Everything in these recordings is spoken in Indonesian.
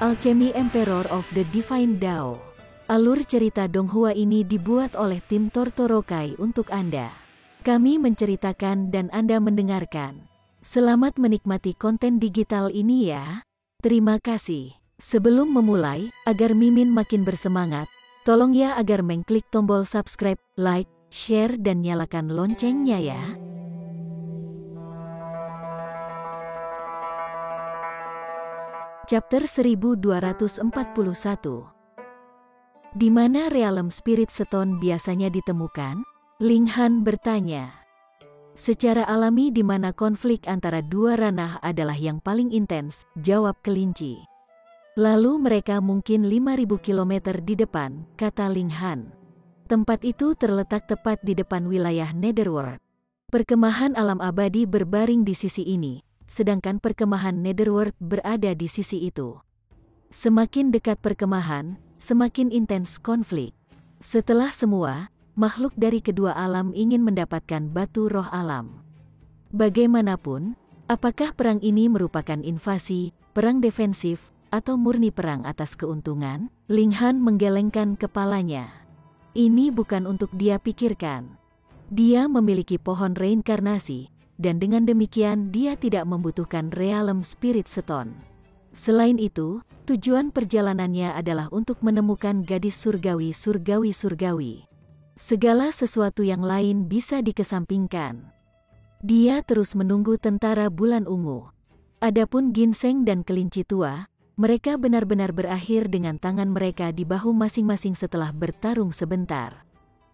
Alchemy Emperor of the Divine Dao. Alur cerita Donghua ini dibuat oleh tim Tortorokai untuk Anda. Kami menceritakan dan Anda mendengarkan. Selamat menikmati konten digital ini ya. Terima kasih. Sebelum memulai, agar Mimin makin bersemangat, tolong ya agar mengklik tombol subscribe, like, share dan nyalakan loncengnya ya. Chapter 1241. Di mana realem Spirit Stone biasanya ditemukan? Ling Han bertanya. Secara alami di mana konflik antara dua ranah adalah yang paling intens, jawab kelinci. Lalu mereka mungkin 5.000 km di depan, kata Ling Han. Tempat itu terletak tepat di depan wilayah Netherworld. Perkemahan alam abadi berbaring di sisi ini, sedangkan perkemahan Netherworld berada di sisi itu. Semakin dekat perkemahan, semakin intens konflik. Setelah semua, makhluk dari kedua alam ingin mendapatkan batu roh alam. Bagaimanapun, apakah perang ini merupakan invasi, perang defensif, atau murni perang atas keuntungan? Ling Han menggelengkan kepalanya. Ini bukan untuk dia pikirkan. Dia memiliki pohon reinkarnasi, dan dengan demikian dia tidak membutuhkan realem Spirit Stone. Selain itu, tujuan perjalanannya adalah untuk menemukan gadis surgawi. Segala sesuatu yang lain bisa dikesampingkan. Dia terus menunggu tentara bulan ungu. Adapun ginseng dan kelinci tua, mereka benar-benar berakhir dengan tangan mereka di bahu masing-masing setelah bertarung sebentar.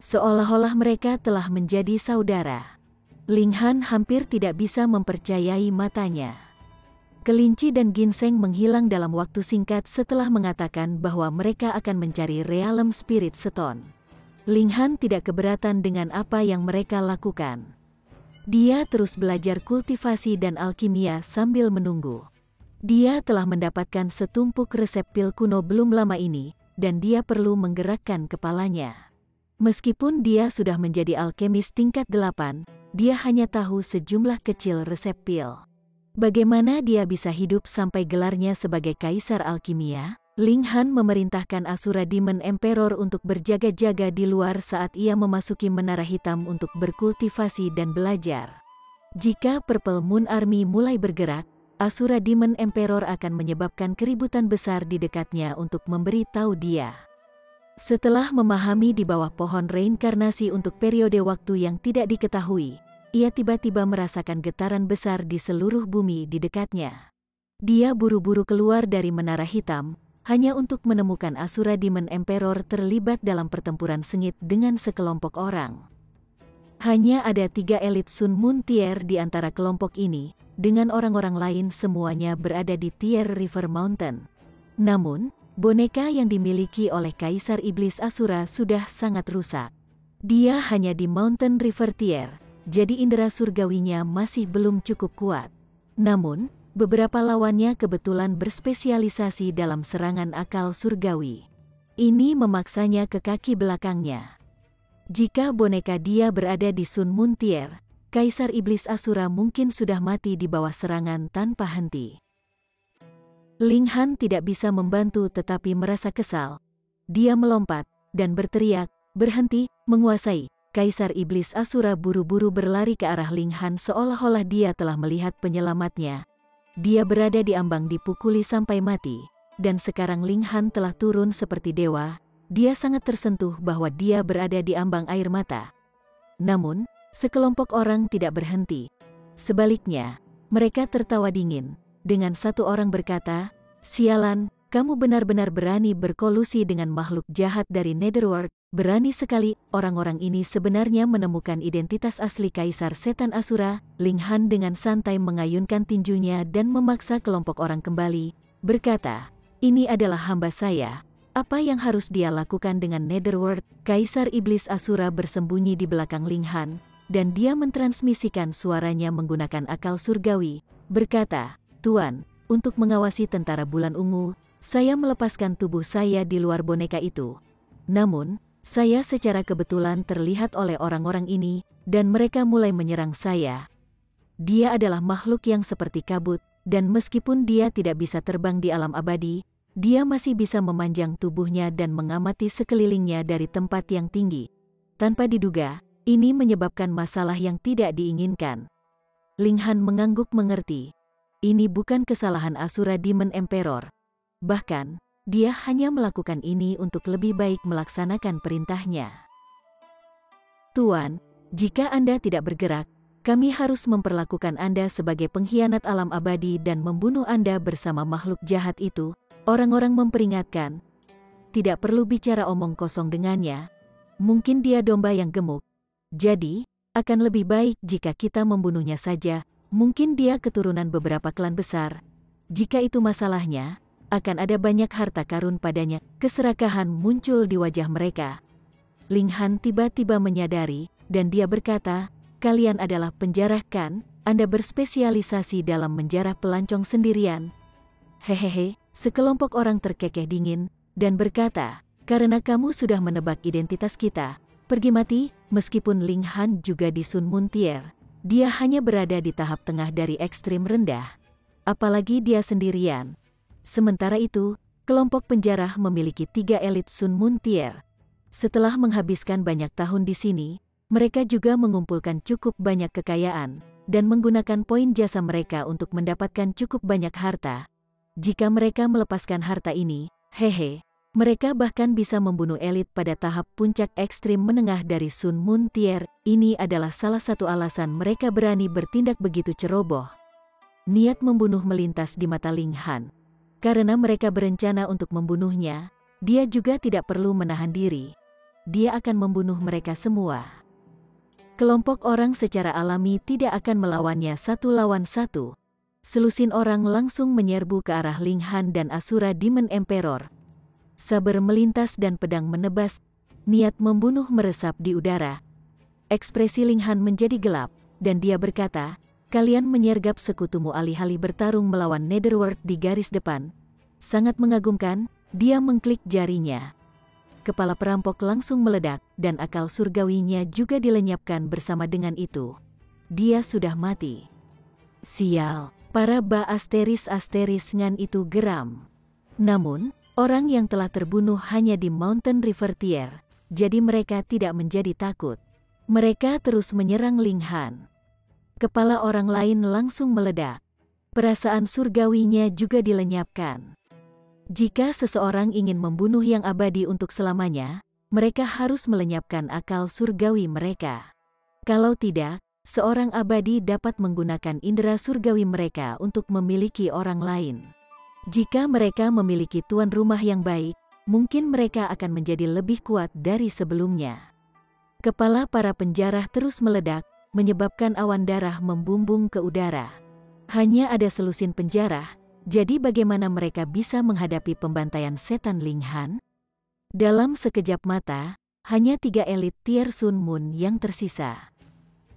Seolah-olah mereka telah menjadi saudara. Ling Han hampir tidak bisa mempercayai matanya. Kelinci dan ginseng menghilang dalam waktu singkat setelah mengatakan bahwa mereka akan mencari realem Spirit Stone. Ling Han tidak keberatan dengan apa yang mereka lakukan. Dia terus belajar kultivasi dan alkimia sambil menunggu. Dia telah mendapatkan setumpuk resep pil kuno belum lama ini, dan dia perlu menggerakkan kepalanya. Meskipun dia sudah menjadi alkemis tingkat 8, dia hanya tahu sejumlah kecil resep pil. Bagaimana dia bisa hidup sampai gelarnya sebagai Kaisar Alkimia? Ling Han memerintahkan Asura Demon Emperor untuk berjaga-jaga di luar saat ia memasuki menara hitam untuk berkultivasi dan belajar. Jika Purple Moon Army mulai bergerak, Asura Demon Emperor akan menyebabkan keributan besar di dekatnya untuk memberi tahu dia. Setelah memahami di bawah pohon reinkarnasi untuk periode waktu yang tidak diketahui, ia tiba-tiba merasakan getaran besar di seluruh bumi di dekatnya. Dia buru-buru keluar dari menara hitam, hanya untuk menemukan Asura Demon Emperor terlibat dalam pertempuran sengit dengan sekelompok orang. Hanya ada 3 elit Sun Moon Tier di antara kelompok ini, dengan orang-orang lain semuanya berada di Tier River Mountain. Namun, boneka yang dimiliki oleh Kaisar Iblis Asura sudah sangat rusak. Dia hanya di Mountain River Tier, jadi indera surgawinya masih belum cukup kuat. Namun, beberapa lawannya kebetulan berspesialisasi dalam serangan akal surgawi. Ini memaksanya ke kaki belakangnya. Jika boneka dia berada di Sun Moon Tier, Kaisar Iblis Asura mungkin sudah mati di bawah serangan tanpa henti. Ling Han tidak bisa membantu tetapi merasa kesal. Dia melompat dan berteriak, "Berhenti, menguasai!" Kaisar Iblis Asura buru-buru berlari ke arah Ling Han seolah-olah dia telah melihat penyelamatnya. Dia berada di ambang dipukuli sampai mati, dan sekarang Ling Han telah turun seperti dewa. Dia sangat tersentuh bahwa dia berada di ambang air mata. Namun, sekelompok orang tidak berhenti. Sebaliknya, mereka tertawa dingin. Dengan satu orang berkata, "Sialan, kamu benar-benar berani berkolusi dengan makhluk jahat dari Netherworld. Berani sekali." Orang-orang ini sebenarnya menemukan identitas asli Kaisar Setan Asura. Ling Han dengan santai mengayunkan tinjunya dan memaksa kelompok orang kembali, berkata, "Ini adalah hamba saya. Apa yang harus dia lakukan dengan Netherworld?" Kaisar Iblis Asura bersembunyi di belakang Ling Han, dan dia mentransmisikan suaranya menggunakan akal surgawi, berkata, "Tuan, untuk mengawasi tentara bulan ungu, saya melepaskan tubuh saya di luar boneka itu. Namun, saya secara kebetulan terlihat oleh orang-orang ini, dan mereka mulai menyerang saya. Dia adalah makhluk yang seperti kabut, dan meskipun dia tidak bisa terbang di alam abadi, dia masih bisa memanjang tubuhnya dan mengamati sekelilingnya dari tempat yang tinggi. Tanpa diduga, ini menyebabkan masalah yang tidak diinginkan. Ling Han mengangguk mengerti. Ini bukan kesalahan Asura Demon Emperor. Bahkan, dia hanya melakukan ini untuk lebih baik melaksanakan perintahnya. Tuan, jika Anda tidak bergerak, kami harus memperlakukan Anda sebagai pengkhianat alam abadi dan membunuh Anda bersama makhluk jahat itu, orang-orang memperingatkan. Tidak perlu bicara omong kosong dengannya. Mungkin dia domba yang gemuk. Jadi, akan lebih baik jika kita membunuhnya saja. Mungkin dia keturunan beberapa klan besar. Jika itu masalahnya, akan ada banyak harta karun padanya. Keserakahan muncul di wajah mereka. Ling Han tiba-tiba menyadari, dan dia berkata, kalian adalah penjarah kan? Anda berspesialisasi dalam menjarah pelancong sendirian. Hehehe, sekelompok orang terkekeh dingin, dan berkata, karena kamu sudah menebak identitas kita, pergi mati. Meskipun Ling Han juga di Sun Moon Tier, dia hanya berada di tahap tengah dari ekstrim rendah. Apalagi dia sendirian. Sementara itu, kelompok penjarah memiliki 3 elit Sun Moon Tier. Setelah menghabiskan banyak tahun di sini, mereka juga mengumpulkan cukup banyak kekayaan, dan menggunakan poin jasa mereka untuk mendapatkan cukup banyak harta. Jika mereka melepaskan harta ini, hehe, mereka bahkan bisa membunuh elit pada tahap puncak ekstrim menengah dari Sun Moon Tier. Ini adalah salah satu alasan mereka berani bertindak begitu ceroboh. Niat membunuh melintas di mata Ling Han. Karena mereka berencana untuk membunuhnya, dia juga tidak perlu menahan diri. Dia akan membunuh mereka semua. Kelompok orang secara alami tidak akan melawannya satu lawan satu. Selusin orang langsung menyerbu ke arah Ling Han dan Asura Demon Emperor. Saber melintas dan pedang menebas, niat membunuh meresap di udara. Ekspresi Ling Han menjadi gelap, dan dia berkata, kalian menyergap sekutumu alih-alih bertarung melawan Netherworld di garis depan. Sangat mengagumkan, dia mengklik jarinya. Kepala perampok langsung meledak, dan akal surgawinya juga dilenyapkan bersama dengan itu. Dia sudah mati. Sial, para ba asteris ngan itu geram. Namun, orang yang telah terbunuh hanya di Mountain River Tier, jadi mereka tidak menjadi takut. Mereka terus menyerang Ling Han. Kepala orang lain langsung meledak. Perasaan surgawinya juga dilenyapkan. Jika seseorang ingin membunuh yang abadi untuk selamanya, mereka harus melenyapkan akal surgawi mereka. Kalau tidak, seorang abadi dapat menggunakan indera surgawi mereka untuk memiliki orang lain. Jika mereka memiliki tuan rumah yang baik, mungkin mereka akan menjadi lebih kuat dari sebelumnya. Kepala para penjarah terus meledak, menyebabkan awan darah membumbung ke udara. Hanya ada selusin penjarah, jadi bagaimana mereka bisa menghadapi pembantaian setan Ling Han? Dalam sekejap mata, hanya 3 elit Tier Sun Moon yang tersisa.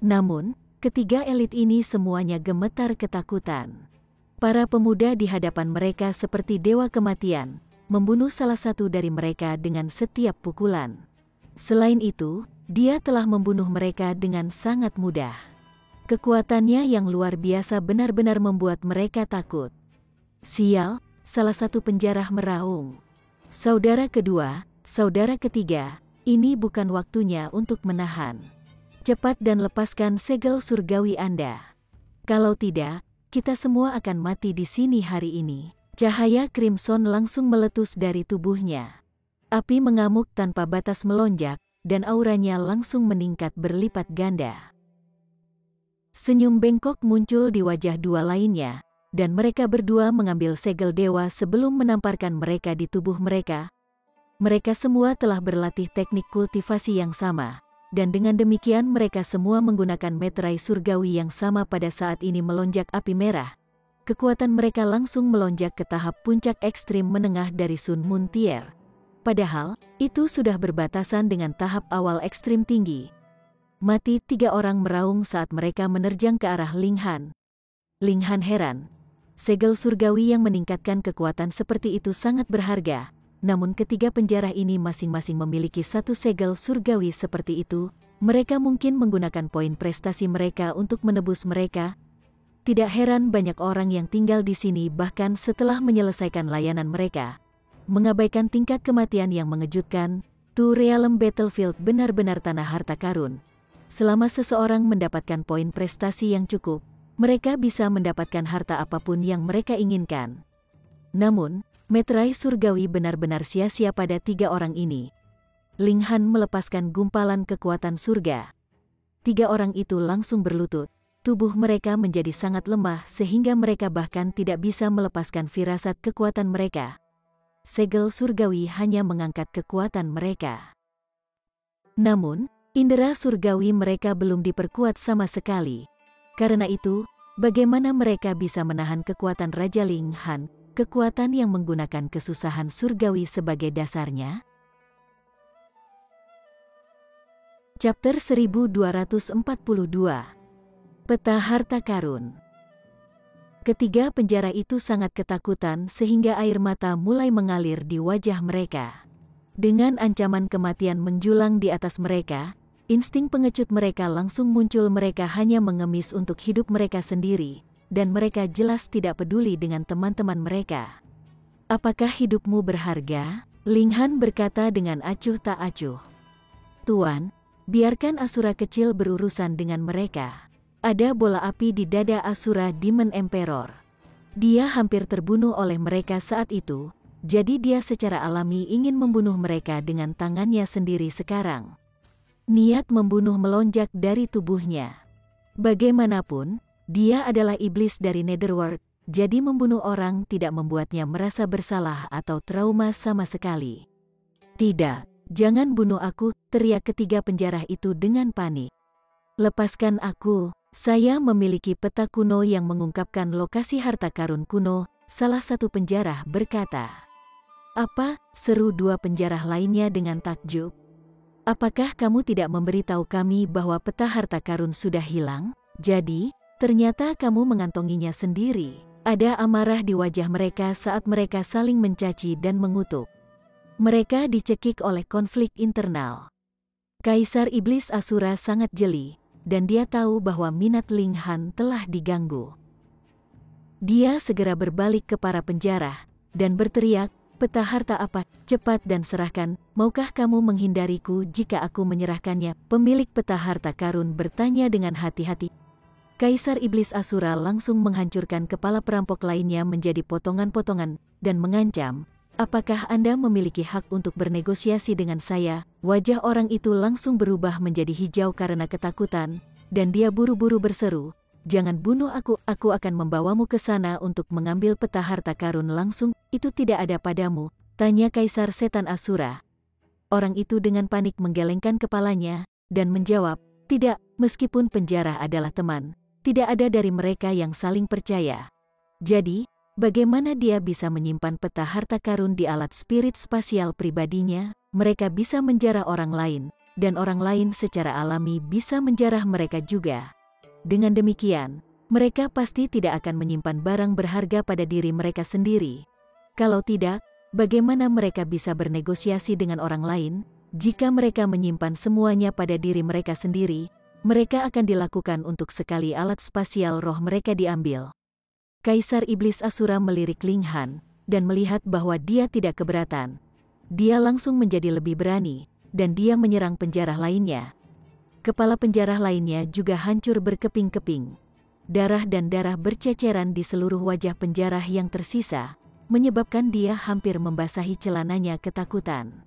Namun, ketiga elit ini semuanya gemetar ketakutan. Para pemuda di hadapan mereka seperti dewa kematian, membunuh salah satu dari mereka dengan setiap pukulan. Selain itu, dia telah membunuh mereka dengan sangat mudah. Kekuatannya yang luar biasa benar-benar membuat mereka takut. Sial, salah satu penjarah meraung. Saudara kedua, saudara ketiga, ini bukan waktunya untuk menahan. Cepat dan lepaskan segel surgawi Anda. Kalau tidak, kita semua akan mati di sini hari ini. Cahaya Crimson langsung meletus dari tubuhnya. Api mengamuk tanpa batas melonjak, dan auranya langsung meningkat berlipat ganda. Senyum bengkok muncul di wajah dua lainnya, dan mereka berdua mengambil segel dewa sebelum menamparkan mereka di tubuh mereka. Mereka semua telah berlatih teknik kultivasi yang sama. Dan dengan demikian mereka semua menggunakan meterai surgawi yang sama pada saat ini melonjak api merah. Kekuatan mereka langsung melonjak ke tahap puncak ekstrim menengah dari Sun Moon Tier. Padahal, itu sudah berbatasan dengan tahap awal ekstrim tinggi. Mati 3 orang meraung saat mereka menerjang ke arah Ling Han. Ling Han heran. Segel surgawi yang meningkatkan kekuatan seperti itu sangat berharga. Namun ketiga penjarah ini masing-masing memiliki satu segel surgawi seperti itu, mereka mungkin menggunakan poin prestasi mereka untuk menebus mereka. Tidak heran banyak orang yang tinggal di sini bahkan setelah menyelesaikan layanan mereka, mengabaikan tingkat kematian yang mengejutkan. Two Realm Battlefield benar-benar tanah harta karun. Selama seseorang mendapatkan poin prestasi yang cukup, mereka bisa mendapatkan harta apapun yang mereka inginkan. Namun, meterai surgawi benar-benar sia-sia pada 3 orang ini. Ling Han melepaskan gumpalan kekuatan surga. 3 orang itu langsung berlutut. Tubuh mereka menjadi sangat lemah sehingga mereka bahkan tidak bisa melepaskan firasat kekuatan mereka. Segel surgawi hanya mengangkat kekuatan mereka. Namun, indera surgawi mereka belum diperkuat sama sekali. Karena itu, bagaimana mereka bisa menahan kekuatan Raja Ling Han, kekuatan yang menggunakan kesusahan surgawi sebagai dasarnya? Chapter 1242. Peta Harta Karun. Ketiga penjara itu sangat ketakutan sehingga air mata mulai mengalir di wajah mereka. Dengan ancaman kematian menjulang di atas mereka, insting pengecut mereka langsung muncul. Mereka hanya mengemis untuk hidup mereka sendiri, dan mereka jelas tidak peduli dengan teman-teman mereka. Apakah hidupmu berharga? Ling Han berkata dengan acuh tak acuh. Tuan, biarkan Asura kecil berurusan dengan mereka. Ada bola api di dada Asura Demon Emperor. Dia hampir terbunuh oleh mereka saat itu, jadi dia secara alami ingin membunuh mereka dengan tangannya sendiri sekarang. Niat membunuh melonjak dari tubuhnya. Bagaimanapun, dia adalah iblis dari Netherworld, jadi membunuh orang tidak membuatnya merasa bersalah atau trauma sama sekali. Tidak, jangan bunuh aku, teriak ketiga penjara itu dengan panik. Lepaskan aku, saya memiliki peta kuno yang mengungkapkan lokasi harta karun kuno, salah satu penjara berkata. Apa? Seru 2 penjara lainnya dengan takjub. Apakah kamu tidak memberitahu kami bahwa peta harta karun sudah hilang? Jadi, ternyata kamu mengantonginya sendiri. Ada amarah di wajah mereka saat mereka saling mencaci dan mengutuk. Mereka dicekik oleh konflik internal. Kaisar Iblis Asura sangat jeli, dan dia tahu bahwa minat Ling Han telah diganggu. Dia segera berbalik ke para penjara, dan berteriak, peta harta apa? Cepat dan serahkan, maukah kamu menghindariku jika aku menyerahkannya? Pemilik peta harta karun bertanya dengan hati-hati. Kaisar Iblis Asura langsung menghancurkan kepala perampok lainnya menjadi potongan-potongan, dan mengancam, apakah Anda memiliki hak untuk bernegosiasi dengan saya? Wajah orang itu langsung berubah menjadi hijau karena ketakutan, dan dia buru-buru berseru, jangan bunuh aku akan membawamu ke sana untuk mengambil peta harta karun langsung. Itu tidak ada padamu, tanya Kaisar Setan Asura. Orang itu dengan panik menggelengkan kepalanya, dan menjawab, tidak, meskipun penjara adalah teman, tidak ada dari mereka yang saling percaya. Jadi, bagaimana dia bisa menyimpan peta harta karun di alat spirit spasial pribadinya? Mereka bisa menjarah orang lain, dan orang lain secara alami bisa menjarah mereka juga. Dengan demikian, mereka pasti tidak akan menyimpan barang berharga pada diri mereka sendiri. Kalau tidak, bagaimana mereka bisa bernegosiasi dengan orang lain? Jika mereka menyimpan semuanya pada diri mereka sendiri, mereka akan dilakukan untuk sekali alat spasial roh mereka diambil. Kaisar Iblis Asura melirik Ling Han, dan melihat bahwa dia tidak keberatan. Dia langsung menjadi lebih berani, dan dia menyerang penjara lainnya. Kepala penjara lainnya juga hancur berkeping-keping. Darah dan darah berceceran di seluruh wajah penjara yang tersisa, menyebabkan dia hampir membasahi celananya ketakutan.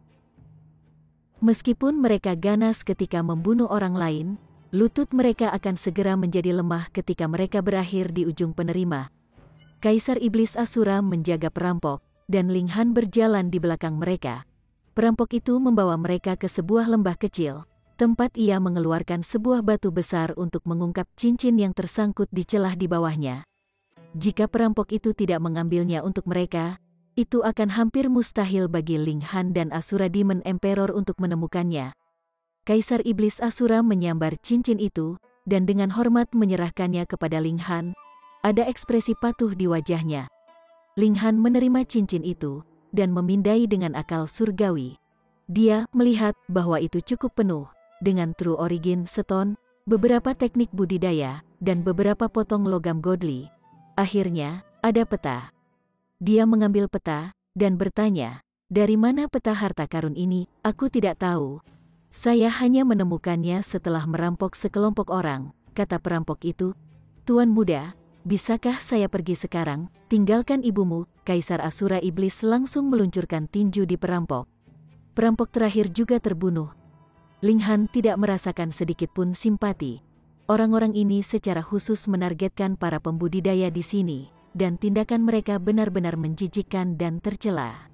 Meskipun mereka ganas ketika membunuh orang lain, lutut mereka akan segera menjadi lemah ketika mereka berakhir di ujung penerima. Kaisar Iblis Asura menjaga perampok, dan Ling Han berjalan di belakang mereka. Perampok itu membawa mereka ke sebuah lembah kecil, tempat ia mengeluarkan sebuah batu besar untuk mengungkap cincin yang tersangkut di celah di bawahnya. Jika perampok itu tidak mengambilnya untuk mereka, itu akan hampir mustahil bagi Ling Han dan Asura Demon Emperor untuk menemukannya. Kaisar Iblis Asura menyambar cincin itu, dan dengan hormat menyerahkannya kepada Ling Han. Ada ekspresi patuh di wajahnya. Ling Han menerima cincin itu, dan memindai dengan akal surgawi. Dia melihat bahwa itu cukup penuh, dengan True Origin Stone, beberapa teknik budidaya, dan beberapa potong logam godly. Akhirnya, ada peta. Dia mengambil peta, dan bertanya, Dari mana peta harta karun ini? Aku tidak tahu. Saya hanya menemukannya setelah merampok sekelompok orang, kata perampok itu. Tuan muda, bisakah saya pergi sekarang? Tinggalkan ibumu. Kaisar Asura Iblis langsung meluncurkan tinju di perampok. Perampok terakhir juga terbunuh. Ling Han tidak merasakan sedikit pun simpati. Orang-orang ini secara khusus menargetkan para pembudidaya di sini, dan tindakan mereka benar-benar menjijikkan dan tercela.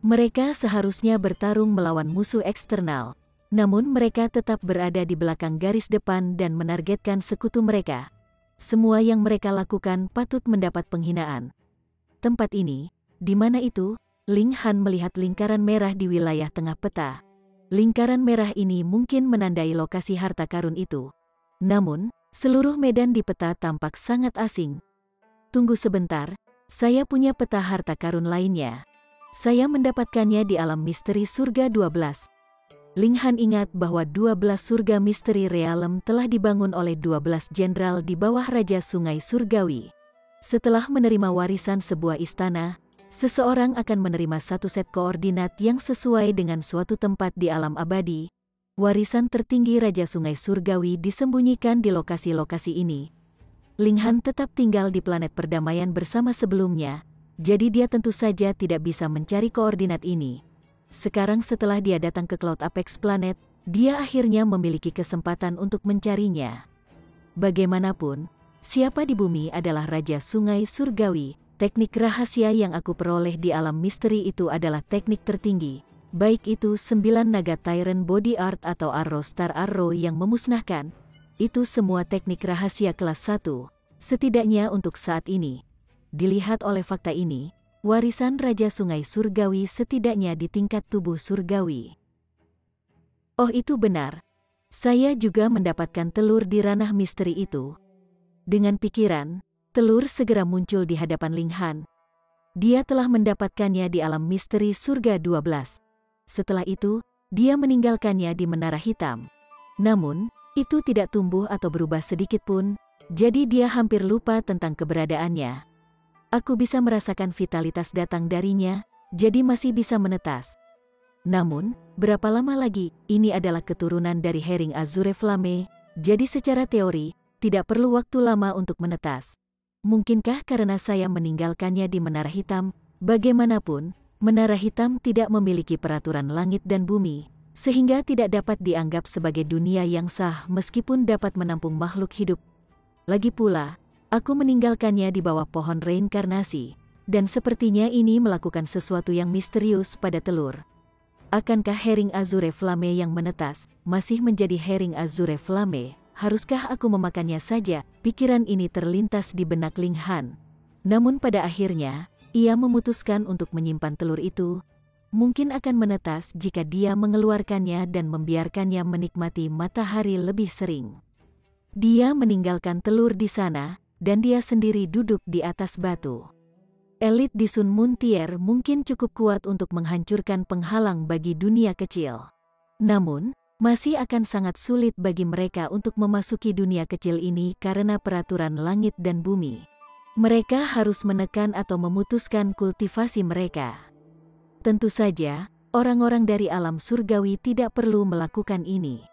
Mereka seharusnya bertarung melawan musuh eksternal, namun mereka tetap berada di belakang garis depan dan menargetkan sekutu mereka. Semua yang mereka lakukan patut mendapat penghinaan. Tempat ini, di mana itu? Ling Han melihat lingkaran merah di wilayah tengah peta. Lingkaran merah ini mungkin menandai lokasi harta karun itu. Namun, seluruh medan di peta tampak sangat asing. Tunggu sebentar, saya punya peta harta karun lainnya. Saya mendapatkannya di alam misteri surga 12. Ling Han ingat bahwa 12 surga misteri realem telah dibangun oleh 12 jenderal di bawah Raja Sungai Surgawi. Setelah menerima warisan sebuah istana, seseorang akan menerima satu set koordinat yang sesuai dengan suatu tempat di alam abadi. Warisan tertinggi Raja Sungai Surgawi disembunyikan di lokasi-lokasi ini. Ling Han tetap tinggal di planet perdamaian bersama sebelumnya, jadi dia tentu saja tidak bisa mencari koordinat ini. Sekarang setelah dia datang ke Cloud Apex Planet, dia akhirnya memiliki kesempatan untuk mencarinya. Bagaimanapun, siapa di bumi adalah Raja Sungai Surgawi. Teknik rahasia yang aku peroleh di alam misteri itu adalah teknik tertinggi. Baik itu 9 naga Tyrant Body Art atau Arrow Star Arrow yang memusnahkan. Itu semua teknik rahasia kelas 1, setidaknya untuk saat ini. Dilihat oleh fakta ini, warisan Raja Sungai Surgawi setidaknya di tingkat tubuh surgawi. Oh itu benar. Saya juga mendapatkan telur di ranah misteri itu. Dengan pikiran, telur segera muncul di hadapan Ling Han. Dia telah mendapatkannya di alam misteri surga 12. Setelah itu, dia meninggalkannya di menara hitam. Namun, itu tidak tumbuh atau berubah sedikit pun, jadi dia hampir lupa tentang keberadaannya. Aku bisa merasakan vitalitas datang darinya, jadi masih bisa menetas. Namun, berapa lama lagi? Ini adalah keturunan dari Herring Azure Flame, jadi secara teori, tidak perlu waktu lama untuk menetas. Mungkinkah karena saya meninggalkannya di Menara Hitam? Bagaimanapun, Menara Hitam tidak memiliki peraturan langit dan bumi, sehingga tidak dapat dianggap sebagai dunia yang sah meskipun dapat menampung makhluk hidup. Lagi pula, aku meninggalkannya di bawah pohon reinkarnasi, dan sepertinya ini melakukan sesuatu yang misterius pada telur. Akankah Herring Azure Flame yang menetas masih menjadi Herring Azure Flame? Haruskah aku memakannya saja? Pikiran ini terlintas di benak Ling Han. Namun pada akhirnya, ia memutuskan untuk menyimpan telur itu. Mungkin akan menetas jika dia mengeluarkannya dan membiarkannya menikmati matahari lebih sering. Dia meninggalkan telur di sana, dan dia sendiri duduk di atas batu. Elit di Sun Moon Tier mungkin cukup kuat untuk menghancurkan penghalang bagi dunia kecil. Namun, masih akan sangat sulit bagi mereka untuk memasuki dunia kecil ini karena peraturan langit dan bumi. Mereka harus menekan atau memutuskan kultivasi mereka. Tentu saja, orang-orang dari alam surgawi tidak perlu melakukan ini.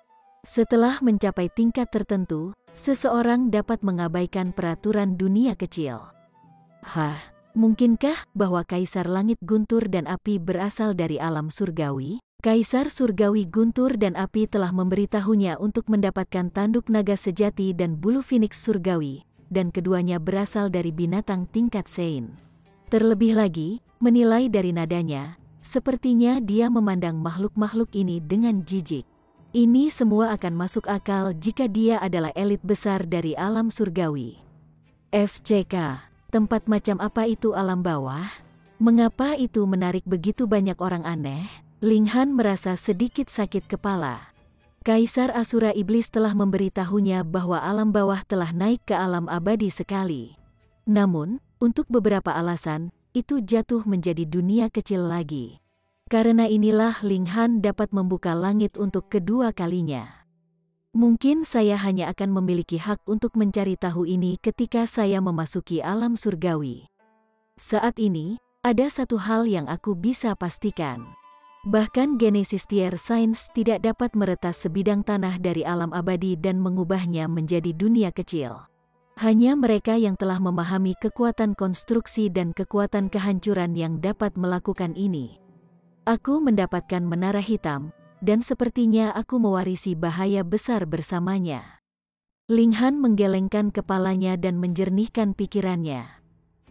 Setelah mencapai tingkat tertentu, seseorang dapat mengabaikan peraturan dunia kecil. Mungkinkah bahwa Kaisar Langit Guntur dan Api berasal dari alam surgawi? Kaisar Surgawi Guntur dan Api telah memberitahunya untuk mendapatkan tanduk naga sejati dan bulu Phoenix Surgawi, dan keduanya berasal dari binatang tingkat Sein. Terlebih lagi, menilai dari nadanya, sepertinya dia memandang makhluk-makhluk ini dengan jijik. Ini semua akan masuk akal jika dia adalah elit besar dari alam surgawi. FCK, tempat macam apa itu alam bawah? Mengapa itu menarik begitu banyak orang aneh? Ling Han merasa sedikit sakit kepala. Kaisar Asura Iblis telah memberitahunya bahwa alam bawah telah naik ke alam abadi sekali. Namun, untuk beberapa alasan, itu jatuh menjadi dunia kecil lagi. Karena inilah Ling Han dapat membuka langit untuk kedua kalinya. Mungkin saya hanya akan memiliki hak untuk mencari tahu ini ketika saya memasuki alam surgawi. Saat ini, Ada satu hal yang aku bisa pastikan. Bahkan Genesis Tier Science tidak dapat meretas sebidang tanah dari alam abadi dan mengubahnya menjadi dunia kecil. Hanya mereka yang telah memahami kekuatan konstruksi dan kekuatan kehancuran yang dapat melakukan ini. Aku mendapatkan menara hitam, dan sepertinya aku mewarisi bahaya besar bersamanya. Ling Han menggelengkan kepalanya dan menjernihkan pikirannya.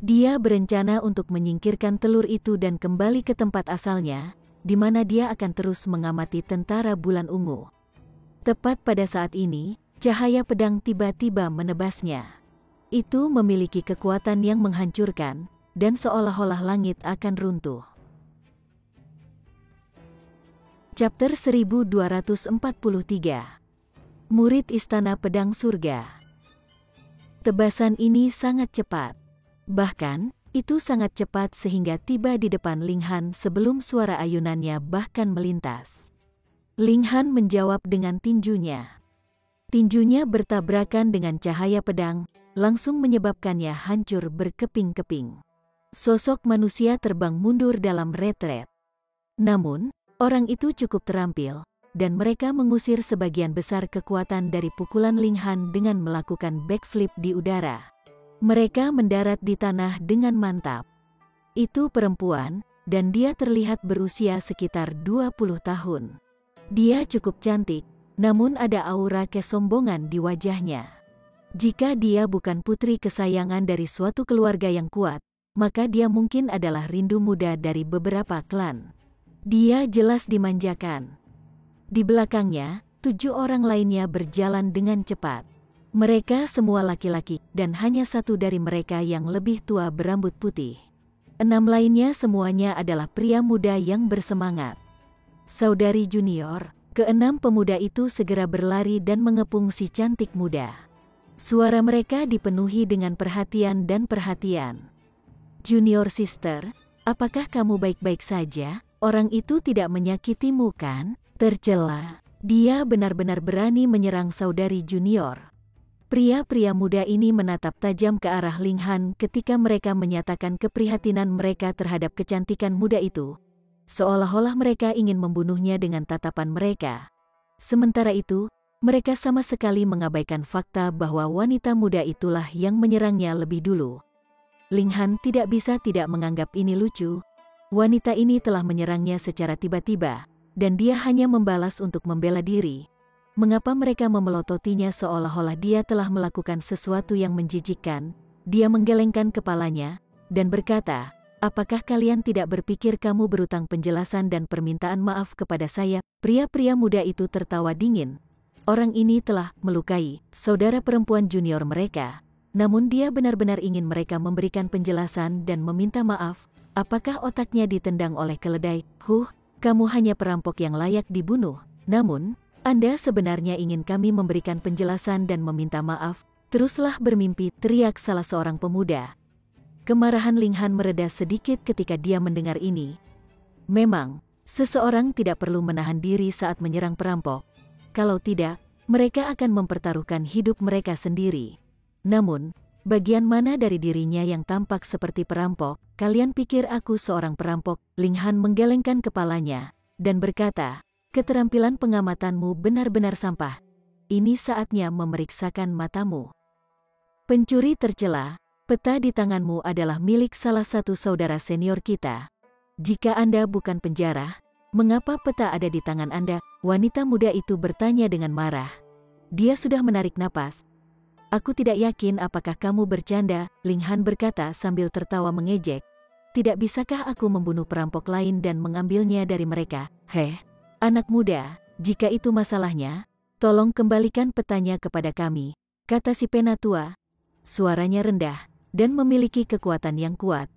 Dia berencana untuk menyingkirkan telur itu dan kembali ke tempat asalnya, di mana dia akan terus mengamati tentara bulan ungu. Tepat pada saat ini, cahaya pedang tiba-tiba menebasnya. Itu memiliki kekuatan yang menghancurkan, dan seolah-olah langit akan runtuh. Chapter 1243. Murid Istana Pedang Surga. Tebasan ini sangat cepat. Bahkan, itu sangat cepat sehingga tiba di depan Ling Han sebelum suara ayunannya bahkan melintas. Ling Han menjawab dengan tinjunya. Tinjunya bertabrakan dengan cahaya pedang, langsung menyebabkannya hancur berkeping-keping. Sosok manusia terbang mundur dalam retret. Namun, orang itu cukup terampil, dan mereka mengusir sebagian besar kekuatan dari pukulan Ling Han dengan melakukan backflip di udara. Mereka mendarat di tanah dengan mantap. Itu perempuan, dan dia terlihat berusia sekitar 20 tahun. Dia cukup cantik, namun ada aura kesombongan di wajahnya. Jika dia bukan putri kesayangan dari suatu keluarga yang kuat, maka dia mungkin adalah rindu muda dari beberapa klan. Dia jelas dimanjakan. Di belakangnya, 7 orang lainnya berjalan dengan cepat. Mereka semua laki-laki, dan hanya satu dari mereka yang lebih tua berambut putih. 6 lainnya semuanya adalah pria muda yang bersemangat. Saudari junior, ke-6 pemuda itu segera berlari dan mengepung si cantik muda. Suara mereka dipenuhi dengan perhatian dan perhatian. Junior sister, apakah kamu baik-baik saja? Orang itu tidak menyakitimu kan? Tercela. Dia benar-benar berani menyerang saudari junior. Pria-pria muda ini menatap tajam ke arah Ling Han ketika mereka menyatakan keprihatinan mereka terhadap kecantikan muda itu. Seolah-olah mereka ingin membunuhnya dengan tatapan mereka. Sementara itu, mereka sama sekali mengabaikan fakta bahwa wanita muda itulah yang menyerangnya lebih dulu. Ling Han tidak bisa tidak menganggap ini lucu. Wanita ini telah menyerangnya secara tiba-tiba, dan dia hanya membalas untuk membela diri. Mengapa mereka memelototinya seolah-olah dia telah melakukan sesuatu yang menjijikkan? Dia menggelengkan kepalanya, dan berkata, apakah kalian tidak berpikir kamu berutang penjelasan dan permintaan maaf kepada saya? Pria-pria muda itu tertawa dingin. Orang ini telah melukai saudara perempuan junior mereka, namun dia benar-benar ingin mereka memberikan penjelasan dan meminta maaf. Apakah otaknya ditendang oleh keledai? Kamu hanya perampok yang layak dibunuh. Namun, Anda sebenarnya ingin kami memberikan penjelasan dan meminta maaf. Teruslah bermimpi, teriak salah seorang pemuda. Kemarahan Ling Han mereda sedikit ketika dia mendengar ini. Memang, seseorang tidak perlu menahan diri saat menyerang perampok. Kalau tidak, mereka akan mempertaruhkan hidup mereka sendiri. Namun, bagian mana dari dirinya yang tampak seperti perampok? Kalian pikir aku seorang perampok? Ling Han menggelengkan kepalanya, dan berkata, keterampilan pengamatanmu benar-benar sampah. Ini saatnya memeriksakan matamu. Pencuri tercela, peta di tanganmu adalah milik salah satu saudara senior kita. Jika Anda bukan penjara, mengapa peta ada di tangan Anda? Wanita muda itu bertanya dengan marah. Dia sudah menarik napas. Aku tidak yakin apakah kamu bercanda, Ling Han berkata sambil tertawa mengejek. Tidak bisakah aku membunuh perampok lain dan mengambilnya dari mereka? Anak muda, jika itu masalahnya, tolong kembalikan petanya kepada kami, kata si penatua. Suaranya rendah, dan memiliki kekuatan yang kuat.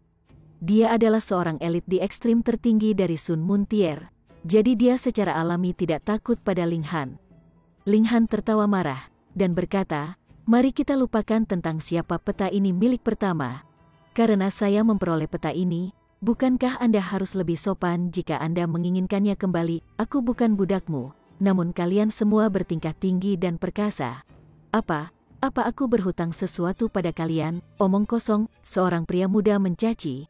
Dia adalah seorang elit di ekstrim tertinggi dari Sun Moon Tier, jadi dia secara alami tidak takut pada Ling Han. Ling Han tertawa marah, dan berkata, mari kita lupakan tentang siapa peta ini milik pertama. Karena saya memperoleh peta ini, bukankah Anda harus lebih sopan jika Anda menginginkannya kembali? Aku bukan budakmu, namun kalian semua bertingkah tinggi dan perkasa. Apa aku berhutang sesuatu pada kalian? Omong kosong, seorang pria muda mencaci.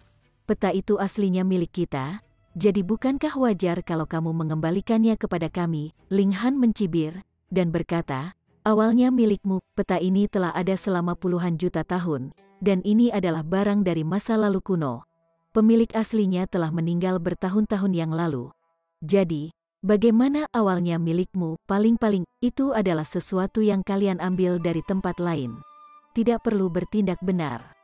peta itu aslinya milik kita, jadi bukankah wajar kalau kamu mengembalikannya kepada kami? Ling Han mencibir, dan berkata, awalnya milikmu, peta ini telah ada selama puluhan juta tahun, dan ini adalah barang dari masa lalu kuno. Pemilik aslinya telah meninggal bertahun-tahun yang lalu. Jadi, bagaimana awalnya milikmu? Paling-paling, itu adalah sesuatu yang kalian ambil dari tempat lain. Tidak perlu bertindak benar.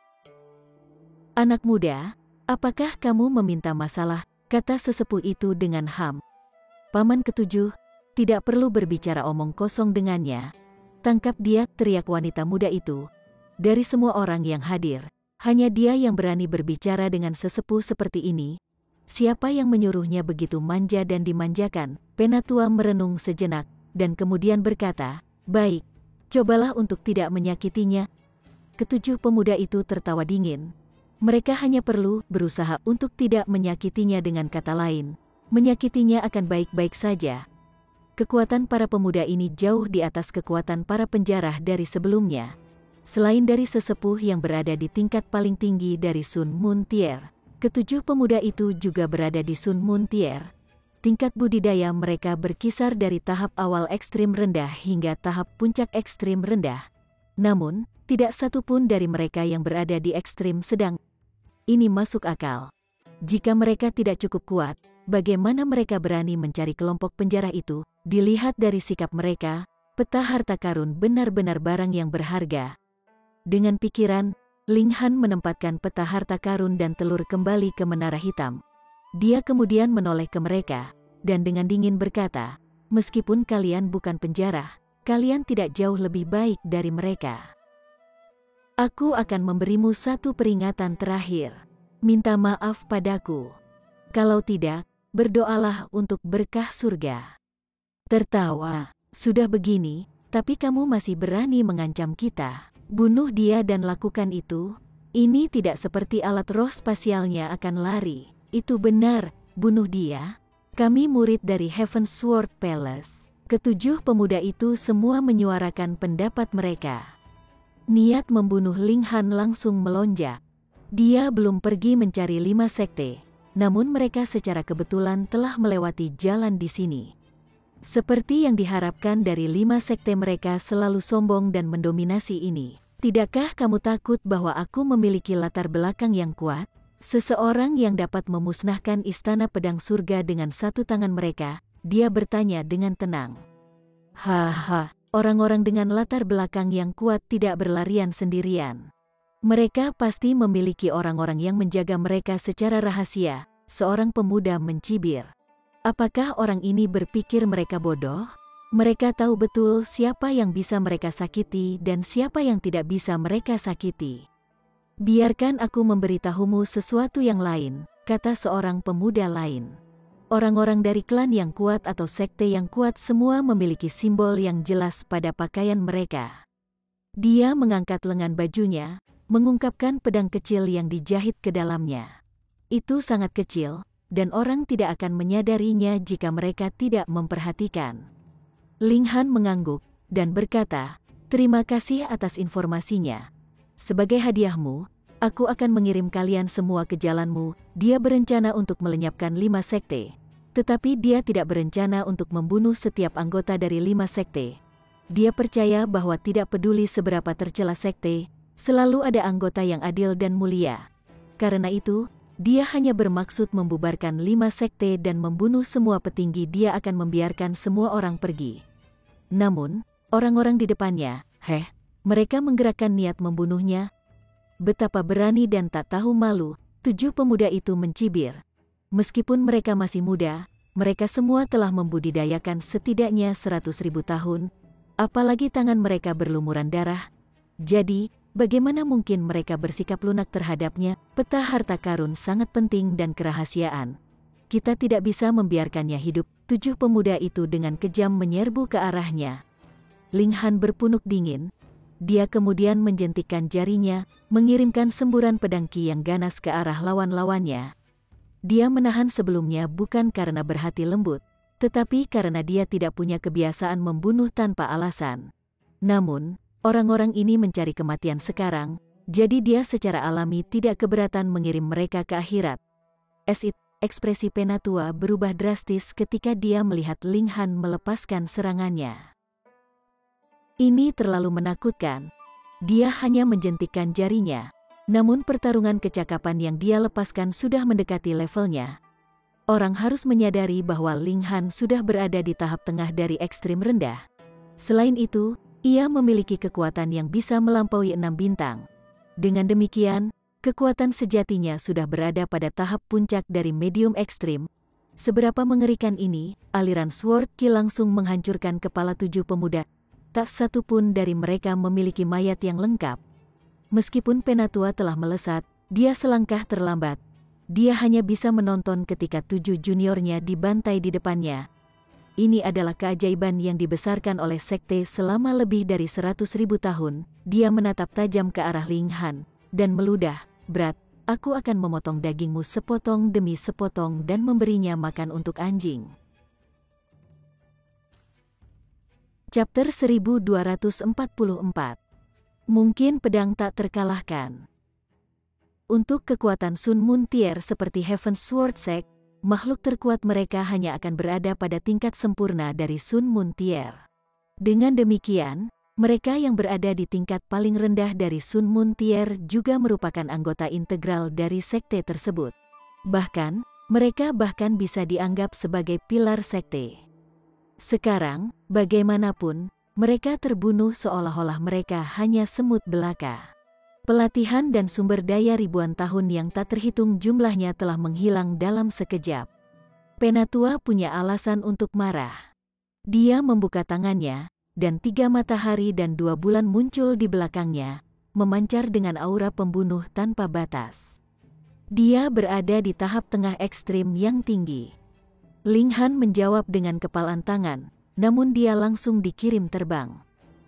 Anak muda, apakah kamu meminta masalah? Kata sesepuh itu dengan ham. Paman ketujuh, tidak perlu berbicara omong kosong dengannya. Tangkap dia, teriak wanita muda itu. Dari semua orang yang hadir, hanya dia yang berani berbicara dengan sesepuh seperti ini. Siapa yang menyuruhnya begitu manja dan dimanjakan? Penatua merenung sejenak, dan kemudian berkata, baik, cobalah untuk tidak menyakitinya. Ketujuh pemuda itu tertawa dingin. Mereka hanya perlu berusaha untuk tidak menyakitinya, dengan kata lain, menyakitinya akan baik-baik saja. Kekuatan para pemuda ini jauh di atas kekuatan para penjarah dari sebelumnya. Selain dari sesepuh yang berada di tingkat paling tinggi dari Sun Moon Tier, ketujuh pemuda itu juga berada di Sun Moon Tier. Tingkat budidaya mereka berkisar dari tahap awal ekstrim rendah hingga tahap puncak ekstrim rendah. Namun, tidak satu pun dari mereka yang berada di ekstrim sedang. Ini masuk akal. Jika mereka tidak cukup kuat, bagaimana mereka berani mencari kelompok penjara itu? Dilihat dari sikap mereka, peta harta karun benar-benar barang yang berharga. Dengan pikiran, Ling Han menempatkan peta harta karun dan telur kembali ke menara hitam. Dia kemudian menoleh ke mereka, dan dengan dingin berkata, meskipun kalian bukan penjara, kalian tidak jauh lebih baik dari mereka. Aku akan memberimu satu peringatan terakhir. Minta maaf padaku. Kalau tidak, berdoalah untuk berkah surga. Tertawa, sudah begini, tapi kamu masih berani mengancam kita. Bunuh dia dan lakukan itu. Ini tidak seperti alat roh spasialnya akan lari. Itu benar, bunuh dia. Kami murid dari Heaven Sword Palace. Ketujuh pemuda itu semua menyuarakan pendapat mereka. Niat membunuh Ling Han langsung melonjak. Dia belum pergi mencari 5 sekte, namun mereka secara kebetulan telah melewati jalan di sini. Seperti yang diharapkan dari 5 sekte, mereka selalu sombong dan mendominasi ini. Tidakkah kamu takut bahwa aku memiliki latar belakang yang kuat? Seseorang yang dapat memusnahkan istana pedang surga dengan satu tangan mereka, dia bertanya dengan tenang. Haha, orang-orang dengan latar belakang yang kuat tidak berlarian sendirian. Mereka pasti memiliki orang-orang yang menjaga mereka secara rahasia. Seorang pemuda mencibir. Apakah orang ini berpikir mereka bodoh? Mereka tahu betul siapa yang bisa mereka sakiti dan siapa yang tidak bisa mereka sakiti. Biarkan aku memberitahumu sesuatu yang lain, kata seorang pemuda lain. Orang-orang dari klan yang kuat atau sekte yang kuat semua memiliki simbol yang jelas pada pakaian mereka. Dia mengangkat lengan bajunya, mengungkapkan pedang kecil yang dijahit ke dalamnya. Itu sangat kecil, dan orang tidak akan menyadarinya jika mereka tidak memperhatikan. Ling Han mengangguk, dan berkata, terima kasih atas informasinya. Sebagai hadiahmu, aku akan mengirim kalian semua ke jalanmu. Dia berencana untuk melenyapkan 5 sekte. Tetapi dia tidak berencana untuk membunuh setiap anggota dari 5 sekte. Dia percaya bahwa tidak peduli seberapa tercela sekte, selalu ada anggota yang adil dan mulia. Karena itu, dia hanya bermaksud membubarkan 5 sekte dan membunuh semua petinggi. Dia akan membiarkan semua orang pergi. Namun, orang-orang di depannya, mereka menggerakkan niat membunuhnya. Betapa berani dan tak tahu malu, 7 pemuda itu mencibir. Meskipun mereka masih muda, mereka semua telah membudidayakan setidaknya 100.000 tahun, apalagi tangan mereka berlumuran darah. Jadi, bagaimana mungkin mereka bersikap lunak terhadapnya? Peta harta karun sangat penting dan kerahasiaan. Kita tidak bisa membiarkannya hidup. 7 pemuda itu dengan kejam menyerbu ke arahnya. Ling Han berpunuk dingin. Dia kemudian menjentikkan jarinya, mengirimkan semburan pedang ki yang ganas ke arah lawan-lawannya. Dia menahan sebelumnya bukan karena berhati lembut, tetapi karena dia tidak punya kebiasaan membunuh tanpa alasan. Namun, orang-orang ini mencari kematian sekarang, jadi dia secara alami tidak keberatan mengirim mereka ke akhirat. Ekspresi Penatua berubah drastis ketika dia melihat Ling Han melepaskan serangannya. Ini terlalu menakutkan. Dia hanya menjentikkan jarinya, namun pertarungan kecakapan yang dia lepaskan sudah mendekati levelnya. Orang harus menyadari bahwa Ling Han sudah berada di tahap tengah dari ekstrim rendah. Selain itu, ia memiliki kekuatan yang bisa melampaui 6 bintang. Dengan demikian, kekuatan sejatinya sudah berada pada tahap puncak dari medium ekstrim. Seberapa mengerikan ini, aliran Sword Ki langsung menghancurkan kepala 7 pemuda. Tak satu pun dari mereka memiliki mayat yang lengkap. Meskipun Penatua telah melesat, dia selangkah terlambat. Dia hanya bisa menonton ketika 7 juniornya dibantai di depannya. Ini adalah keajaiban yang dibesarkan oleh sekte selama lebih dari 100.000 tahun. Dia menatap tajam ke arah Ling Han dan meludah, "Berat, aku akan memotong dagingmu sepotong demi sepotong dan memberinya makan untuk anjing." Chapter 1244. Mungkin pedang tak terkalahkan. Untuk kekuatan Sun Moon Tier seperti Heaven's Sword Sect, makhluk terkuat mereka hanya akan berada pada tingkat sempurna dari Sun Moon Tier. Dengan demikian, mereka yang berada di tingkat paling rendah dari Sun Moon Tier juga merupakan anggota integral dari sekte tersebut. Bahkan, mereka bahkan bisa dianggap sebagai pilar sekte. Sekarang, bagaimanapun, mereka terbunuh seolah-olah mereka hanya semut belaka. Pelatihan dan sumber daya ribuan tahun yang tak terhitung jumlahnya telah menghilang dalam sekejap. Penatua punya alasan untuk marah. Dia membuka tangannya, dan 3 matahari dan 2 bulan muncul di belakangnya, memancar dengan aura pembunuh tanpa batas. Dia berada di tahap tengah ekstrim yang tinggi. Ling Han menjawab dengan kepalan tangan, namun dia langsung dikirim terbang.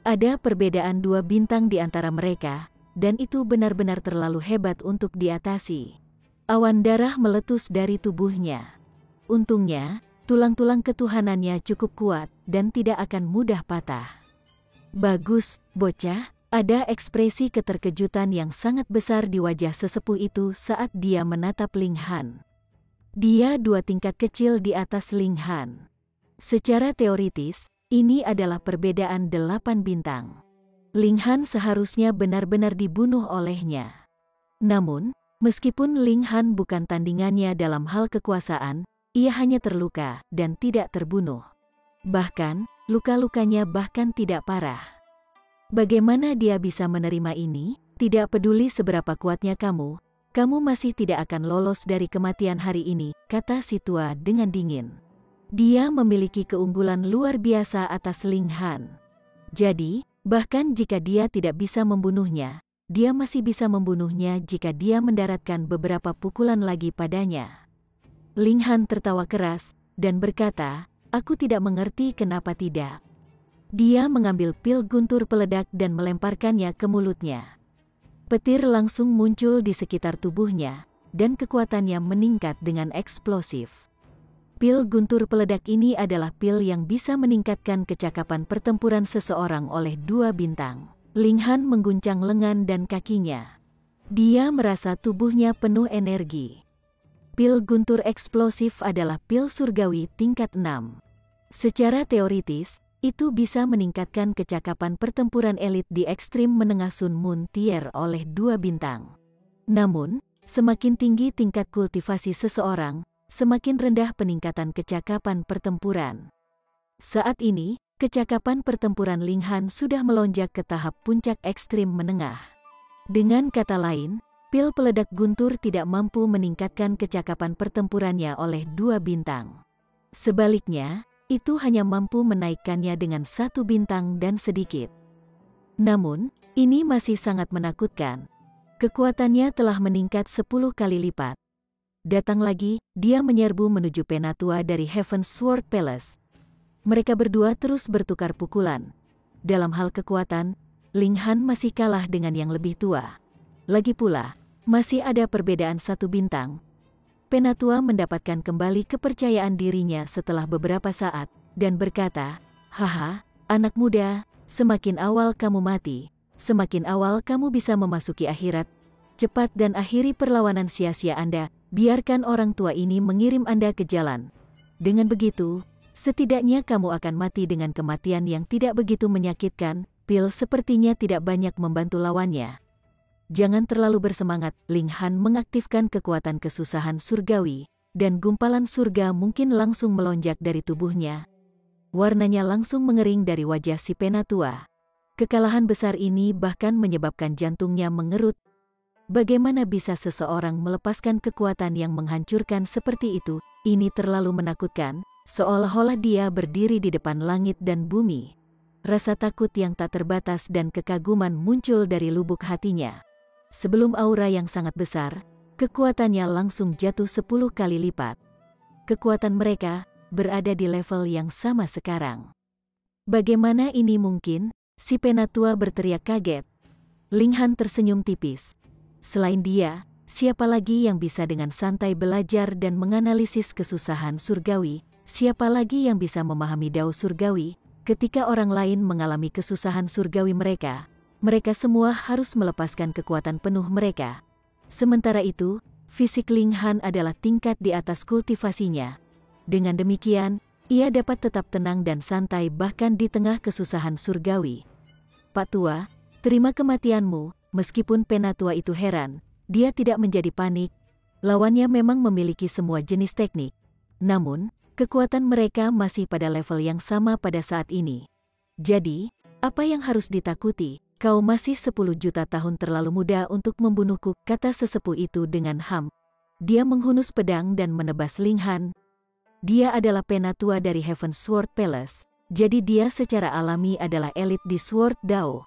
Ada perbedaan 2 bintang di antara mereka, dan itu benar-benar terlalu hebat untuk diatasi. Awan darah meletus dari tubuhnya. Untungnya, tulang-tulang ketuhanannya cukup kuat dan tidak akan mudah patah. "Bagus, bocah," ada ekspresi keterkejutan yang sangat besar di wajah sesepuh itu saat dia menatap Ling Han. Dia 2 tingkat kecil di atas Ling Han. Secara teoritis, ini adalah perbedaan 8 bintang. Ling Han seharusnya benar-benar dibunuh olehnya. Namun, meskipun Ling Han bukan tandingannya dalam hal kekuasaan, ia hanya terluka dan tidak terbunuh. Bahkan, luka-lukanya bahkan tidak parah. Bagaimana dia bisa menerima ini? Tidak peduli seberapa kuatnya kamu masih tidak akan lolos dari kematian hari ini, kata si tua dengan dingin. Dia memiliki keunggulan luar biasa atas Ling Han. Jadi, bahkan jika dia tidak bisa membunuhnya, dia masih bisa membunuhnya jika dia mendaratkan beberapa pukulan lagi padanya. Ling Han tertawa keras dan berkata, "Aku tidak mengerti kenapa tidak." Dia mengambil pil guntur peledak dan melemparkannya ke mulutnya. Petir langsung muncul di sekitar tubuhnya, dan kekuatannya meningkat dengan eksplosif. Pil guntur peledak ini adalah pil yang bisa meningkatkan kecakapan pertempuran seseorang oleh 2 bintang. Ling Han mengguncang lengan dan kakinya. Dia merasa tubuhnya penuh energi. Pil guntur eksplosif adalah pil surgawi tingkat 6. Secara teoritis, itu bisa meningkatkan kecakapan pertempuran elit di ekstrim menengah Sun Moon Tier oleh 2 bintang. Namun, semakin tinggi tingkat kultivasi seseorang, semakin rendah peningkatan kecakapan pertempuran. Saat ini, kecakapan pertempuran Ling Han sudah melonjak ke tahap puncak ekstrim menengah. Dengan kata lain, pil peledak guntur tidak mampu meningkatkan kecakapan pertempurannya oleh 2 bintang. Sebaliknya, itu hanya mampu menaikkannya dengan 1 bintang dan sedikit. Namun, ini masih sangat menakutkan. Kekuatannya telah meningkat 10 kali lipat. Datang lagi, dia menyerbu menuju Penatua dari Heaven's Sword Palace. Mereka berdua terus bertukar pukulan. Dalam hal kekuatan, Ling Han masih kalah dengan yang lebih tua. Lagi pula, masih ada perbedaan 1 bintang. Penatua mendapatkan kembali kepercayaan dirinya setelah beberapa saat, dan berkata, "Haha, anak muda, semakin awal kamu mati, semakin awal kamu bisa memasuki akhirat. Cepat dan akhiri perlawanan sia-sia Anda, biarkan orang tua ini mengirim Anda ke jalan. Dengan begitu, setidaknya kamu akan mati dengan kematian yang tidak begitu menyakitkan. Pil sepertinya tidak banyak membantu lawannya. Jangan terlalu bersemangat, Ling Han mengaktifkan kekuatan kesusahan surgawi, dan gumpalan surga mungkin langsung melonjak dari tubuhnya. Warnanya langsung mengering dari wajah si penatua. Kekalahan besar ini bahkan menyebabkan jantungnya mengerut. Bagaimana bisa seseorang melepaskan kekuatan yang menghancurkan seperti itu? Ini terlalu menakutkan, seolah-olah dia berdiri di depan langit dan bumi. Rasa takut yang tak terbatas dan kekaguman muncul dari lubuk hatinya. Sebelum aura yang sangat besar, kekuatannya langsung jatuh 10 kali lipat. Kekuatan mereka berada di level yang sama sekarang. Bagaimana ini mungkin? Si penatua berteriak kaget. Ling Han tersenyum tipis. Selain dia, siapa lagi yang bisa dengan santai belajar dan menganalisis kesusahan surgawi? Siapa lagi yang bisa memahami dao surgawi? Ketika orang lain mengalami kesusahan surgawi mereka semua harus melepaskan kekuatan penuh mereka. Sementara itu, fisik Ling Han adalah tingkat di atas kultivasinya. Dengan demikian, ia dapat tetap tenang dan santai bahkan di tengah kesusahan surgawi. Pak Tua, terima kematianmu. Meskipun penatua itu heran, dia tidak menjadi panik. Lawannya memang memiliki semua jenis teknik. Namun, kekuatan mereka masih pada level yang sama pada saat ini. Jadi, apa yang harus ditakuti? Kau masih 10 juta tahun terlalu muda untuk membunuhku, kata sesepuh itu dengan ham. Dia menghunus pedang dan menebas Ling Han. Dia adalah penatua dari Heaven Sword Palace, jadi dia secara alami adalah elit di Sword Dao.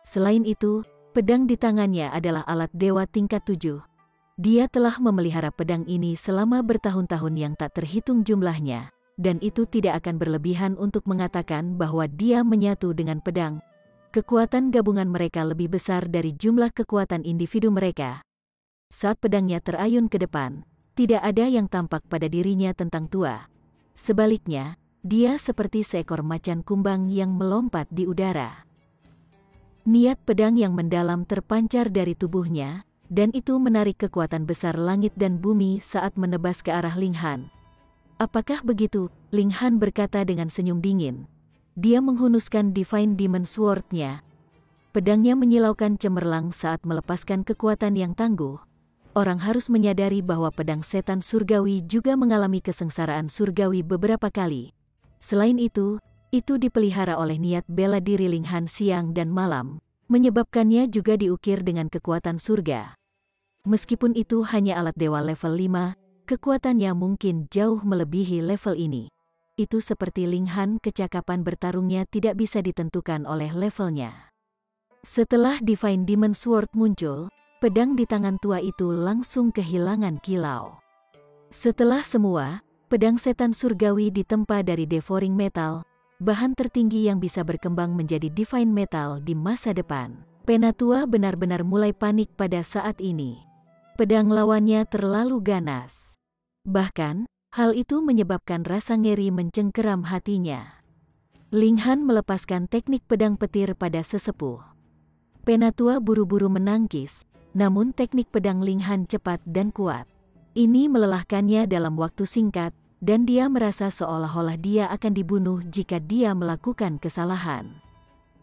Selain itu, pedang di tangannya adalah alat dewa tingkat 7. Dia telah memelihara pedang ini selama bertahun-tahun yang tak terhitung jumlahnya, dan itu tidak akan berlebihan untuk mengatakan bahwa dia menyatu dengan pedang. Kekuatan gabungan mereka lebih besar dari jumlah kekuatan individu mereka. Saat pedangnya terayun ke depan, tidak ada yang tampak pada dirinya tentang tua. Sebaliknya, dia seperti seekor macan kumbang yang melompat di udara. Niat pedang yang mendalam terpancar dari tubuhnya, dan itu menarik kekuatan besar langit dan bumi saat menebas ke arah Ling Han. Apakah begitu? Ling Han berkata dengan senyum dingin. Dia menghunuskan Divine Demon Sword-nya. Pedangnya menyilaukan cemerlang saat melepaskan kekuatan yang tangguh. Orang harus menyadari bahwa pedang setan surgawi juga mengalami kesengsaraan surgawi beberapa kali. Selain itu dipelihara oleh niat bela diri Ling Han siang dan malam, menyebabkannya juga diukir dengan kekuatan surga. Meskipun itu hanya alat dewa level 5, kekuatannya mungkin jauh melebihi level ini. Itu seperti Ling Han, kecakapan bertarungnya tidak bisa ditentukan oleh levelnya. Setelah Divine Demon Sword muncul, pedang di tangan tua itu langsung kehilangan kilau. Setelah semua, pedang setan surgawi ditempa dari Devouring Metal, bahan tertinggi yang bisa berkembang menjadi Divine Metal di masa depan. Penatua benar-benar mulai panik pada saat ini. Pedang lawannya terlalu ganas. Bahkan, hal itu menyebabkan rasa ngeri mencengkeram hatinya. Ling Han melepaskan teknik pedang petir pada sesepuh. Penatua buru-buru menangkis, namun teknik pedang Ling Han cepat dan kuat. Ini melelahkannya dalam waktu singkat, dan dia merasa seolah-olah dia akan dibunuh jika dia melakukan kesalahan.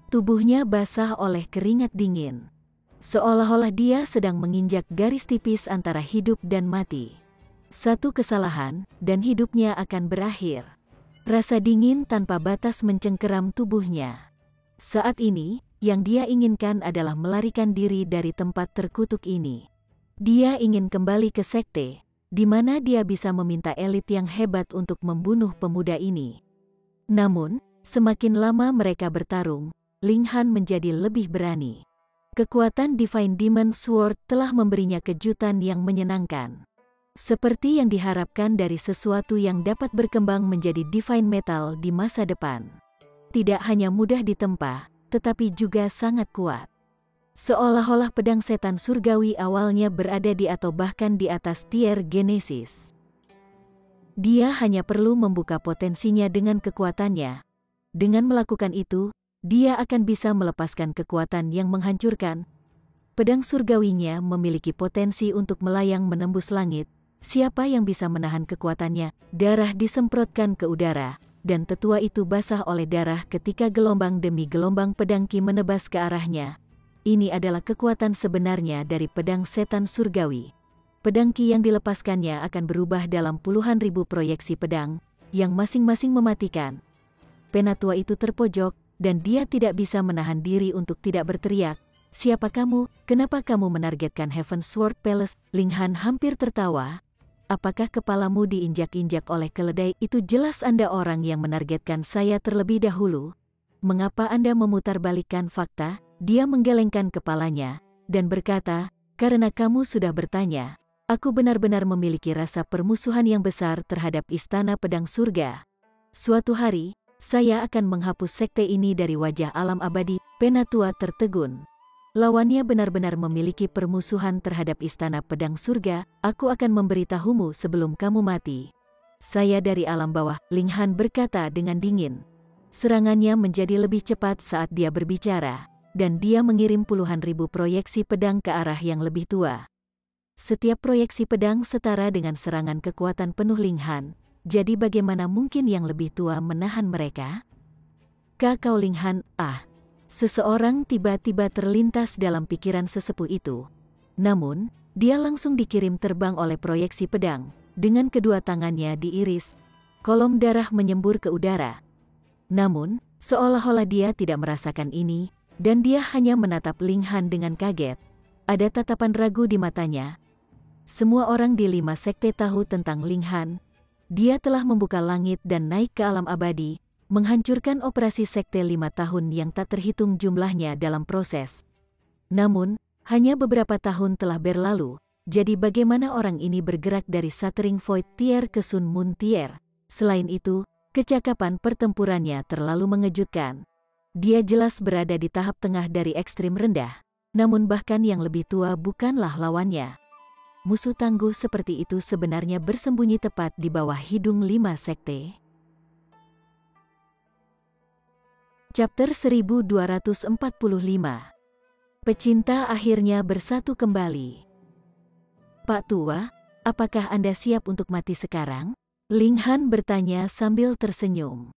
Tubuhnya basah oleh keringat dingin. Seolah-olah dia sedang menginjak garis tipis antara hidup dan mati. Satu kesalahan, dan hidupnya akan berakhir. Rasa dingin tanpa batas mencengkeram tubuhnya. Saat ini, yang dia inginkan adalah melarikan diri dari tempat terkutuk ini. Dia ingin kembali ke sekte, di mana dia bisa meminta elit yang hebat untuk membunuh pemuda ini. Namun, semakin lama mereka bertarung, Ling Han menjadi lebih berani. Kekuatan Divine Demon Sword telah memberinya kejutan yang menyenangkan. Seperti yang diharapkan dari sesuatu yang dapat berkembang menjadi Divine Metal di masa depan. Tidak hanya mudah ditempa, tetapi juga sangat kuat. Seolah-olah pedang setan surgawi awalnya berada di atau bahkan di atas tier Genesis. Dia hanya perlu membuka potensinya dengan kekuatannya. Dengan melakukan itu, dia akan bisa melepaskan kekuatan yang menghancurkan. Pedang surgawinya memiliki potensi untuk melayang menembus langit. Siapa yang bisa menahan kekuatannya? Darah disemprotkan ke udara, dan tetua itu basah oleh darah ketika gelombang demi gelombang pedang Ki menebas ke arahnya. Ini adalah kekuatan sebenarnya dari pedang setan surgawi. Pedang Ki yang dilepaskannya akan berubah dalam puluhan ribu proyeksi pedang, yang masing-masing mematikan. Penatua itu terpojok, dan dia tidak bisa menahan diri untuk tidak berteriak. Siapa kamu? Kenapa kamu menargetkan Heaven Sword Palace? Ling Han hampir tertawa. Apakah kepalamu diinjak-injak oleh keledai? Itu jelas Anda orang yang menargetkan saya terlebih dahulu. Mengapa Anda memutarbalikkan fakta? Dia menggelengkan kepalanya, dan berkata, karena kamu sudah bertanya. Aku benar-benar memiliki rasa permusuhan yang besar terhadap Istana Pedang Surga. Suatu hari, saya akan menghapus sekte ini dari wajah alam abadi. Penatua tertegun. Lawannya benar-benar memiliki permusuhan terhadap Istana Pedang Surga. Aku akan memberitahumu sebelum kamu mati. Saya dari alam bawah, Ling Han berkata dengan dingin. Serangannya menjadi lebih cepat saat dia berbicara, dan dia mengirim puluhan ribu proyeksi pedang ke arah yang lebih tua. Setiap proyeksi pedang setara dengan serangan kekuatan penuh Ling Han. Jadi bagaimana mungkin yang lebih tua menahan mereka? Kakau Ling Han, seseorang tiba-tiba terlintas dalam pikiran sesepuh itu. Namun, dia langsung dikirim terbang oleh proyeksi pedang. Dengan kedua tangannya diiris, kolom darah menyembur ke udara. Namun, seolah-olah dia tidak merasakan ini, dan dia hanya menatap Ling Han dengan kaget. Ada tatapan ragu di matanya. Semua orang di 5 sekte tahu tentang Ling Han. Dia telah membuka langit dan naik ke alam abadi, menghancurkan operasi sekte 5 tahun yang tak terhitung jumlahnya dalam proses. Namun, hanya beberapa tahun telah berlalu, jadi bagaimana orang ini bergerak dari Shattering Void Tier ke Sun Moon Tier? Selain itu, kecakapan pertempurannya terlalu mengejutkan. Dia jelas berada di tahap tengah dari ekstrim rendah, namun bahkan yang lebih tua bukanlah lawannya. Musuh tangguh seperti itu sebenarnya bersembunyi tepat di bawah hidung 5 sekte. Chapter 1245. Pecinta akhirnya bersatu kembali. Pak Tua, apakah Anda siap untuk mati sekarang? Ling Han bertanya sambil tersenyum.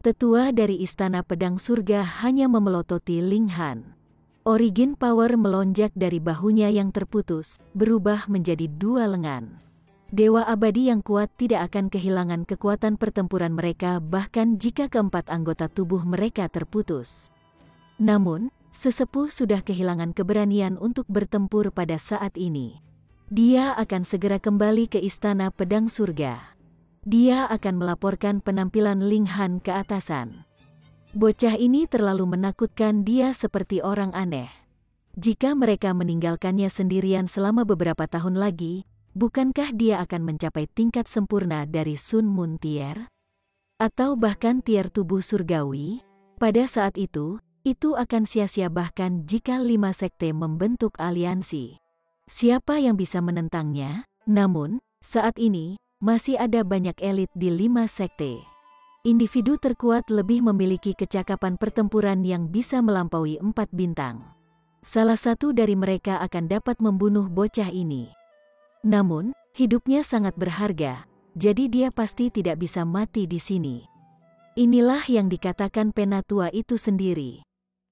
Tetua dari Istana Pedang Surga hanya memelototi Ling Han. Origin power melonjak dari bahunya yang terputus, berubah menjadi 2 lengan. Dewa abadi yang kuat tidak akan kehilangan kekuatan pertempuran mereka bahkan jika keempat anggota tubuh mereka terputus. Namun, sesepuh sudah kehilangan keberanian untuk bertempur pada saat ini. Dia akan segera kembali ke Istana Pedang Surga. Dia akan melaporkan penampilan Ling Han ke atasan. Bocah ini terlalu menakutkan, dia seperti orang aneh. Jika mereka meninggalkannya sendirian selama beberapa tahun lagi, bukankah dia akan mencapai tingkat sempurna dari Sun Moon Tier? Atau bahkan tier tubuh surgawi? Pada saat itu akan sia-sia bahkan jika 5 sekte membentuk aliansi. Siapa yang bisa menentangnya? Namun, saat ini, masih ada banyak elit di 5 sekte. Individu terkuat lebih memiliki kecakapan pertempuran yang bisa melampaui 4 bintang. Salah satu dari mereka akan dapat membunuh bocah ini. Namun, hidupnya sangat berharga, jadi dia pasti tidak bisa mati di sini. Inilah yang dikatakan penatua itu sendiri.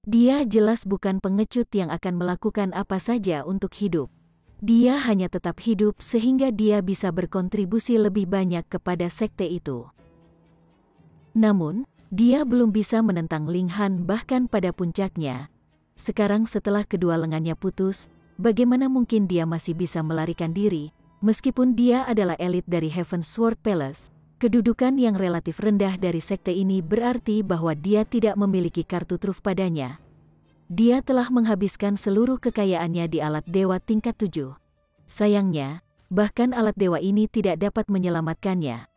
Dia jelas bukan pengecut yang akan melakukan apa saja untuk hidup. Dia hanya tetap hidup sehingga dia bisa berkontribusi lebih banyak kepada sekte itu. Namun, dia belum bisa menentang Ling Han bahkan pada puncaknya. Sekarang setelah kedua lengannya putus, bagaimana mungkin dia masih bisa melarikan diri? Meskipun dia adalah elit dari Heaven Sword Palace, kedudukan yang relatif rendah dari sekte ini berarti bahwa dia tidak memiliki kartu truf padanya. Dia telah menghabiskan seluruh kekayaannya di alat dewa tingkat 7. Sayangnya, bahkan alat dewa ini tidak dapat menyelamatkannya.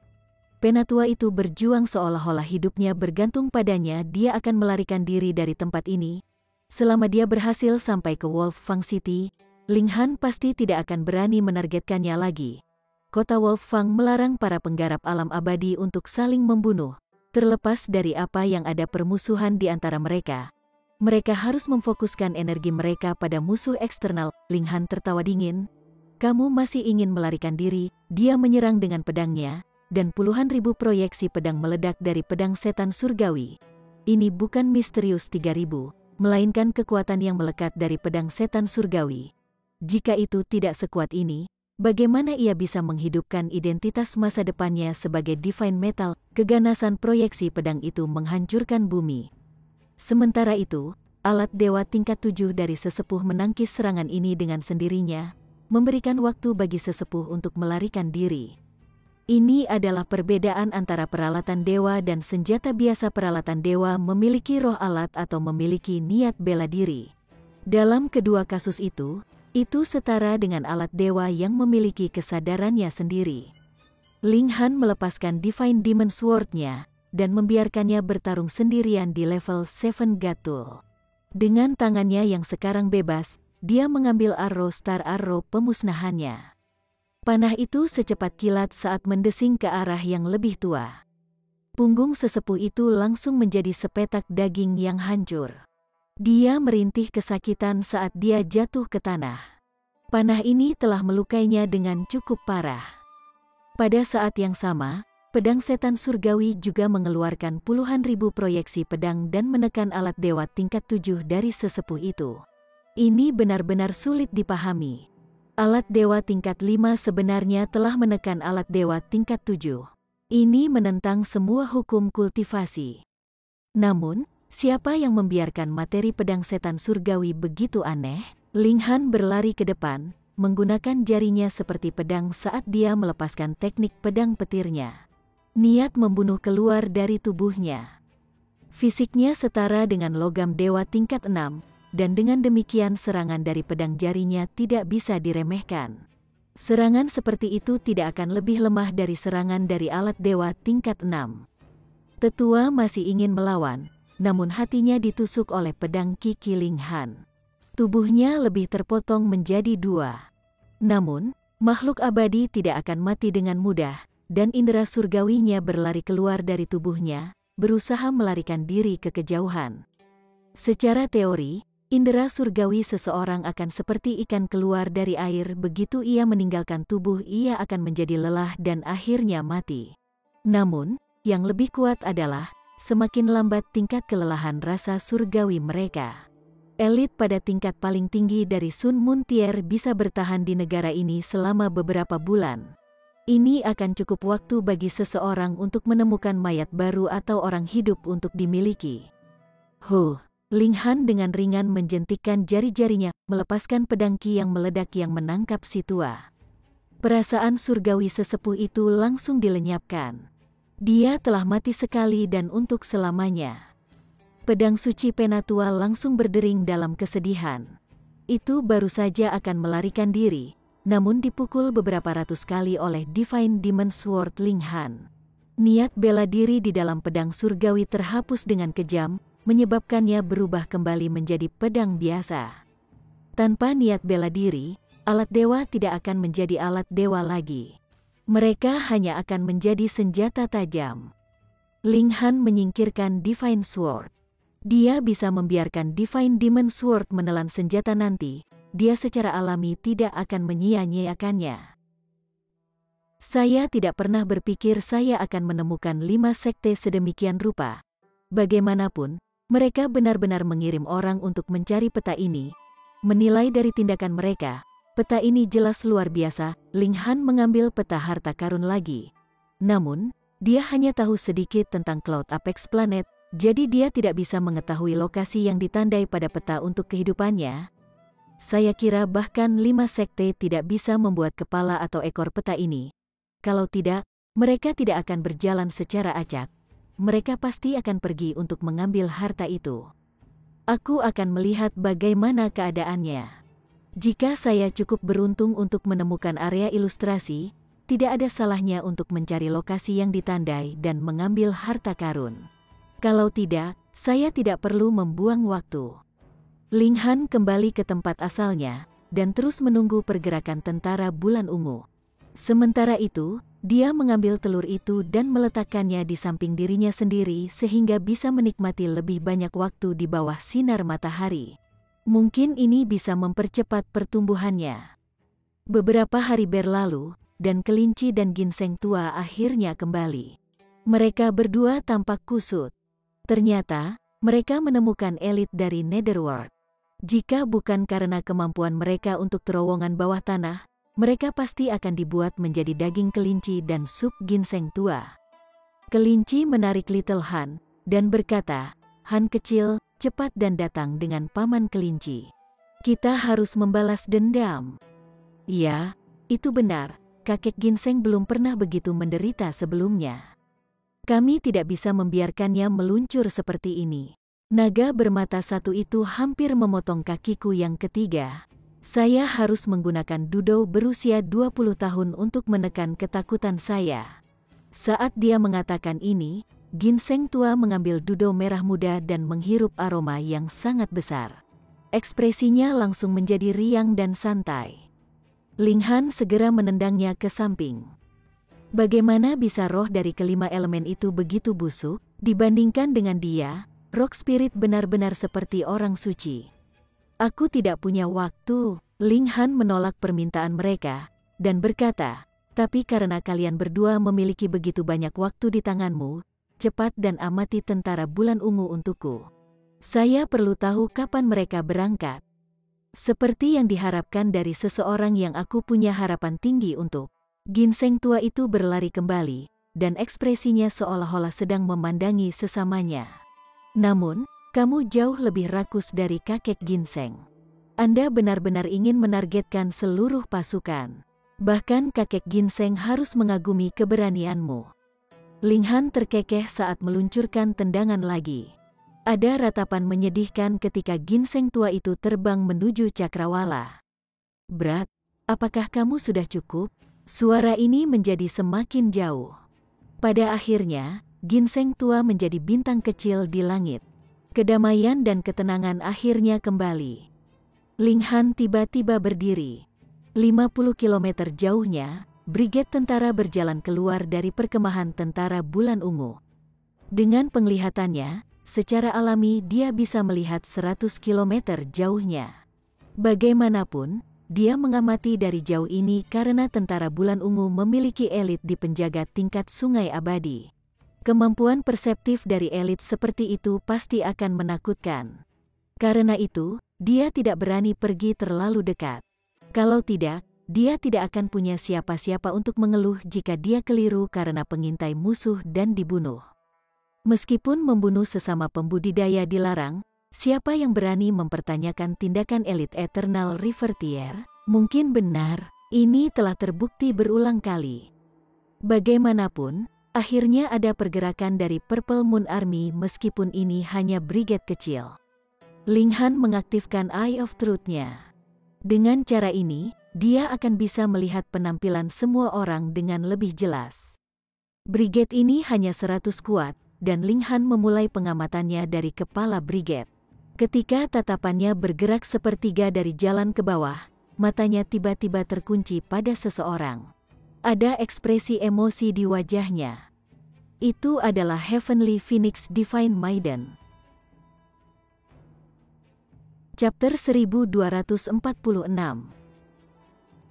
Penatua itu berjuang seolah-olah hidupnya bergantung padanya. Dia akan melarikan diri dari tempat ini. Selama dia berhasil sampai ke Wolf Fang City, Ling Han pasti tidak akan berani menargetkannya lagi. Kota Wolf Fang melarang para penggarap alam abadi untuk saling membunuh. Terlepas dari apa yang ada permusuhan di antara mereka, mereka harus memfokuskan energi mereka pada musuh eksternal. Ling Han tertawa dingin. Kamu masih ingin melarikan diri? Dia menyerang dengan pedangnya, dan puluhan ribu proyeksi pedang meledak dari pedang setan surgawi. Ini bukan misterius 3000, melainkan kekuatan yang melekat dari pedang setan surgawi. Jika itu tidak sekuat ini, bagaimana ia bisa menghidupkan identitas masa depannya sebagai Divine Metal? Keganasan proyeksi pedang itu menghancurkan bumi. Sementara itu, alat dewa tingkat 7 dari sesepuh menangkis serangan ini dengan sendirinya, memberikan waktu bagi sesepuh untuk melarikan diri. Ini adalah perbedaan antara peralatan dewa dan senjata biasa. Peralatan dewa memiliki roh alat atau memiliki niat bela diri. Dalam kedua kasus itu setara dengan alat dewa yang memiliki kesadarannya sendiri. Ling Han melepaskan Divine Demon Sword-nya dan membiarkannya bertarung sendirian di level 7 God Tool. Dengan tangannya yang sekarang bebas, dia mengambil arrow Star Arrow pemusnahannya. Panah itu secepat kilat saat mendesing ke arah yang lebih tua. Punggung sesepuh itu langsung menjadi sepetak daging yang hancur. Dia merintih kesakitan saat dia jatuh ke tanah. Panah ini telah melukainya dengan cukup parah. Pada saat yang sama, pedang setan surgawi juga mengeluarkan puluhan ribu proyeksi pedang dan menekan alat dewa tingkat 7 dari sesepuh itu. Ini benar-benar sulit dipahami. Alat dewa tingkat 5 sebenarnya telah menekan alat dewa tingkat 7. Ini menentang semua hukum kultivasi. Namun, siapa yang membiarkan materi pedang setan surgawi begitu aneh? Ling Han berlari ke depan, menggunakan jarinya seperti pedang saat dia melepaskan teknik pedang petirnya. Niat membunuh keluar dari tubuhnya. Fisiknya setara dengan logam dewa tingkat 6, dan dengan demikian serangan dari pedang jarinya tidak bisa diremehkan. Serangan seperti itu tidak akan lebih lemah dari serangan dari alat dewa tingkat 6. Tetua masih ingin melawan, namun hatinya ditusuk oleh pedang Kiki Ling Han. Tubuhnya lebih terpotong menjadi 2. Namun, makhluk abadi tidak akan mati dengan mudah, dan indera surgawinya berlari keluar dari tubuhnya, berusaha melarikan diri ke kejauhan. Secara teori, indera surgawi seseorang akan seperti ikan keluar dari air. Begitu ia meninggalkan tubuh, ia akan menjadi lelah dan akhirnya mati. Namun, yang lebih kuat adalah, semakin lambat tingkat kelelahan rasa surgawi mereka. Elit pada tingkat paling tinggi dari Sun Moon Tier bisa bertahan di negara ini selama beberapa bulan. Ini akan cukup waktu bagi seseorang untuk menemukan mayat baru atau orang hidup untuk dimiliki. Ling Han dengan ringan menjentikkan jari-jarinya, melepaskan pedang Ki yang meledak yang menangkap si tua. Perasaan surgawi sesepuh itu langsung dilenyapkan. Dia telah mati sekali dan untuk selamanya. Pedang suci Penatua langsung berdering dalam kesedihan. Itu baru saja akan melarikan diri, namun dipukul beberapa ratus kali oleh Divine Demon Sword Ling Han. Niat bela diri di dalam pedang surgawi terhapus dengan kejam, menyebabkannya berubah kembali menjadi pedang biasa. Tanpa niat bela diri, alat dewa tidak akan menjadi alat dewa lagi. Mereka hanya akan menjadi senjata tajam. Ling Han menyingkirkan Divine Sword. Dia bisa membiarkan Divine Demon Sword menelan senjata nanti, dia secara alami tidak akan menyia-nyiakannya. Saya tidak pernah berpikir saya akan menemukan 5 sekte sedemikian rupa. Bagaimanapun, mereka benar-benar mengirim orang untuk mencari peta ini. Menilai dari tindakan mereka, peta ini jelas luar biasa. Ling Han mengambil peta harta karun lagi. Namun, dia hanya tahu sedikit tentang Cloud Apex Planet, jadi dia tidak bisa mengetahui lokasi yang ditandai pada peta untuk kehidupannya. Saya kira bahkan 5 sekte tidak bisa membuat kepala atau ekor peta ini. Kalau tidak, mereka tidak akan berjalan secara acak. Mereka pasti akan pergi untuk mengambil harta itu. Aku akan melihat bagaimana keadaannya. Jika saya cukup beruntung untuk menemukan area ilustrasi, tidak ada salahnya untuk mencari lokasi yang ditandai dan mengambil harta karun. Kalau tidak, saya tidak perlu membuang waktu. Ling Han kembali ke tempat asalnya, dan terus menunggu pergerakan tentara bulan ungu. Sementara itu, dia mengambil telur itu dan meletakkannya di samping dirinya sendiri sehingga bisa menikmati lebih banyak waktu di bawah sinar matahari. Mungkin ini bisa mempercepat pertumbuhannya. Beberapa hari berlalu, dan kelinci dan ginseng tua akhirnya kembali. Mereka berdua tampak kusut. Ternyata, mereka menemukan elit dari Netherworld. Jika bukan karena kemampuan mereka untuk terowongan bawah tanah, mereka pasti akan dibuat menjadi daging kelinci dan sup ginseng tua. Kelinci menarik Little Han, dan berkata, "Han kecil, cepat dan datang dengan paman kelinci. Kita harus membalas dendam." Ya, itu benar, kakek ginseng belum pernah begitu menderita sebelumnya. Kami tidak bisa membiarkannya meluncur seperti ini. Naga bermata satu itu hampir memotong kakiku yang ketiga. Saya harus menggunakan Dudo berusia 20 tahun untuk menekan ketakutan saya. Saat dia mengatakan ini, ginseng tua mengambil Dudo merah muda dan menghirup aroma yang sangat besar. Ekspresinya langsung menjadi riang dan santai. Ling Han segera menendangnya ke samping. Bagaimana bisa roh dari kelima elemen itu begitu busuk? Dibandingkan dengan dia, Rock Spirit benar-benar seperti orang suci. Aku tidak punya waktu. Ling Han menolak permintaan mereka, dan berkata, tapi karena kalian berdua memiliki begitu banyak waktu di tanganmu, cepat dan amati tentara bulan ungu untukku. Saya perlu tahu kapan mereka berangkat. Seperti yang diharapkan dari seseorang yang aku punya harapan tinggi untuk. Ginseng tua itu berlari kembali, dan ekspresinya seolah-olah sedang memandangi sesamanya. Namun, kamu jauh lebih rakus dari kakek ginseng. Anda benar-benar ingin menargetkan seluruh pasukan. Bahkan kakek ginseng harus mengagumi keberanianmu. Ling Han terkekeh saat meluncurkan tendangan lagi. Ada ratapan menyedihkan ketika ginseng tua itu terbang menuju cakrawala. Berat, apakah kamu sudah cukup? Suara ini menjadi semakin jauh. Pada akhirnya, ginseng tua menjadi bintang kecil di langit. Kedamaian dan ketenangan akhirnya kembali. Ling Han tiba-tiba berdiri. 50 km jauhnya, brigade tentara berjalan keluar dari perkemahan tentara bulan ungu. Dengan penglihatannya, secara alami dia bisa melihat 100 km jauhnya. Bagaimanapun, dia mengamati dari jauh ini karena tentara bulan ungu memiliki elit di penjaga tingkat sungai abadi. Kemampuan perseptif dari elit seperti itu pasti akan menakutkan. Karena itu, dia tidak berani pergi terlalu dekat. Kalau tidak, dia tidak akan punya siapa-siapa untuk mengeluh jika dia keliru karena pengintai musuh dan dibunuh. Meskipun membunuh sesama pembudidaya dilarang, siapa yang berani mempertanyakan tindakan elit Eternal Rivertier? Mungkin benar, ini telah terbukti berulang kali. Bagaimanapun, akhirnya ada pergerakan dari Purple Moon Army meskipun ini hanya brigade kecil. Ling Han mengaktifkan Eye of Truth-nya. Dengan cara ini, dia akan bisa melihat penampilan semua orang dengan lebih jelas. Brigade ini hanya 100 kuat, dan Ling Han memulai pengamatannya dari kepala brigade. Ketika tatapannya bergerak sepertiga dari jalan ke bawah, matanya tiba-tiba terkunci pada seseorang. Ada ekspresi emosi di wajahnya. Itu adalah Heavenly Phoenix Divine Maiden. Chapter 1246.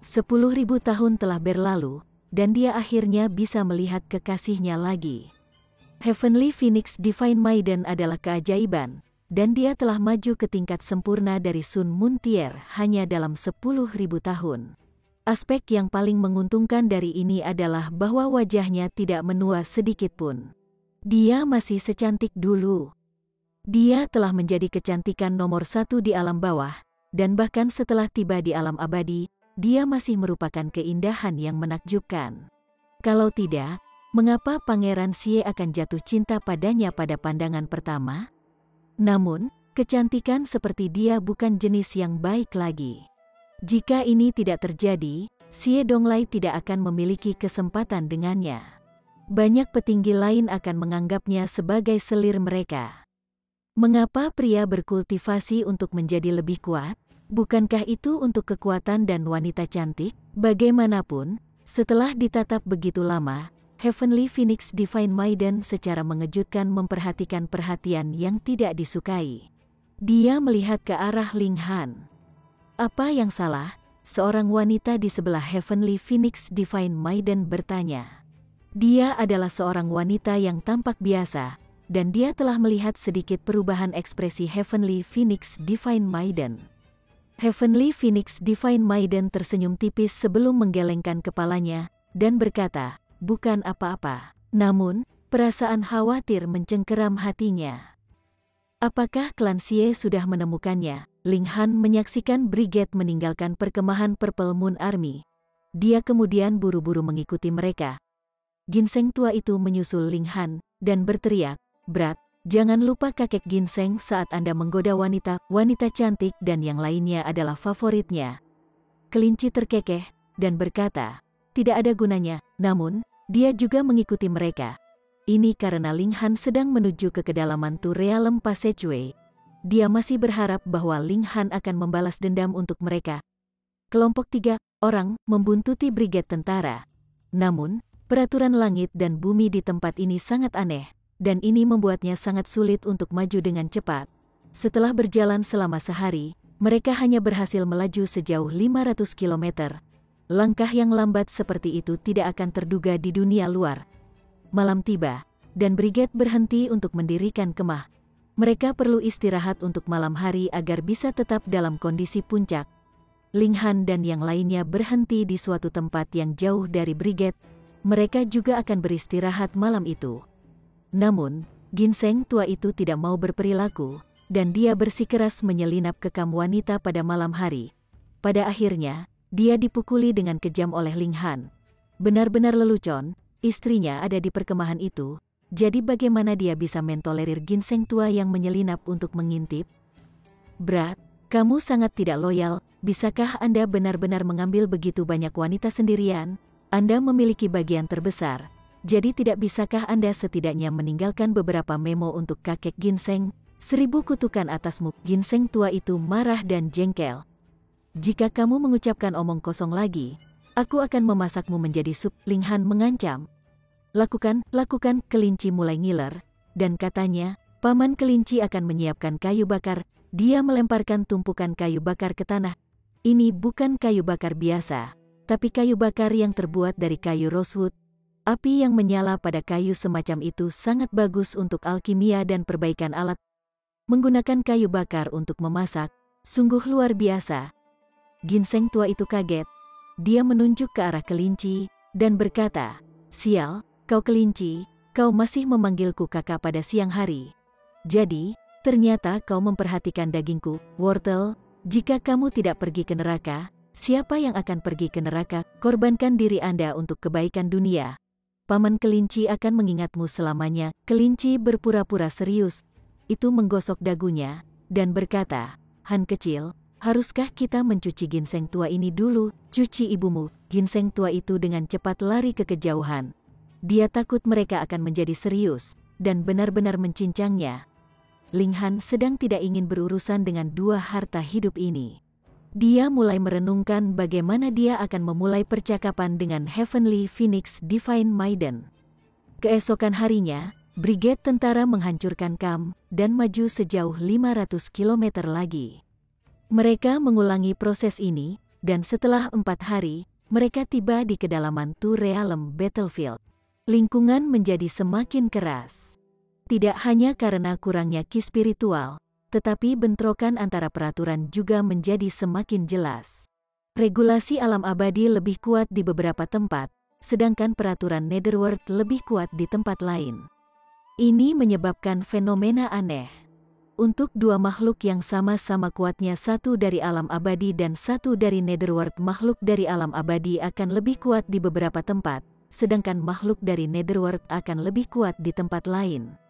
10.000 tahun telah berlalu, dan dia akhirnya bisa melihat kekasihnya lagi. Heavenly Phoenix Divine Maiden adalah keajaiban, dan dia telah maju ke tingkat sempurna dari Sun Moon Tier hanya dalam 10.000 tahun. Aspek yang paling menguntungkan dari ini adalah bahwa wajahnya tidak menua sedikit pun. Dia masih secantik dulu. Dia telah menjadi kecantikan nomor 1 di alam bawah, dan bahkan setelah tiba di alam abadi, dia masih merupakan keindahan yang menakjubkan. Kalau tidak, mengapa Pangeran Xie akan jatuh cinta padanya pada pandangan pertama? Namun, kecantikan seperti dia bukan jenis yang baik lagi. Jika ini tidak terjadi, Xie Donglai tidak akan memiliki kesempatan dengannya. Banyak petinggi lain akan menganggapnya sebagai selir mereka. Mengapa pria berkultivasi untuk menjadi lebih kuat? Bukankah itu untuk kekuatan dan wanita cantik? Bagaimanapun, Setelah ditatap begitu lama, Heavenly Phoenix Divine Maiden secara mengejutkan memperhatikan perhatian yang tidak disukai. Dia melihat ke arah Ling Han. Apa yang salah? Seorang wanita di sebelah Heavenly Phoenix Divine Maiden bertanya. Dia adalah seorang wanita yang tampak biasa, dan dia telah melihat sedikit perubahan ekspresi Heavenly Phoenix Divine Maiden. Heavenly Phoenix Divine Maiden tersenyum tipis sebelum menggelengkan kepalanya, dan berkata, bukan apa-apa. Namun, perasaan khawatir mencengkeram hatinya. Apakah klan Xie sudah menemukannya? Ling Han menyaksikan Brigade meninggalkan perkemahan Purple Moon Army. Dia kemudian buru-buru mengikuti mereka. Ginseng tua itu menyusul Ling Han, dan berteriak, "Brat, jangan lupa kakek Ginseng saat Anda menggoda wanita cantik dan yang lainnya adalah favoritnya." Kelinci terkekeh, dan berkata, tidak ada gunanya, namun, dia juga mengikuti mereka. Ini karena Ling Han sedang menuju ke kedalaman Two Realm Passageway. Dia masih berharap bahwa Ling Han akan membalas dendam untuk mereka. Kelompok 3 orang membuntuti brigade tentara. Namun, peraturan langit dan bumi di tempat ini sangat aneh, dan ini membuatnya sangat sulit untuk maju dengan cepat. Setelah berjalan selama sehari, mereka hanya berhasil melaju sejauh 500 km. Langkah yang lambat seperti itu tidak akan terduga di dunia luar. Malam tiba, dan brigade berhenti untuk mendirikan kemah. Mereka perlu istirahat untuk malam hari agar bisa tetap dalam kondisi puncak. Ling Han dan yang lainnya berhenti di suatu tempat yang jauh dari brigade. Mereka juga akan beristirahat malam itu. Namun, Ginseng tua itu tidak mau berperilaku, dan dia bersikeras menyelinap ke kamp wanita pada malam hari. Pada akhirnya, dia dipukuli dengan kejam oleh Ling Han. Benar-benar lelucon, istrinya ada di perkemahan itu, jadi bagaimana dia bisa mentolerir Ginseng tua yang menyelinap untuk mengintip? Brat, kamu sangat tidak loyal, bisakah Anda benar-benar mengambil begitu banyak wanita sendirian? Anda memiliki bagian terbesar, jadi tidak bisakah Anda setidaknya meninggalkan beberapa memo untuk kakek Ginseng? 1000 kutukan atasmu. Ginseng tua itu marah dan jengkel. Jika kamu mengucapkan omong kosong lagi, aku akan memasakmu menjadi sup. Ling Han mengancam. Lakukan, kelinci mulai ngiler, dan katanya, paman kelinci akan menyiapkan kayu bakar. Dia melemparkan tumpukan kayu bakar ke tanah. Ini bukan kayu bakar biasa, tapi kayu bakar yang terbuat dari kayu rosewood. Api yang menyala pada kayu semacam itu sangat bagus untuk alkimia dan perbaikan alat. Menggunakan kayu bakar untuk memasak, sungguh luar biasa. Ginseng tua itu kaget. Dia menunjuk ke arah kelinci, dan berkata, sial, kau kelinci, kau masih memanggilku kakak pada siang hari. Jadi, ternyata kau memperhatikan dagingku, wortel. Jika kamu tidak pergi ke neraka, siapa yang akan pergi ke neraka? Korbankan diri Anda untuk kebaikan dunia. Paman kelinci akan mengingatmu selamanya. Kelinci berpura-pura serius. Itu menggosok dagunya, dan berkata, Han kecil, haruskah kita mencuci ginseng tua ini dulu? Cuci ibumu. Ginseng tua itu dengan cepat lari ke kejauhan. Dia takut mereka akan menjadi serius, dan benar-benar mencincangnya. Ling Han sedang tidak ingin berurusan dengan dua harta hidup ini. Dia mulai merenungkan bagaimana dia akan memulai percakapan dengan Heavenly Phoenix Divine Maiden. Keesokan harinya, brigade tentara menghancurkan kamp, dan maju sejauh 500 km lagi. Mereka mengulangi proses ini, dan setelah 4 hari, mereka tiba di kedalaman Two Realm Battlefield. Lingkungan menjadi semakin keras. Tidak hanya karena kurangnya ki spiritual, tetapi bentrokan antara peraturan juga menjadi semakin jelas. Regulasi alam abadi lebih kuat di beberapa tempat, sedangkan peraturan Netherworld lebih kuat di tempat lain. Ini menyebabkan fenomena aneh. Untuk dua makhluk yang sama-sama kuatnya, satu dari alam abadi dan satu dari Netherworld, makhluk dari alam abadi akan lebih kuat di beberapa tempat, sedangkan makhluk dari Netherworld akan lebih kuat di tempat lain.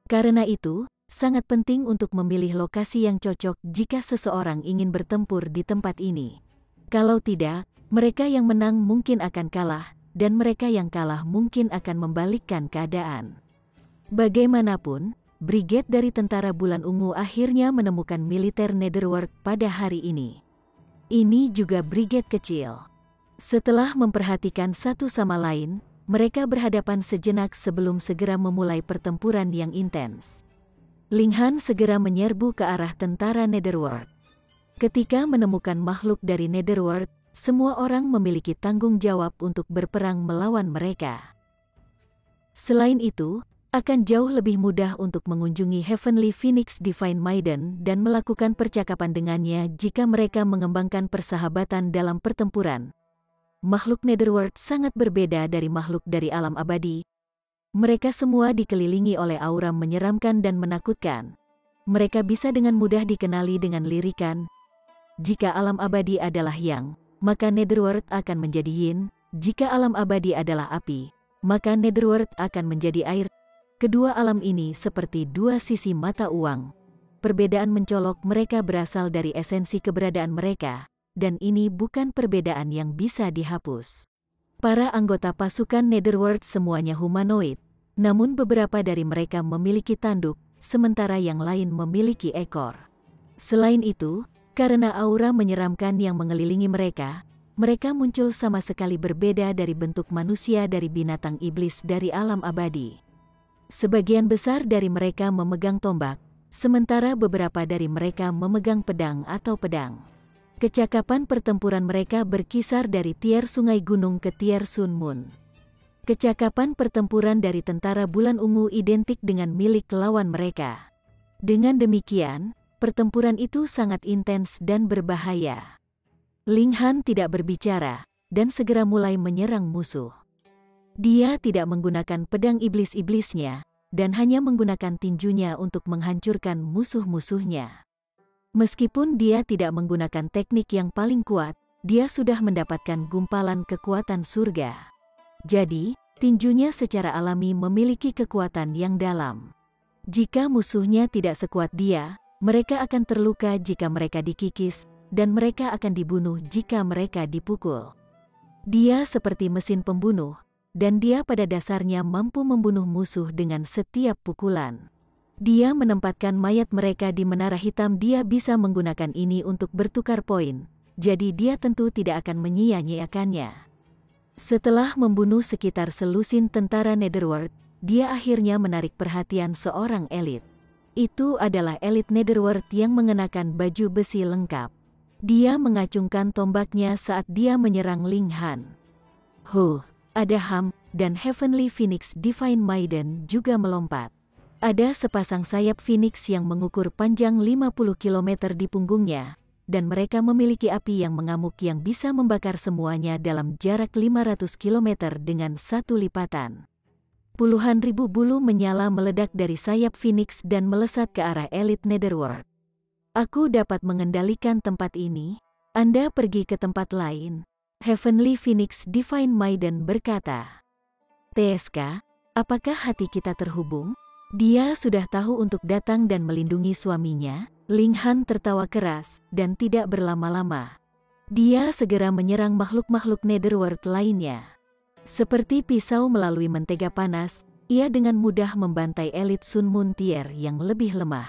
Karena itu, sangat penting untuk memilih lokasi yang cocok jika seseorang ingin bertempur di tempat ini. Kalau tidak, mereka yang menang mungkin akan kalah, dan mereka yang kalah mungkin akan membalikkan keadaan. Bagaimanapun, brigade dari tentara bulan ungu akhirnya menemukan militer Netherworld pada hari ini. Ini juga brigade kecil. Setelah memperhatikan satu sama lain, mereka berhadapan sejenak sebelum segera memulai pertempuran yang intens. Ling Han segera menyerbu ke arah tentara Netherworld. Ketika menemukan makhluk dari Netherworld, semua orang memiliki tanggung jawab untuk berperang melawan mereka. Selain itu, akan jauh lebih mudah untuk mengunjungi Heavenly Phoenix Divine Maiden dan melakukan percakapan dengannya jika mereka mengembangkan persahabatan dalam pertempuran. Makhluk Netherworld sangat berbeda dari makhluk dari alam abadi. Mereka semua dikelilingi oleh aura menyeramkan dan menakutkan. Mereka bisa dengan mudah dikenali dengan lirikan. Jika alam abadi adalah yang, maka Netherworld akan menjadi yin. Jika alam abadi adalah api, maka Netherworld akan menjadi air. Kedua alam ini seperti dua sisi mata uang. Perbedaan mencolok mereka berasal dari esensi keberadaan mereka, dan ini bukan perbedaan yang bisa dihapus. Para anggota pasukan Netherworld semuanya humanoid, namun beberapa dari mereka memiliki tanduk, sementara yang lain memiliki ekor. Selain itu, karena aura menyeramkan yang mengelilingi mereka, mereka muncul sama sekali berbeda dari bentuk manusia dari binatang iblis dari alam abadi. Sebagian besar dari mereka memegang tombak, sementara beberapa dari mereka memegang pedang atau pedang. Kecakapan pertempuran mereka berkisar dari tier sungai gunung ke tier Sun Moon. Kecakapan pertempuran dari tentara bulan ungu identik dengan milik lawan mereka. Dengan demikian, pertempuran itu sangat intens dan berbahaya. Ling Han tidak berbicara, dan segera mulai menyerang musuh. Dia tidak menggunakan pedang iblis-iblisnya, dan hanya menggunakan tinjunya untuk menghancurkan musuh-musuhnya. Meskipun dia tidak menggunakan teknik yang paling kuat, dia sudah mendapatkan gumpalan kekuatan surga. Jadi, tinjunya secara alami memiliki kekuatan yang dalam. Jika musuhnya tidak sekuat dia, mereka akan terluka jika mereka dikikis, dan mereka akan dibunuh jika mereka dipukul. Dia seperti mesin pembunuh, dan dia pada dasarnya mampu membunuh musuh dengan setiap pukulan. Dia menempatkan mayat mereka di menara hitam. Dia bisa menggunakan ini untuk bertukar poin, jadi dia tentu tidak akan menyia-nyiakannya. Setelah membunuh sekitar selusin tentara Netherworld, dia akhirnya menarik perhatian seorang elit. Itu adalah elit Netherworld yang mengenakan baju besi lengkap. Dia mengacungkan tombaknya saat dia menyerang Ling Han. Ada Ham, dan Heavenly Phoenix Divine Maiden juga melompat. Ada sepasang sayap Phoenix yang mengukur panjang 50 km di punggungnya, dan mereka memiliki api yang mengamuk yang bisa membakar semuanya dalam jarak 500 km dengan satu lipatan. Puluhan ribu bulu menyala meledak dari sayap Phoenix dan melesat ke arah elit Netherworld. Aku dapat mengendalikan tempat ini. Anda pergi ke tempat lain. Heavenly Phoenix Divine Maiden berkata. TSK, apakah hati kita terhubung? Dia sudah tahu untuk datang dan melindungi suaminya. Ling Han tertawa keras dan tidak berlama-lama. Dia segera menyerang makhluk-makhluk Netherworld lainnya. Seperti pisau melalui mentega panas, ia dengan mudah membantai elit Sun Moon Tier yang lebih lemah.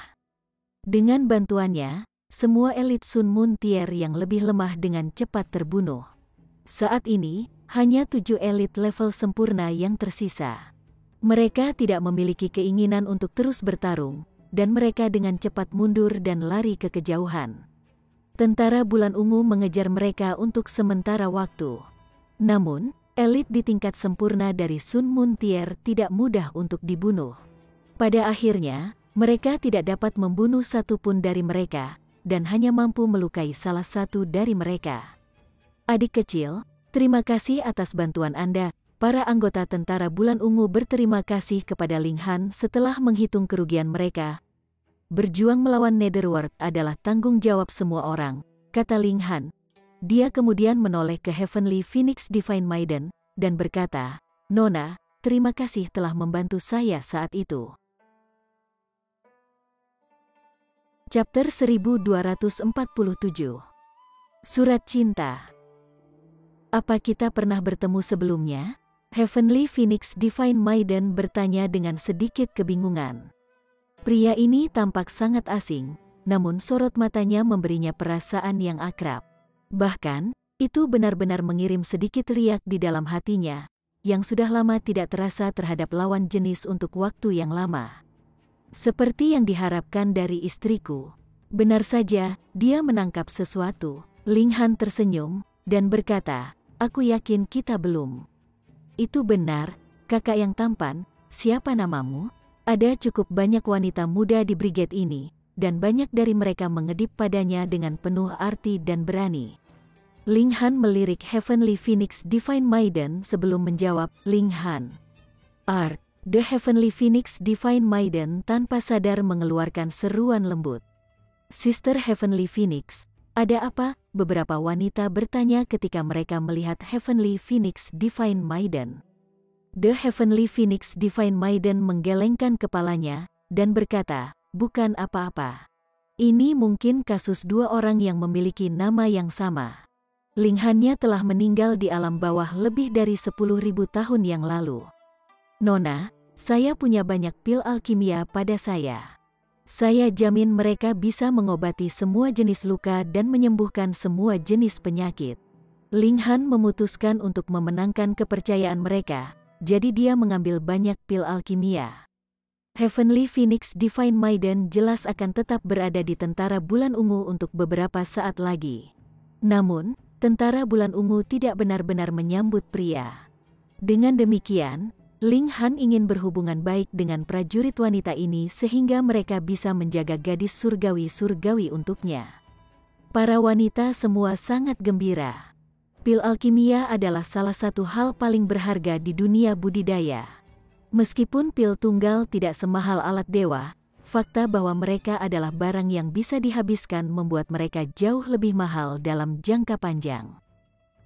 Dengan bantuannya, semua elit Sun Moon Tier yang lebih lemah dengan cepat terbunuh. Saat ini, hanya 7 elit level sempurna yang tersisa. Mereka tidak memiliki keinginan untuk terus bertarung, dan mereka dengan cepat mundur dan lari ke kejauhan. Tentara bulan ungu mengejar mereka untuk sementara waktu. Namun, elit di tingkat sempurna dari Sun Moon Tier tidak mudah untuk dibunuh. Pada akhirnya, mereka tidak dapat membunuh satupun dari mereka, dan hanya mampu melukai salah satu dari mereka. Adik kecil, terima kasih atas bantuan Anda. Para anggota tentara bulan ungu berterima kasih kepada Ling Han setelah menghitung kerugian mereka. Berjuang melawan Netherworld adalah tanggung jawab semua orang, kata Ling Han. Dia kemudian menoleh ke Heavenly Phoenix Divine Maiden, dan berkata, Nona, terima kasih telah membantu saya saat itu. Chapter 1247. Surat Cinta. Apa kita pernah bertemu sebelumnya? Heavenly Phoenix Divine Maiden bertanya dengan sedikit kebingungan. Pria ini tampak sangat asing, namun sorot matanya memberinya perasaan yang akrab. Bahkan, Itu benar-benar mengirim sedikit riak di dalam hatinya, yang sudah lama tidak terasa terhadap lawan jenis untuk waktu yang lama. Seperti yang diharapkan dari istriku. Benar saja, dia menangkap sesuatu. Ling Han tersenyum, dan berkata, aku yakin kita belum. Itu benar, kakak yang tampan, siapa namamu? Ada cukup banyak wanita muda di brigade ini, dan banyak dari mereka mengedip padanya dengan penuh arti dan berani. Ling Han melirik Heavenly Phoenix Divine Maiden sebelum menjawab, Ling Han. The Heavenly Phoenix Divine Maiden tanpa sadar mengeluarkan seruan lembut. Sister Heavenly Phoenix, ada apa? Beberapa wanita bertanya ketika mereka melihat Heavenly Phoenix Divine Maiden. The Heavenly Phoenix Divine Maiden menggelengkan kepalanya, dan berkata, bukan apa-apa. Ini mungkin kasus dua orang yang memiliki nama yang sama. Ling Han-nya telah meninggal di alam bawah lebih dari 10.000 tahun yang lalu. Nona, saya punya banyak pil alkimia pada saya. Saya jamin mereka bisa mengobati semua jenis luka dan menyembuhkan semua jenis penyakit. Ling Han memutuskan untuk memenangkan kepercayaan mereka, jadi dia mengambil banyak pil alkimia. Heavenly Phoenix Divine Maiden jelas akan tetap berada di Tentara Bulan Ungu untuk beberapa saat lagi. Namun, Tentara Bulan Ungu tidak benar-benar menyambut pria. Dengan demikian, Ling Han ingin berhubungan baik dengan prajurit wanita ini sehingga mereka bisa menjaga gadis surgawi-surgawi untuknya. Para wanita semua sangat gembira. Pil alkimia adalah salah satu hal paling berharga di dunia budidaya. Meskipun pil tunggal tidak semahal alat dewa, fakta bahwa mereka adalah barang yang bisa dihabiskan membuat mereka jauh lebih mahal dalam jangka panjang.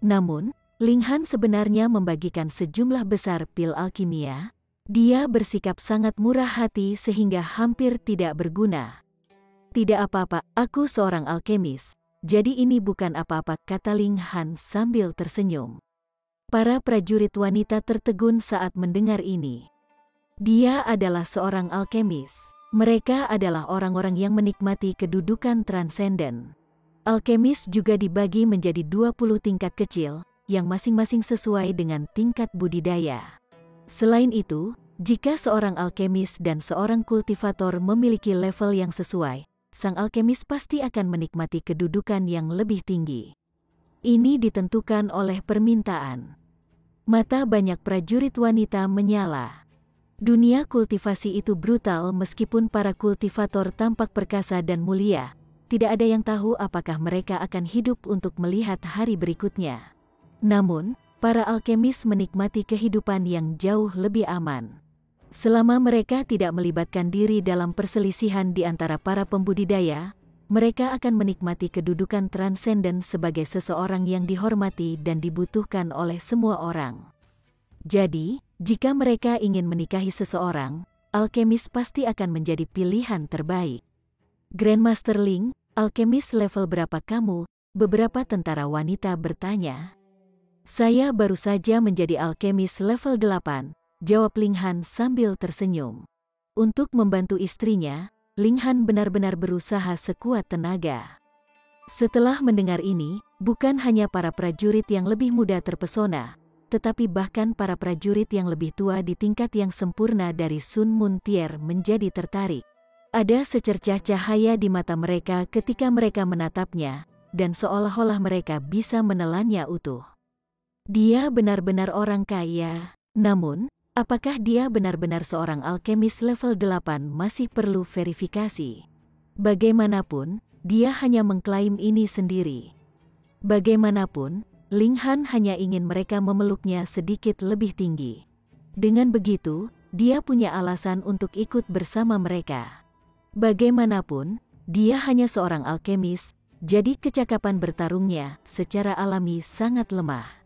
Namun, Ling Han sebenarnya membagikan sejumlah besar pil alkimia. Dia bersikap sangat murah hati sehingga hampir tidak berguna. Tidak apa-apa, aku seorang alkemis, jadi ini bukan apa-apa, kata Ling Han sambil tersenyum. Para prajurit wanita tertegun saat mendengar ini. Dia adalah seorang alkemis. Mereka adalah orang-orang yang menikmati kedudukan transenden. Alkemis juga dibagi menjadi 20 tingkat kecil, yang masing-masing sesuai dengan tingkat budidaya. Selain itu, jika seorang alkemis dan seorang kultivator memiliki level yang sesuai, sang alkemis pasti akan menikmati kedudukan yang lebih tinggi. Ini ditentukan oleh permintaan. Mata banyak prajurit wanita menyala. Dunia kultivasi itu brutal meskipun para kultivator tampak perkasa dan mulia. Tidak ada yang tahu apakah mereka akan hidup untuk melihat hari berikutnya. Namun, para alkemis menikmati kehidupan yang jauh lebih aman. Selama mereka tidak melibatkan diri dalam perselisihan di antara para pembudidaya, mereka akan menikmati kedudukan transenden sebagai seseorang yang dihormati dan dibutuhkan oleh semua orang. Jadi, jika mereka ingin menikahi seseorang, alkemis pasti akan menjadi pilihan terbaik. Grandmaster Ling, alkemis level berapa kamu? Beberapa tentara wanita bertanya. Saya baru saja menjadi alkemis level 8, jawab Ling Han sambil tersenyum. Untuk membantu istrinya, Ling Han benar-benar berusaha sekuat tenaga. Setelah mendengar ini, bukan hanya para prajurit yang lebih muda terpesona, tetapi bahkan para prajurit yang lebih tua di tingkat yang sempurna dari Sun Moon Tier menjadi tertarik. Ada secercah cahaya di mata mereka ketika mereka menatapnya, dan seolah-olah mereka bisa menelannya utuh. Dia benar-benar orang kaya. Namun, apakah dia benar-benar seorang alkemis level 8 masih perlu verifikasi. Bagaimanapun, dia hanya mengklaim ini sendiri. Bagaimanapun, Ling Han hanya ingin mereka memeluknya sedikit lebih tinggi. Dengan begitu, dia punya alasan untuk ikut bersama mereka. Bagaimanapun, dia hanya seorang alkemis, jadi kecakapan bertarungnya secara alami sangat lemah.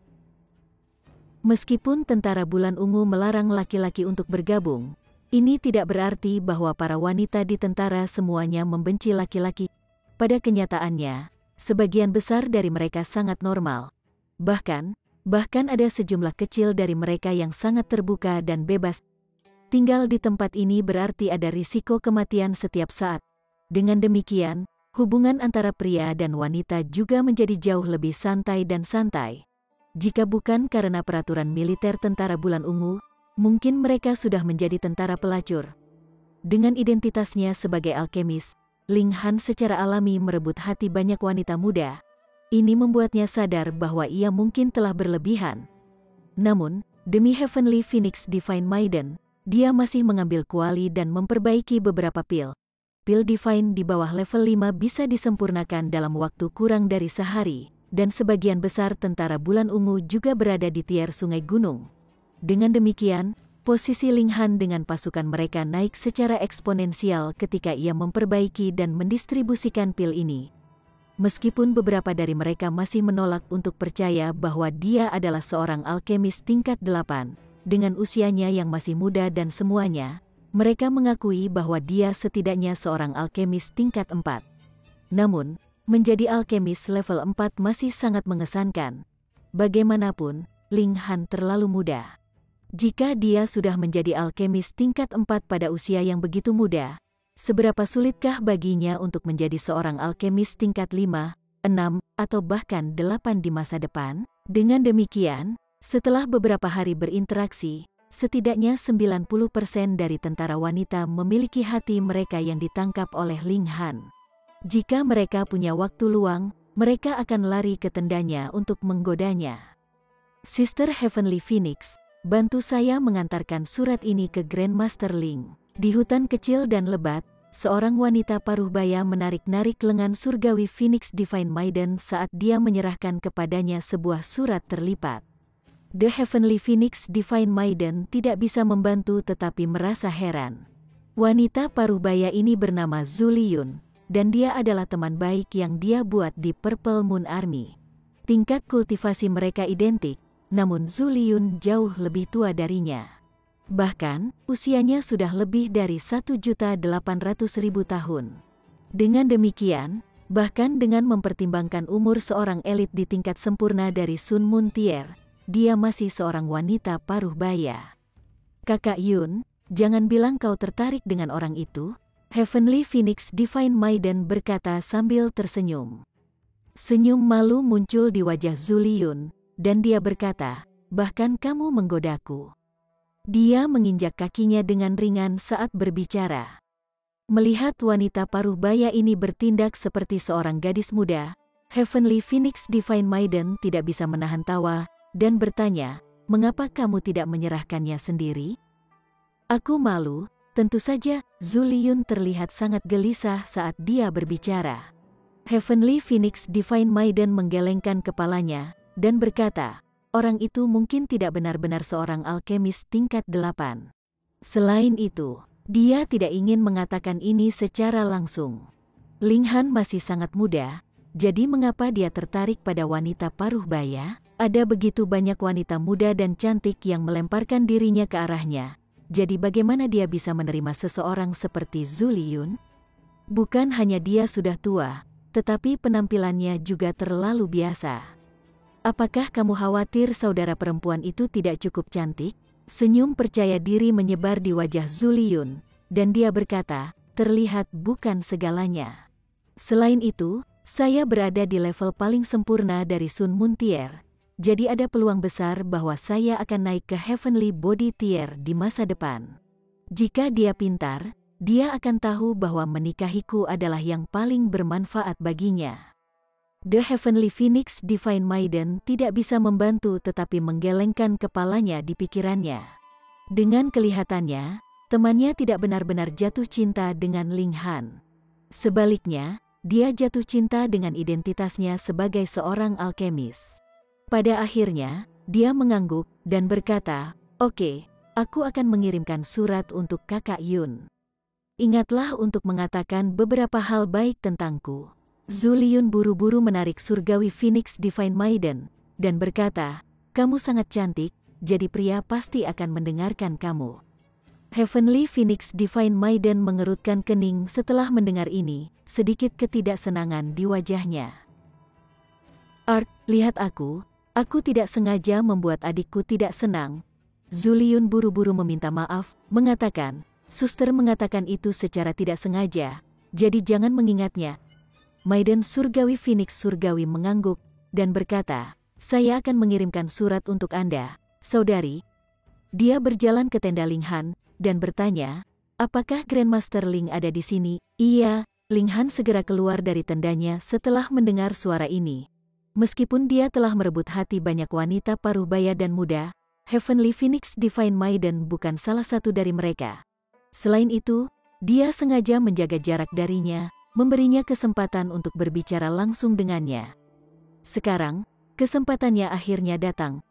Meskipun Tentara Bulan Ungu melarang laki-laki untuk bergabung, ini tidak berarti bahwa para wanita di tentara semuanya membenci laki-laki. Pada kenyataannya, sebagian besar dari mereka sangat normal. Bahkan ada sejumlah kecil dari mereka yang sangat terbuka dan bebas. Tinggal di tempat ini berarti ada risiko kematian setiap saat. Dengan demikian, hubungan antara pria dan wanita juga menjadi jauh lebih santai dan santai. Jika bukan karena peraturan militer tentara bulan ungu, mungkin mereka sudah menjadi tentara pelacur. Dengan identitasnya sebagai alkemis, Ling Han secara alami merebut hati banyak wanita muda. Ini membuatnya sadar bahwa ia mungkin telah berlebihan. Namun, demi Heavenly Phoenix Divine Maiden, dia masih mengambil kuali dan memperbaiki beberapa pil. Pil Divine di bawah level 5 bisa disempurnakan dalam waktu kurang dari sehari, dan sebagian besar tentara bulan ungu juga berada di tier sungai gunung. Dengan demikian, posisi Ling Han dengan pasukan mereka naik secara eksponensial ketika ia memperbaiki dan mendistribusikan pil ini. Meskipun beberapa dari mereka masih menolak untuk percaya bahwa dia adalah seorang alkemis tingkat 8, dengan usianya yang masih muda dan semuanya, mereka mengakui bahwa dia setidaknya seorang alkemis tingkat 4. Namun, menjadi alkemis level 4 masih sangat mengesankan. Bagaimanapun, Ling Han terlalu muda. Jika dia sudah menjadi alkemis tingkat 4 pada usia yang begitu muda, seberapa sulitkah baginya untuk menjadi seorang alkemis tingkat 5, 6, atau bahkan 8 di masa depan? Dengan demikian, setelah beberapa hari berinteraksi, setidaknya 90% dari tentara wanita memiliki hati mereka yang ditangkap oleh Ling Han. Jika mereka punya waktu luang, mereka akan lari ke tendanya untuk menggodanya. Sister Heavenly Phoenix, bantu saya mengantarkan surat ini ke Grandmaster Ling. Di hutan kecil dan lebat, seorang wanita paruhbaya menarik-narik lengan surgawi Phoenix Divine Maiden saat dia menyerahkan kepadanya sebuah surat terlipat. The Heavenly Phoenix Divine Maiden tidak bisa membantu tetapi merasa heran. Wanita paruhbaya ini bernama Zhu Liyun, dan dia adalah teman baik yang dia buat di Purple Moon Army. Tingkat kultivasi mereka identik, namun Zhu Liyun jauh lebih tua darinya. Bahkan, usianya sudah lebih dari 1.800.000 tahun. Dengan demikian, bahkan dengan mempertimbangkan umur seorang elit di tingkat sempurna dari Sun Moon Tier, dia masih seorang wanita paruhbaya. Kakak Yun, jangan bilang kau tertarik dengan orang itu, Heavenly Phoenix Divine Maiden berkata sambil tersenyum. Senyum malu muncul di wajah Zhu Liyun, dan dia berkata, bahkan kamu menggodaku. Dia menginjak kakinya dengan ringan saat berbicara. Melihat wanita paruhbaya ini bertindak seperti seorang gadis muda, Heavenly Phoenix Divine Maiden tidak bisa menahan tawa, dan bertanya, mengapa kamu tidak menyerahkannya sendiri? Aku malu, tentu saja. Zhu Liyun terlihat sangat gelisah saat dia berbicara. Heavenly Phoenix Divine Maiden menggelengkan kepalanya, dan berkata, orang itu mungkin tidak benar-benar seorang alkemis tingkat 8. Selain itu, dia tidak ingin mengatakan ini secara langsung. Ling Han masih sangat muda, jadi mengapa dia tertarik pada wanita paruhbaya? Ada begitu banyak wanita muda dan cantik yang melemparkan dirinya ke arahnya. Jadi bagaimana dia bisa menerima seseorang seperti Zhu Liyun? Bukan hanya dia sudah tua, tetapi penampilannya juga terlalu biasa. Apakah kamu khawatir saudara perempuan itu tidak cukup cantik? Senyum percaya diri menyebar di wajah Zhu Liyun, dan dia berkata, terlihat bukan segalanya. Selain itu, saya berada di level paling sempurna dari Sun Moon Tier. Jadi ada peluang besar bahwa saya akan naik ke Heavenly Body Tier di masa depan. Jika dia pintar, dia akan tahu bahwa menikahiku adalah yang paling bermanfaat baginya. The Heavenly Phoenix Divine Maiden tidak bisa membantu tetapi menggelengkan kepalanya di pikirannya. Dengan kelihatannya, temannya tidak benar-benar jatuh cinta dengan Ling Han. Sebaliknya, dia jatuh cinta dengan identitasnya sebagai seorang alkemis. Pada akhirnya, dia mengangguk dan berkata, oke, aku akan mengirimkan surat untuk kakak Yun. Ingatlah untuk mengatakan beberapa hal baik tentangku. Zhu Liyun buru-buru menarik surgawi Phoenix Divine Maiden, dan berkata, kamu sangat cantik, jadi pria pasti akan mendengarkan kamu. Heavenly Phoenix Divine Maiden mengerutkan kening setelah mendengar ini, sedikit ketidaksenangan di wajahnya. Ark, lihat aku tidak sengaja membuat adikku tidak senang. Zhu Liyun buru-buru meminta maaf, mengatakan, suster mengatakan itu secara tidak sengaja, jadi jangan mengingatnya. Maiden Surgawi Phoenix Surgawi mengangguk dan berkata, "Saya akan mengirimkan surat untuk Anda, saudari." Dia berjalan ke tenda Ling Han dan bertanya, "Apakah Grandmaster Ling ada di sini?" "Iya." Ling Han segera keluar dari tendanya setelah mendengar suara ini. Meskipun dia telah merebut hati banyak wanita paruh baya dan muda, Heavenly Phoenix Divine Maiden bukan salah satu dari mereka. Selain itu, dia sengaja menjaga jarak darinya, memberinya kesempatan untuk berbicara langsung dengannya. Sekarang, kesempatannya akhirnya datang.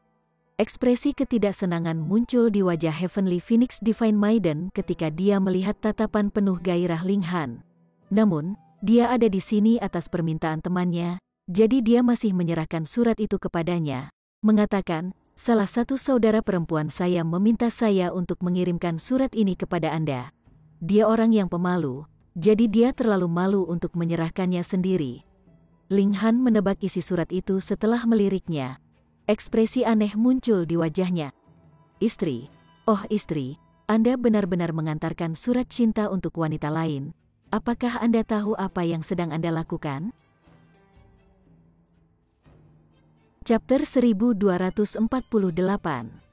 Ekspresi ketidaksenangan muncul di wajah Heavenly Phoenix Divine Maiden ketika dia melihat tatapan penuh gairah Ling Han. Namun, dia ada di sini atas permintaan temannya, jadi dia masih menyerahkan surat itu kepadanya, mengatakan, "Salah satu saudara perempuan saya meminta saya untuk mengirimkan surat ini kepada Anda. Dia orang yang pemalu, jadi dia terlalu malu untuk menyerahkannya sendiri." Ling Han menebak isi surat itu setelah meliriknya. Ekspresi aneh muncul di wajahnya. "Istri, oh istri, Anda benar-benar mengantarkan surat cinta untuk wanita lain. Apakah Anda tahu apa yang sedang Anda lakukan?" Chapter 1248.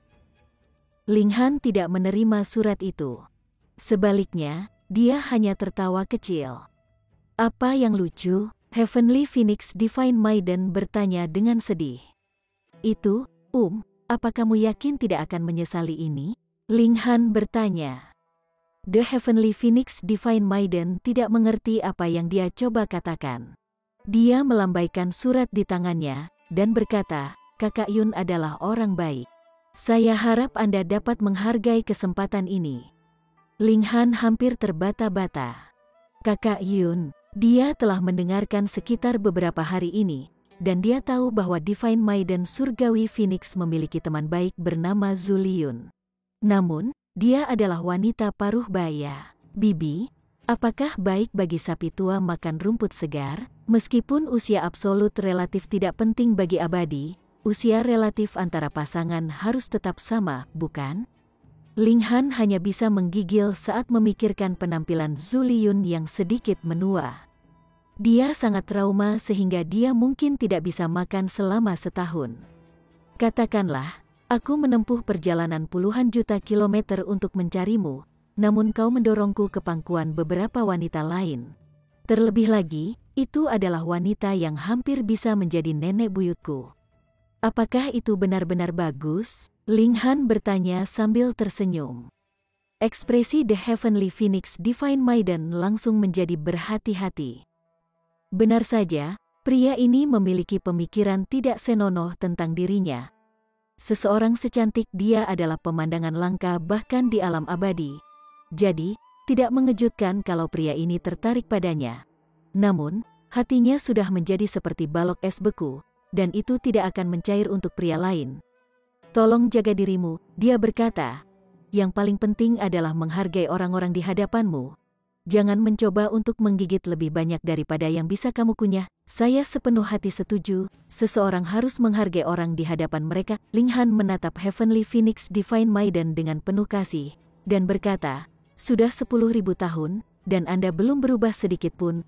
Ling Han tidak menerima surat itu. Sebaliknya, dia hanya tertawa kecil. "Apa yang lucu?" Heavenly Phoenix Divine Maiden bertanya dengan sedih. "Itu, apa kamu yakin tidak akan menyesali ini?" Ling Han bertanya. The Heavenly Phoenix Divine Maiden tidak mengerti apa yang dia coba katakan. Dia melambaikan surat di tangannya dan berkata, "Kakak Yun adalah orang baik. Saya harap Anda dapat menghargai kesempatan ini." Ling Han hampir terbata-bata. Kakak Yun, dia telah mendengarkan sekitar beberapa hari ini, dan dia tahu bahwa Divine Maiden Surgawi Phoenix memiliki teman baik bernama Zhu Liyun. Namun, dia adalah wanita paruh baya. "Bibi, apakah baik bagi sapi tua makan rumput segar?" Meskipun usia absolut relatif tidak penting bagi abadi, usia relatif antara pasangan harus tetap sama, bukan? Ling Han hanya bisa menggigil saat memikirkan penampilan Zhu Liyun yang sedikit menua. Dia sangat trauma sehingga dia mungkin tidak bisa makan selama setahun. "Katakanlah, aku menempuh perjalanan puluhan juta kilometer untuk mencarimu, namun kau mendorongku ke pangkuan beberapa wanita lain. Terlebih lagi, itu adalah wanita yang hampir bisa menjadi nenek buyutku. Apakah itu benar-benar bagus?" Ling Han bertanya sambil tersenyum. Ekspresi The Heavenly Phoenix Divine Maiden langsung menjadi berhati-hati. Benar saja, pria ini memiliki pemikiran tidak senonoh tentang dirinya. Seseorang secantik dia adalah pemandangan langka bahkan di alam abadi. Jadi, tidak mengejutkan kalau pria ini tertarik padanya. Namun, hatinya sudah menjadi seperti balok es beku, dan itu tidak akan mencair untuk pria lain. "Tolong jaga dirimu," dia berkata. "Yang paling penting adalah menghargai orang-orang di hadapanmu. Jangan mencoba untuk menggigit lebih banyak daripada yang bisa kamu kunyah." "Saya sepenuh hati setuju, seseorang harus menghargai orang di hadapan mereka." Ling Han menatap Heavenly Phoenix Divine Maiden dengan penuh kasih, dan berkata, "Sudah 10.000 tahun, dan Anda belum berubah sedikit pun."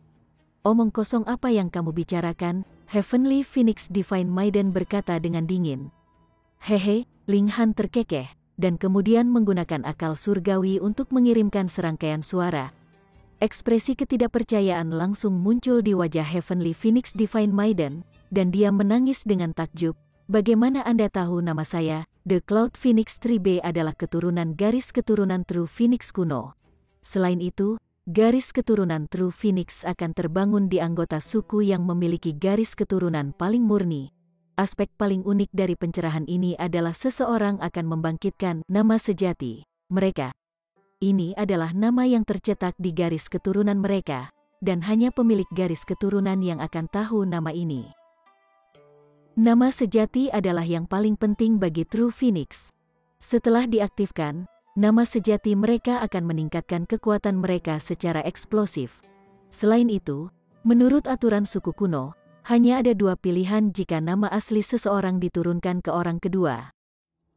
"Omong kosong apa yang kamu bicarakan?" Heavenly Phoenix Divine Maiden berkata dengan dingin. "Hehe," Ling Han terkekeh, dan kemudian menggunakan akal surgawi untuk mengirimkan serangkaian suara. Ekspresi ketidakpercayaan langsung muncul di wajah Heavenly Phoenix Divine Maiden, dan dia menangis dengan takjub. "Bagaimana Anda tahu nama saya?" The Cloud Phoenix Tribe adalah keturunan garis keturunan True Phoenix kuno. Selain itu, garis keturunan True Phoenix akan terbangun di anggota suku yang memiliki garis keturunan paling murni. Aspek paling unik dari pencerahan ini adalah seseorang akan membangkitkan nama sejati mereka. Ini adalah nama yang tercetak di garis keturunan mereka, dan hanya pemilik garis keturunan yang akan tahu nama ini. Nama sejati adalah yang paling penting bagi True Phoenix. Setelah diaktifkan, nama sejati mereka akan meningkatkan kekuatan mereka secara eksplosif. Selain itu, menurut aturan suku kuno, hanya ada dua pilihan jika nama asli seseorang diturunkan ke orang kedua.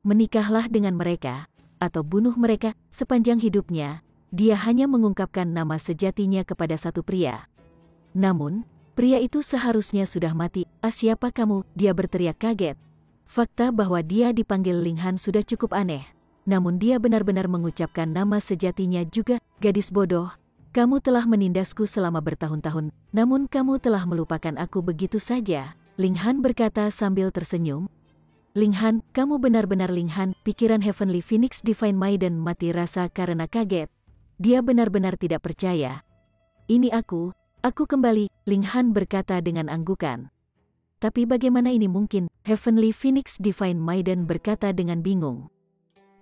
Menikahlah dengan mereka, atau bunuh mereka. Sepanjang hidupnya, dia hanya mengungkapkan nama sejatinya kepada satu pria. Namun, Pria itu seharusnya sudah mati. Siapa kamu? Dia berteriak kaget. Fakta bahwa dia dipanggil Ling Han sudah cukup aneh. Namun dia benar-benar mengucapkan nama sejatinya juga. Gadis bodoh, kamu telah menindasku selama bertahun-tahun, namun kamu telah melupakan aku begitu saja. Ling Han berkata sambil tersenyum. Ling Han, kamu benar-benar Ling Han. Pikiran Heavenly Phoenix Divine Maiden mati rasa karena kaget. Dia benar-benar tidak percaya. Ini aku kembali, Ling Han berkata dengan anggukan. Tapi bagaimana ini mungkin? Heavenly Phoenix Divine Maiden berkata dengan bingung.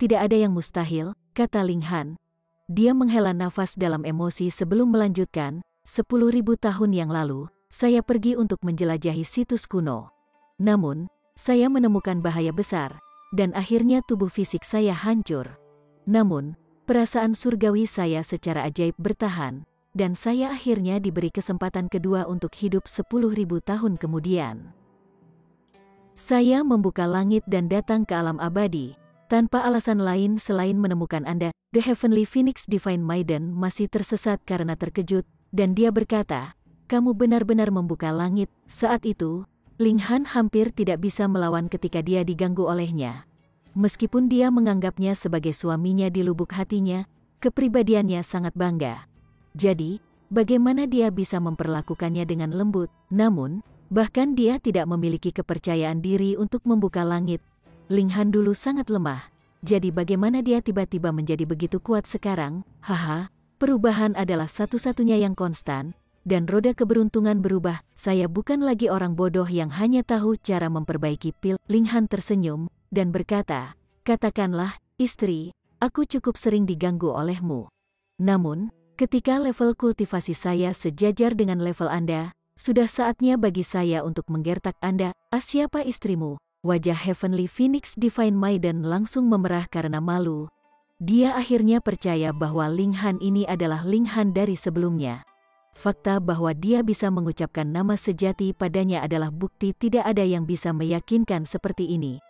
Tidak ada yang mustahil, kata Ling Han. Dia menghela nafas dalam emosi sebelum melanjutkan. 10.000 tahun yang lalu, saya pergi untuk menjelajahi situs kuno. Namun, saya menemukan bahaya besar, dan akhirnya tubuh fisik saya hancur. Namun, perasaan surgawi saya secara ajaib bertahan, dan saya akhirnya diberi kesempatan kedua untuk hidup 10.000 tahun kemudian. Saya membuka langit dan datang ke alam abadi, tanpa alasan lain selain menemukan Anda. The Heavenly Phoenix Divine Maiden masih tersesat karena terkejut, dan dia berkata, kamu benar-benar membuka langit. Saat itu, Ling Han hampir tidak bisa melawan ketika dia diganggu olehnya. Meskipun dia menganggapnya sebagai suaminya di lubuk hatinya, kepribadiannya sangat bangga. Jadi, bagaimana dia bisa memperlakukannya dengan lembut? Namun, bahkan dia tidak memiliki kepercayaan diri untuk membuka langit. Ling Han dulu sangat lemah. Jadi bagaimana dia tiba-tiba menjadi begitu kuat sekarang? Haha, perubahan adalah satu-satunya yang konstan, dan roda keberuntungan berubah. Saya bukan lagi orang bodoh yang hanya tahu cara memperbaiki pil. Ling Han tersenyum, dan berkata, katakanlah, istri, aku cukup sering diganggu olehmu. Namun, ketika level kultivasi saya sejajar dengan level Anda, sudah saatnya bagi saya untuk menggertak Anda. Siapa istrimu? Wajah Heavenly Phoenix Divine Maiden langsung memerah karena malu. Dia akhirnya percaya bahwa Ling Han ini adalah Ling Han dari sebelumnya. Fakta bahwa dia bisa mengucapkan nama sejati padanya adalah bukti tidak ada yang bisa meyakinkan seperti ini.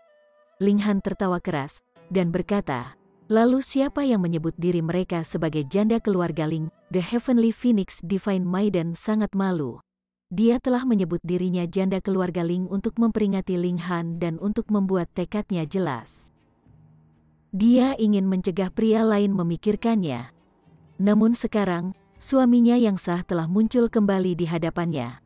Ling Han tertawa keras, dan berkata, lalu siapa yang menyebut diri mereka sebagai janda keluarga Ling? The Heavenly Phoenix Divine Maiden sangat malu. Dia telah menyebut dirinya janda keluarga Ling untuk memperingati Ling Han dan untuk membuat tekadnya jelas. Dia ingin mencegah pria lain memikirkannya. Namun sekarang, suaminya yang sah telah muncul kembali di hadapannya.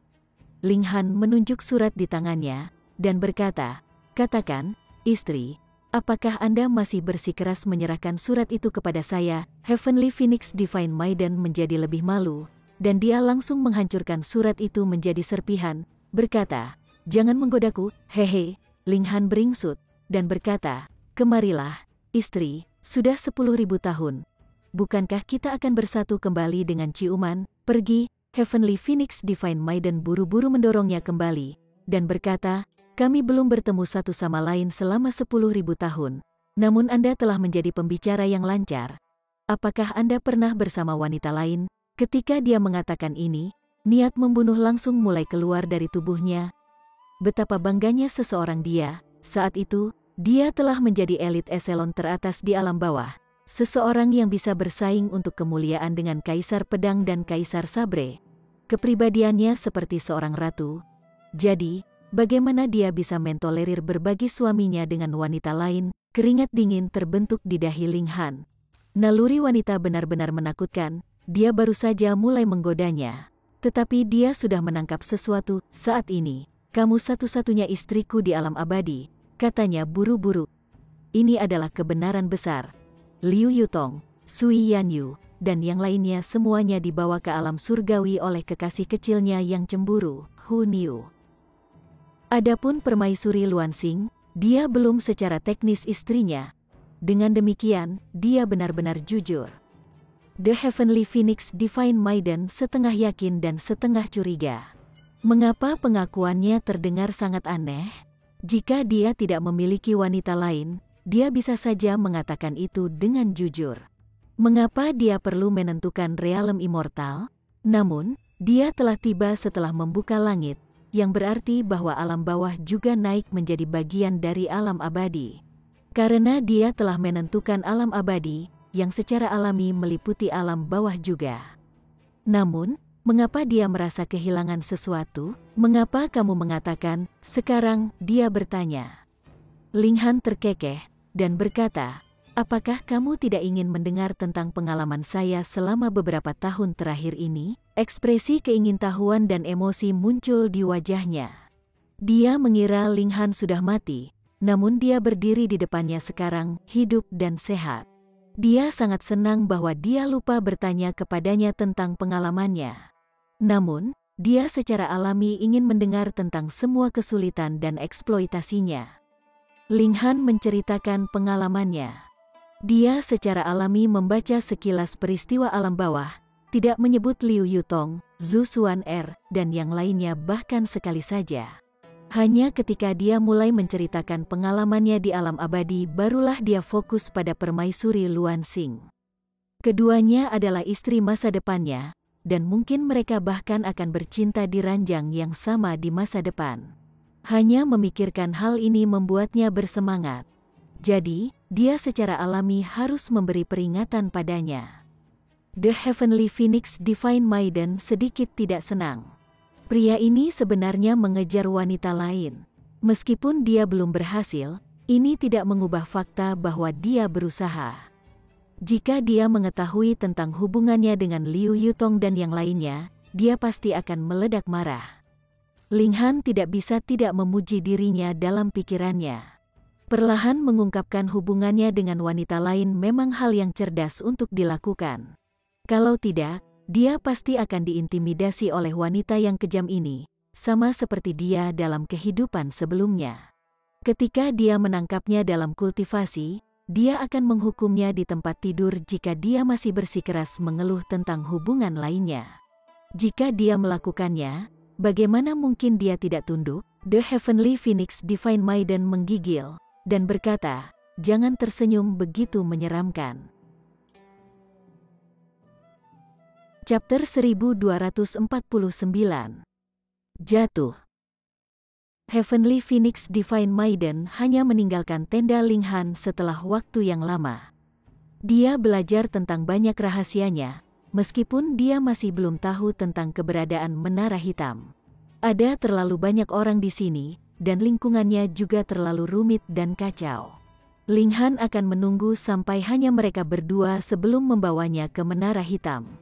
Ling Han menunjuk surat di tangannya, dan berkata, katakan, istri, apakah Anda masih bersikeras menyerahkan surat itu kepada saya? Heavenly Phoenix Divine Maiden menjadi lebih malu, dan dia langsung menghancurkan surat itu menjadi serpihan, berkata, jangan menggodaku, hehe. Ling Han beringsut, dan berkata, kemarilah, istri, sudah 10.000 tahun. Bukankah kita akan bersatu kembali dengan ciuman? Pergi. Heavenly Phoenix Divine Maiden buru-buru mendorongnya kembali, dan berkata, kami belum bertemu satu sama lain selama 10.000 tahun. Namun Anda telah menjadi pembicara yang lancar. Apakah Anda pernah bersama wanita lain? Ketika dia mengatakan ini, niat membunuh langsung mulai keluar dari tubuhnya. Betapa bangganya seseorang dia. Saat itu, dia telah menjadi elit eselon teratas di alam bawah. Seseorang yang bisa bersaing untuk kemuliaan dengan Kaisar Pedang dan Kaisar Sabre. Kepribadiannya seperti seorang ratu. Jadi, bagaimana dia bisa mentolerir berbagi suaminya dengan wanita lain? Keringat dingin terbentuk di dahi Ling Han. Naluri wanita benar-benar menakutkan. Dia baru saja mulai menggodanya. Tetapi dia sudah menangkap sesuatu. Saat ini, kamu satu-satunya istriku di alam abadi, katanya buru-buru. Ini adalah kebenaran besar. Liu Yutong, Sui Yanyu, dan yang lainnya semuanya dibawa ke alam surgawi oleh kekasih kecilnya yang cemburu, Hu Niu. Adapun permaisuri Luanxing, dia belum secara teknis istrinya. Dengan demikian, dia benar-benar jujur. The Heavenly Phoenix Divine Maiden setengah yakin dan setengah curiga. Mengapa pengakuannya terdengar sangat aneh? Jika dia tidak memiliki wanita lain, dia bisa saja mengatakan itu dengan jujur. Mengapa dia perlu menentukan realem immortal? Namun, dia telah tiba setelah membuka langit, yang berarti bahwa alam bawah juga naik menjadi bagian dari alam abadi. Karena dia telah menentukan alam abadi, yang secara alami meliputi alam bawah juga. Namun, Mengapa dia merasa kehilangan sesuatu? Mengapa kamu mengatakan, sekarang? Dia bertanya. Ling Han terkekeh dan berkata, apakah kamu tidak ingin mendengar tentang pengalaman saya selama beberapa tahun terakhir ini? Ekspresi keingintahuan dan emosi muncul di wajahnya. Dia mengira Ling Han sudah mati, namun dia berdiri di depannya sekarang, hidup dan sehat. Dia sangat senang bahwa dia lupa bertanya kepadanya tentang pengalamannya. Namun, dia secara alami ingin mendengar tentang semua kesulitan dan eksploitasinya. Ling Han menceritakan pengalamannya. Dia secara alami membaca sekilas peristiwa alam bawah, tidak menyebut Liu Yutong, Zhu Xuan dan yang lainnya bahkan sekali saja. Hanya ketika dia mulai menceritakan pengalamannya di alam abadi barulah dia fokus pada permaisuri Luan Xing. Keduanya adalah istri masa depannya, dan mungkin mereka bahkan akan bercinta di ranjang yang sama di masa depan. Hanya memikirkan hal ini membuatnya bersemangat. Jadi, dia secara alami harus memberi peringatan padanya. The Heavenly Phoenix Divine Maiden sedikit tidak senang. Pria ini sebenarnya mengejar wanita lain. Meskipun dia belum berhasil, ini tidak mengubah fakta bahwa dia berusaha. Jika dia mengetahui tentang hubungannya dengan Liu Yutong dan yang lainnya, dia pasti akan meledak marah. Ling Han tidak bisa tidak memuji dirinya dalam pikirannya. Perlahan mengungkapkan hubungannya dengan wanita lain memang hal yang cerdas untuk dilakukan. Kalau tidak, dia pasti akan diintimidasi oleh wanita yang kejam ini, sama seperti dia dalam kehidupan sebelumnya. Ketika dia menangkapnya dalam kultivasi, dia akan menghukumnya di tempat tidur jika dia masih bersikeras mengeluh tentang hubungan lainnya. Jika dia melakukannya, bagaimana mungkin dia tidak tunduk? The Heavenly Phoenix Divine Maiden menggigil dan berkata, jangan tersenyum begitu menyeramkan. Chapter 1249. Jatuh. Heavenly Phoenix Divine Maiden hanya meninggalkan tenda Ling Han setelah waktu yang lama. Dia belajar tentang banyak rahasianya, meskipun dia masih belum tahu tentang keberadaan menara hitam. Ada terlalu banyak orang di sini, dan lingkungannya juga terlalu rumit dan kacau. Ling Han akan menunggu sampai hanya mereka berdua sebelum membawanya ke menara hitam.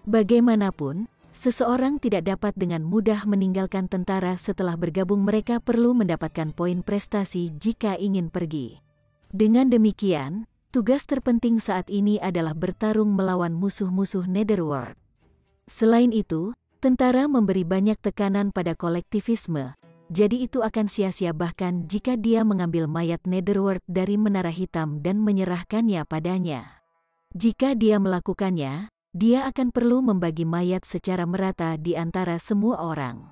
Bagaimanapun, seseorang tidak dapat dengan mudah meninggalkan tentara setelah bergabung. Mereka perlu mendapatkan poin prestasi jika ingin pergi. Dengan demikian, tugas terpenting saat ini adalah bertarung melawan musuh-musuh Netherworld. Selain itu, tentara memberi banyak tekanan pada kolektivisme, jadi itu akan sia-sia bahkan jika dia mengambil mayat Netherworld dari Menara Hitam dan menyerahkannya padanya. Jika dia melakukannya, dia akan perlu membagi mayat secara merata di antara semua orang.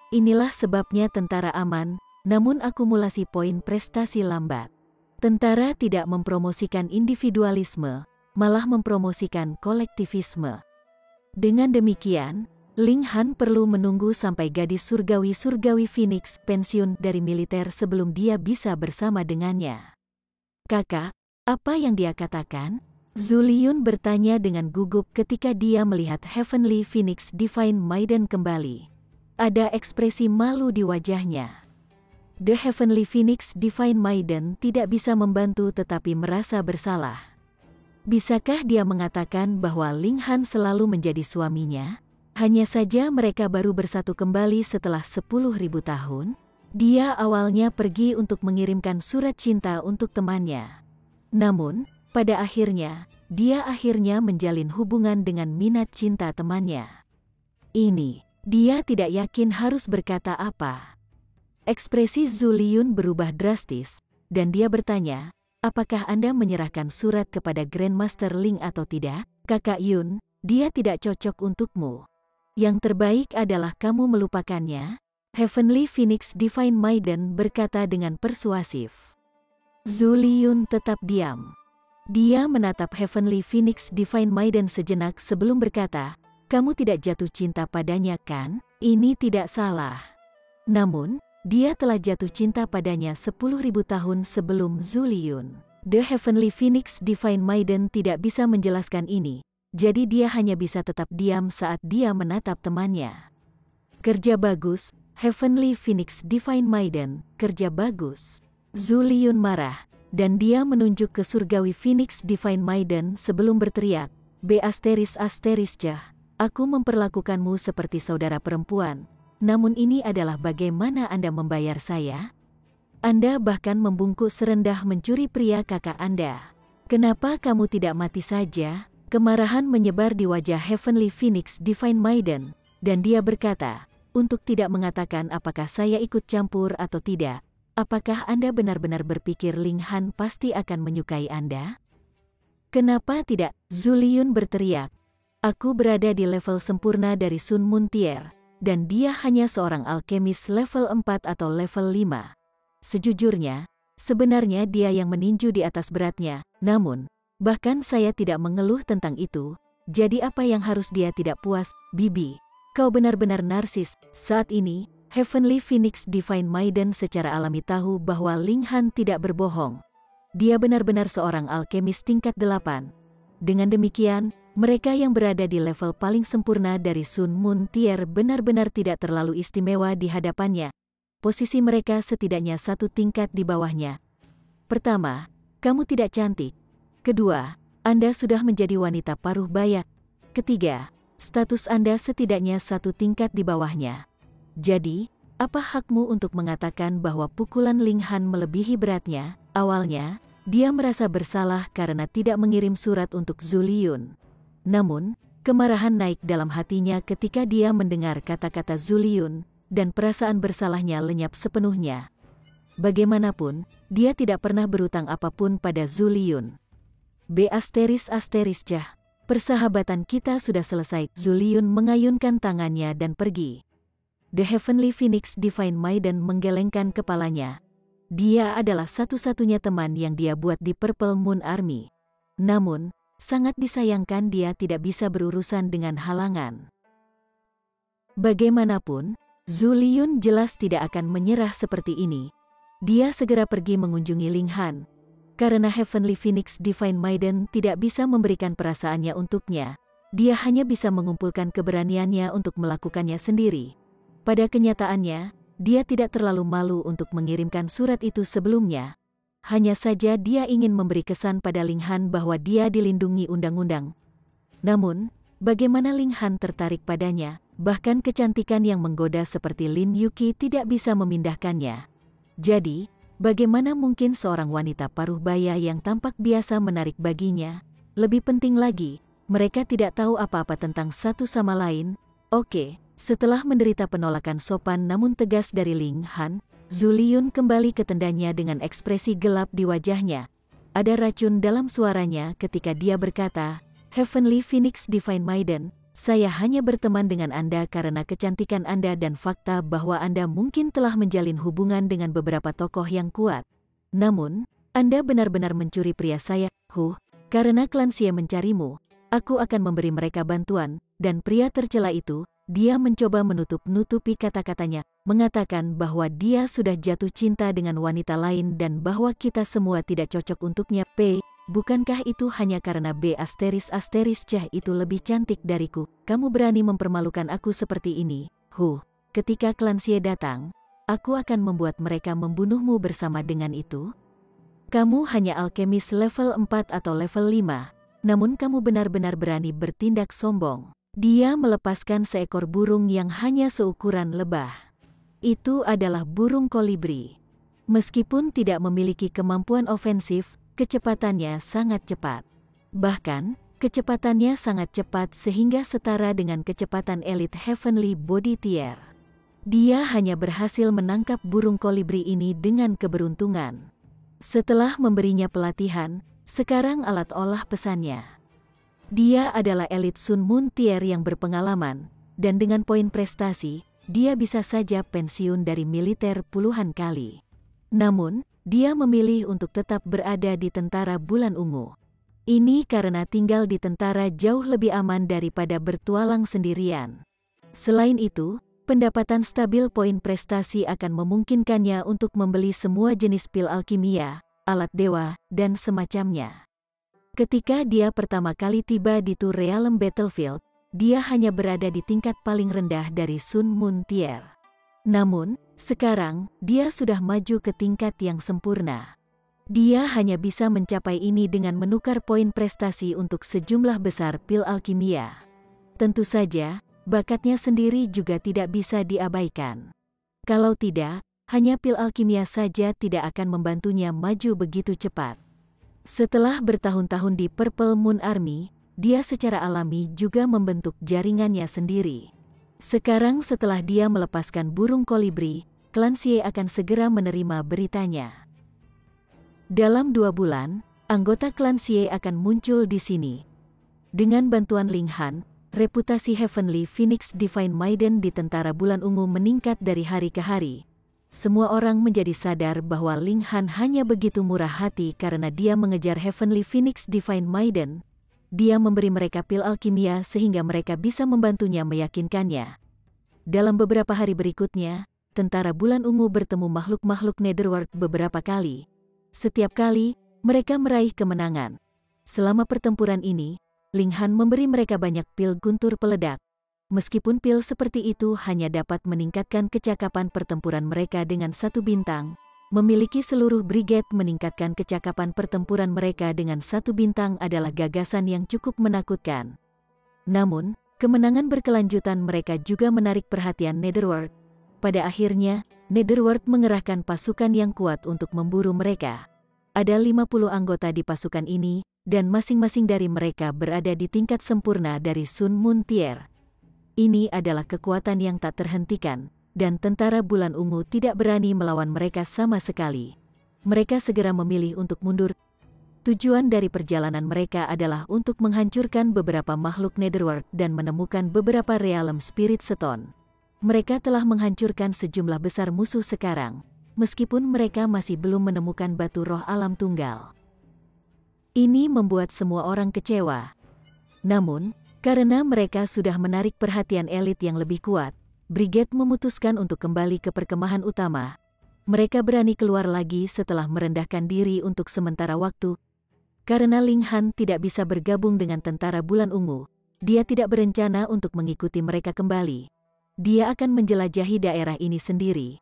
Inilah sebabnya tentara aman, namun akumulasi poin prestasi lambat. Tentara tidak mempromosikan individualisme, malah mempromosikan kolektivisme. Dengan demikian, Ling Han perlu menunggu sampai gadis surgawi Phoenix pensiun dari militer sebelum dia bisa bersama dengannya. Kakak, apa yang dia katakan? Zhu Liyun bertanya dengan gugup ketika dia melihat Heavenly Phoenix Divine Maiden kembali. Ada ekspresi malu di wajahnya. The Heavenly Phoenix Divine Maiden tidak bisa membantu tetapi merasa bersalah. Bisakah dia mengatakan bahwa Ling Han selalu menjadi suaminya? Hanya saja mereka baru bersatu kembali setelah 10.000 tahun. Dia awalnya pergi untuk mengirimkan surat cinta untuk temannya. Namun, pada akhirnya, dia menjalin hubungan dengan minat cinta temannya. Dia tidak yakin harus berkata apa. Ekspresi Zhu Liyun berubah drastis, dan dia bertanya, apakah Anda menyerahkan surat kepada Grandmaster Ling atau tidak? Kakak Yun, dia tidak cocok untukmu. Yang terbaik adalah kamu melupakannya. Heavenly Phoenix Divine Maiden berkata dengan persuasif. Zhu Liyun tetap diam. Dia menatap Heavenly Phoenix Divine Maiden sejenak sebelum berkata, kamu tidak jatuh cinta padanya kan? Ini tidak salah. Namun, dia telah jatuh cinta padanya 10.000 tahun sebelum Zhu Liyun. The Heavenly Phoenix Divine Maiden tidak bisa menjelaskan ini, jadi dia hanya bisa tetap diam saat dia menatap temannya. Kerja bagus, Heavenly Phoenix Divine Maiden, kerja bagus. Zhu Liyun marah, dan dia menunjuk ke surgawi Phoenix Divine Maiden sebelum berteriak, B****, aku memperlakukanmu seperti saudara perempuan, namun ini adalah bagaimana Anda membayar saya? Anda bahkan membungkuk serendah mencuri pria kakak Anda. Kenapa kamu tidak mati saja? Kemarahan menyebar di wajah Heavenly Phoenix Divine Maiden, dan dia berkata, untuk tidak mengatakan apakah saya ikut campur atau tidak, apakah Anda benar-benar berpikir Ling Han pasti akan menyukai Anda? Kenapa tidak? Zhu Liyun berteriak. Aku berada di level sempurna dari Sun Muntier, dan dia hanya seorang alkemis level 4 atau level 5. Sejujurnya, sebenarnya dia yang meninju di atas beratnya, namun, bahkan saya tidak mengeluh tentang itu, jadi apa yang harus dia tidak puas, Bibi? Kau benar-benar narsis. Saat ini, Heavenly Phoenix Divine Maiden secara alami tahu bahwa Ling Han tidak berbohong. Dia benar-benar seorang alkemis tingkat 8. Dengan demikian, mereka yang berada di level paling sempurna dari Sun Moon Tier benar-benar tidak terlalu istimewa di hadapannya. Posisi mereka setidaknya satu tingkat di bawahnya. Pertama, kamu tidak cantik. Kedua, Anda sudah menjadi wanita paruh baya. Ketiga, status Anda setidaknya satu tingkat di bawahnya. Jadi, apa hakmu untuk mengatakan bahwa pukulan Ling Han melebihi beratnya? Awalnya, dia merasa bersalah karena tidak mengirim surat untuk Zhu Liyun. Namun, kemarahan naik dalam hatinya ketika dia mendengar kata-kata Zhu Liyun, dan perasaan bersalahnya lenyap sepenuhnya. Bagaimanapun, dia tidak pernah berutang apapun pada Zhu Liyun. B****, persahabatan kita sudah selesai. Zhu Liyun mengayunkan tangannya dan pergi. The Heavenly Phoenix Divine Maiden menggelengkan kepalanya. Dia adalah satu-satunya teman yang dia buat di Purple Moon Army. Namun, sangat disayangkan dia tidak bisa berurusan dengan halangan. Bagaimanapun, Zhu Liyun jelas tidak akan menyerah seperti ini. Dia segera pergi mengunjungi Ling Han. Karena Heavenly Phoenix Divine Maiden tidak bisa memberikan perasaannya untuknya, dia hanya bisa mengumpulkan keberaniannya untuk melakukannya sendiri. Pada kenyataannya, dia tidak terlalu malu untuk mengirimkan surat itu sebelumnya. Hanya saja dia ingin memberi kesan pada Ling Han bahwa dia dilindungi undang-undang. Namun, bagaimana Ling Han tertarik padanya, bahkan kecantikan yang menggoda seperti Lin Yuqi tidak bisa memindahkannya. Jadi, bagaimana mungkin seorang wanita paruh baya yang tampak biasa menarik baginya? Lebih penting lagi, mereka tidak tahu apa-apa tentang satu sama lain. Oke, setelah menderita penolakan sopan namun tegas dari Ling Han, Zhu Liyun kembali ke tendanya dengan ekspresi gelap di wajahnya. Ada racun dalam suaranya ketika dia berkata, Heavenly Phoenix Divine Maiden, saya hanya berteman dengan Anda karena kecantikan Anda dan fakta bahwa Anda mungkin telah menjalin hubungan dengan beberapa tokoh yang kuat. Namun, Anda benar-benar mencuri pria saya. Karena klan Xie mencarimu, aku akan memberi mereka bantuan, dan pria tercela itu, dia mencoba menutup-nutupi kata-katanya, mengatakan bahwa dia sudah jatuh cinta dengan wanita lain dan bahwa kita semua tidak cocok untuknya. Bukankah itu hanya karena B****, itu lebih cantik dariku? Kamu berani mempermalukan aku seperti ini? Ketika klan Xie datang, aku akan membuat mereka membunuhmu bersama dengan itu. Kamu hanya alkemis level 4 atau level 5, namun kamu benar-benar berani bertindak sombong. Dia melepaskan seekor burung yang hanya seukuran lebah. Itu adalah burung kolibri. Meskipun tidak memiliki kemampuan ofensif, kecepatannya sangat cepat. Bahkan, kecepatannya sangat cepat sehingga setara dengan kecepatan elit Heavenly Body Tier. Dia hanya berhasil menangkap burung kolibri ini dengan keberuntungan. Setelah memberinya pelatihan, sekarang alat olah pesannya. Dia adalah elit Sun Moon Tier yang berpengalaman, dan dengan poin prestasi, dia bisa saja pensiun dari militer puluhan kali. Namun, dia memilih untuk tetap berada di tentara bulan ungu. Ini karena tinggal di tentara jauh lebih aman daripada bertualang sendirian. Selain itu, pendapatan stabil poin prestasi akan memungkinkannya untuk membeli semua jenis pil alkimia, alat dewa, dan semacamnya. Ketika dia pertama kali tiba di Two Realm Battlefield, dia hanya berada di tingkat paling rendah dari Sun Moon Tier. Namun, sekarang, dia sudah maju ke tingkat yang sempurna. Dia hanya bisa mencapai ini dengan menukar poin prestasi untuk sejumlah besar pil alkimia. Tentu saja, bakatnya sendiri juga tidak bisa diabaikan. Kalau tidak, hanya pil alkimia saja tidak akan membantunya maju begitu cepat. Setelah bertahun-tahun di Purple Moon Army, dia secara alami juga membentuk jaringannya sendiri. Sekarang setelah dia melepaskan burung kolibri, klan Xie akan segera menerima beritanya. Dalam 2 bulan, anggota klan Xie akan muncul di sini. Dengan bantuan Ling Han, reputasi Heavenly Phoenix Divine Maiden di Tentara Bulan Ungu meningkat dari hari ke hari. Semua orang menjadi sadar bahwa Ling Han hanya begitu murah hati karena dia mengejar Heavenly Phoenix Divine Maiden. Dia memberi mereka pil alkimia sehingga mereka bisa membantunya meyakinkannya. Dalam beberapa hari berikutnya, Tentara Bulan Ungu bertemu makhluk-makhluk Netherworld beberapa kali. Setiap kali, mereka meraih kemenangan. Selama pertempuran ini, Ling Han memberi mereka banyak pil guntur peledak. Meskipun pil seperti itu hanya dapat meningkatkan kecakapan pertempuran mereka dengan 1 bintang, memiliki seluruh brigade meningkatkan kecakapan pertempuran mereka dengan 1 bintang adalah gagasan yang cukup menakutkan. Namun, kemenangan berkelanjutan mereka juga menarik perhatian Netherworld. Pada akhirnya, Netherworld mengerahkan pasukan yang kuat untuk memburu mereka. Ada 50 anggota di pasukan ini, dan masing-masing dari mereka berada di tingkat sempurna dari Sun Moon Tier. Ini adalah kekuatan yang tak terhentikan, dan Tentara Bulan Ungu tidak berani melawan mereka sama sekali. Mereka segera memilih untuk mundur. Tujuan dari perjalanan mereka adalah untuk menghancurkan beberapa makhluk Netherworld dan menemukan beberapa Realm Spirit Stone. Mereka telah menghancurkan sejumlah besar musuh sekarang, meskipun mereka masih belum menemukan batu roh alam tunggal. Ini membuat semua orang kecewa. Namun, karena mereka sudah menarik perhatian elit yang lebih kuat, brigade memutuskan untuk kembali ke perkemahan utama. Mereka berani keluar lagi setelah merendahkan diri untuk sementara waktu. Karena Ling Han tidak bisa bergabung dengan Tentara Bulan Ungu, dia tidak berencana untuk mengikuti mereka kembali. Dia akan menjelajahi daerah ini sendiri.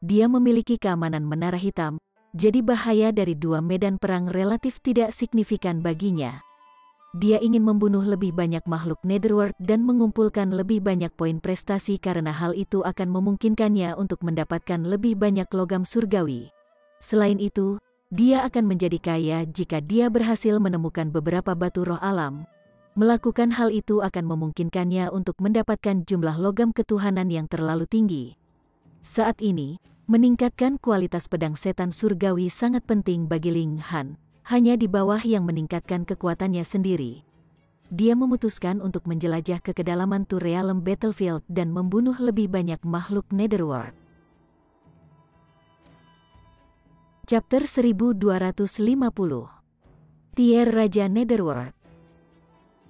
Dia memiliki keamanan Menara Hitam, jadi bahaya dari 2 medan perang relatif tidak signifikan baginya. Dia ingin membunuh lebih banyak makhluk Netherworld dan mengumpulkan lebih banyak poin prestasi karena hal itu akan memungkinkannya untuk mendapatkan lebih banyak logam surgawi. Selain itu, dia akan menjadi kaya jika dia berhasil menemukan beberapa batu roh alam. Melakukan hal itu akan memungkinkannya untuk mendapatkan jumlah logam ketuhanan yang terlalu tinggi. Saat ini, meningkatkan kualitas pedang setan surgawi sangat penting bagi Ling Han. Hanya di bawah yang meningkatkan kekuatannya sendiri. Dia memutuskan untuk menjelajah ke kedalaman Two Realm Battlefield dan membunuh lebih banyak makhluk Netherworld. Chapter 1250. Tier Raja Netherworld.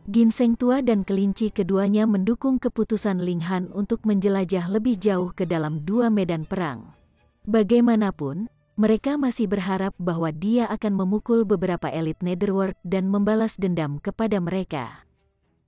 Ginseng tua dan kelinci keduanya mendukung keputusan Ling Han untuk menjelajah lebih jauh ke dalam 2 medan perang. Bagaimanapun, mereka masih berharap bahwa dia akan memukul beberapa elit Netherworld dan membalas dendam kepada mereka.